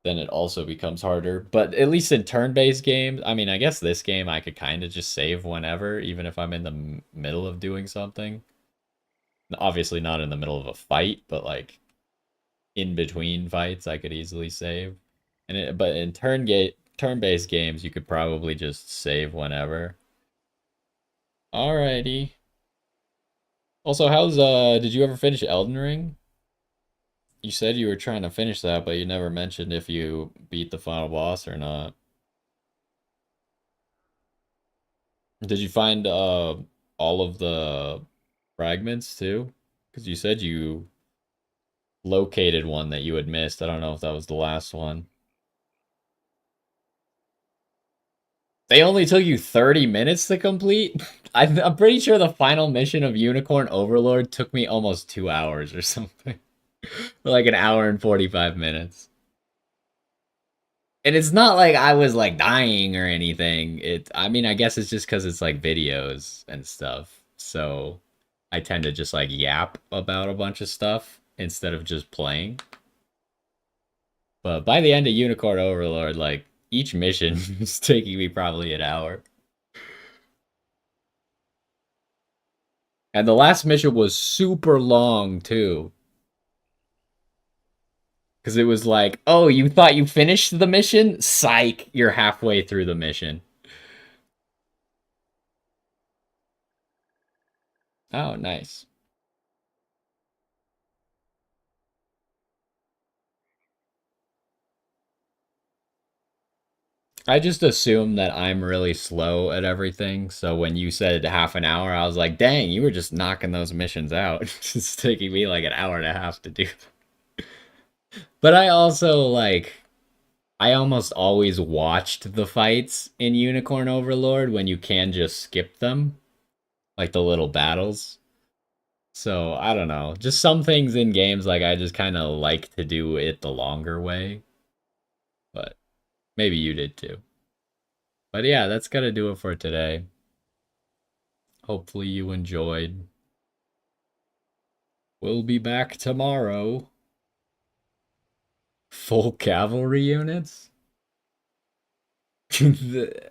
then it also becomes harder. But at least in turn-based games, I mean, I guess this game I could kind of just save whenever, even if I'm in the middle of doing something. Obviously not in the middle of a fight, but like in between fights I could easily save. But in turn-based games, you could probably just save whenever. Alrighty. Also, did you ever finish Elden Ring? You said you were trying to finish that, but you never mentioned if you beat the final boss or not. Did you find all of the fragments too? Because you said you located one that you had missed. I don't know if that was the last one. They only took you 30 minutes to complete? I'm pretty sure the final mission of Unicorn Overlord took me almost 2 hours or something. Like an hour and 45 minutes. And it's not like I was like dying or anything. I mean, I guess it's just because it's like videos and stuff. So I tend to just like yap about a bunch of stuff instead of just playing. But by the end of Unicorn Overlord, like each mission is taking me probably an hour. And the last mission was super long too. Because it was like, oh, you thought you finished the mission? Psych, you're halfway through the mission. Oh, nice. I just assume that I'm really slow at everything, so when you said half an hour, I was like, dang, you were just knocking those missions out. It's taking me like an hour and a half to do them. But I also, like, I almost always watched the fights in Unicorn Overlord when you can just skip them, like the little battles. So, I don't know. Just some things in games, like, I just kind of like to do it the longer way. But maybe you did too. But yeah, that's gotta do it for today. Hopefully you enjoyed. We'll be back tomorrow. Full cavalry units?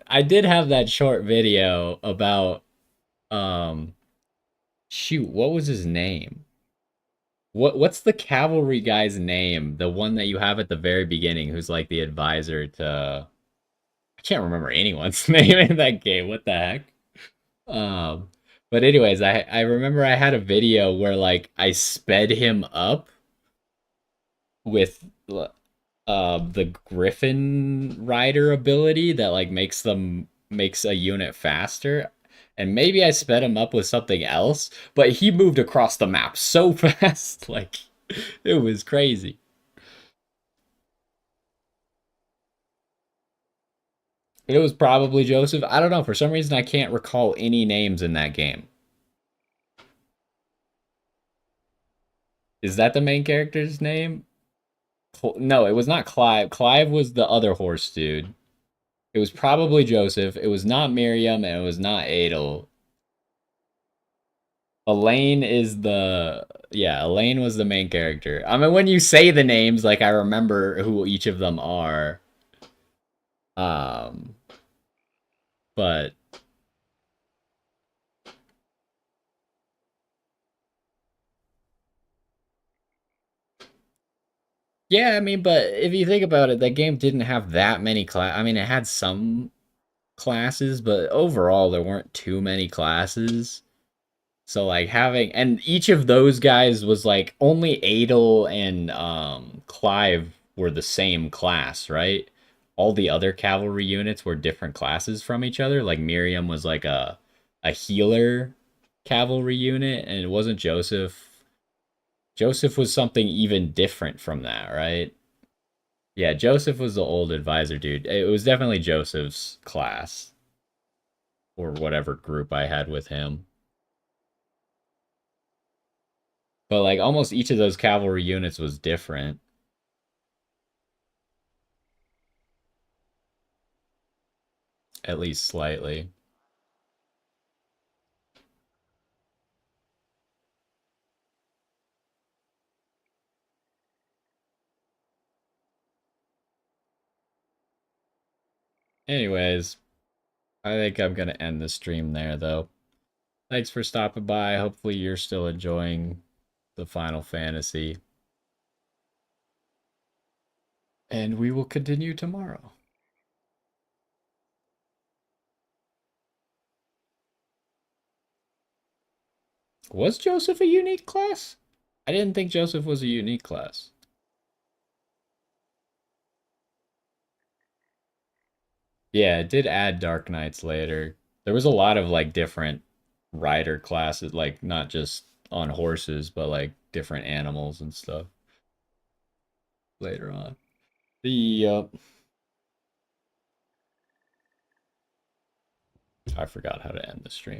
I did have that short video about shoot, what was his name? What's the cavalry guy's name? The one that you have at the very beginning who's like the advisor to I can't remember anyone's name in that game. What the heck? Um but anyways, I remember I had a video where like I sped him up with the Griffin Rider ability that like makes a unit faster. And maybe I sped him up with something else, but he moved across the map so fast, like it was crazy. It was probably Joseph. I don't know. For some reason, I can't recall any names in that game. Is that the main character's name? No, it was not Clive. Clive was the other horse dude. It was probably Joseph. It was not Miriam, and it was not Adel. Elaine is the yeah, Elaine was the main character. I mean, when you say the names, like I remember who each of them are. Um, but yeah, I mean, but if you think about it, that game didn't have that many class. I mean, it had some classes, but overall there weren't too many classes. So like having and each of those guys was like only Adel and Clive were the same class, right? All the other cavalry units were different classes from each other. Like Miriam was like a healer cavalry unit, and it wasn't Joseph. Joseph was something even different from that, right? Yeah, Joseph was the old advisor dude. It was definitely Joseph's class or whatever group I had with him. But like almost each of those cavalry units was different. At least slightly. Anyways, I think I'm going to end the stream there, though. Thanks for stopping by. Hopefully you're still enjoying the Final Fantasy. And we will continue tomorrow. Was Joseph a unique class? I didn't think Joseph was a unique class. Yeah, it did add Dark Knights later. There was a lot of like different rider classes, like not just on horses, but like different animals and stuff later on. The I forgot how to end the stream.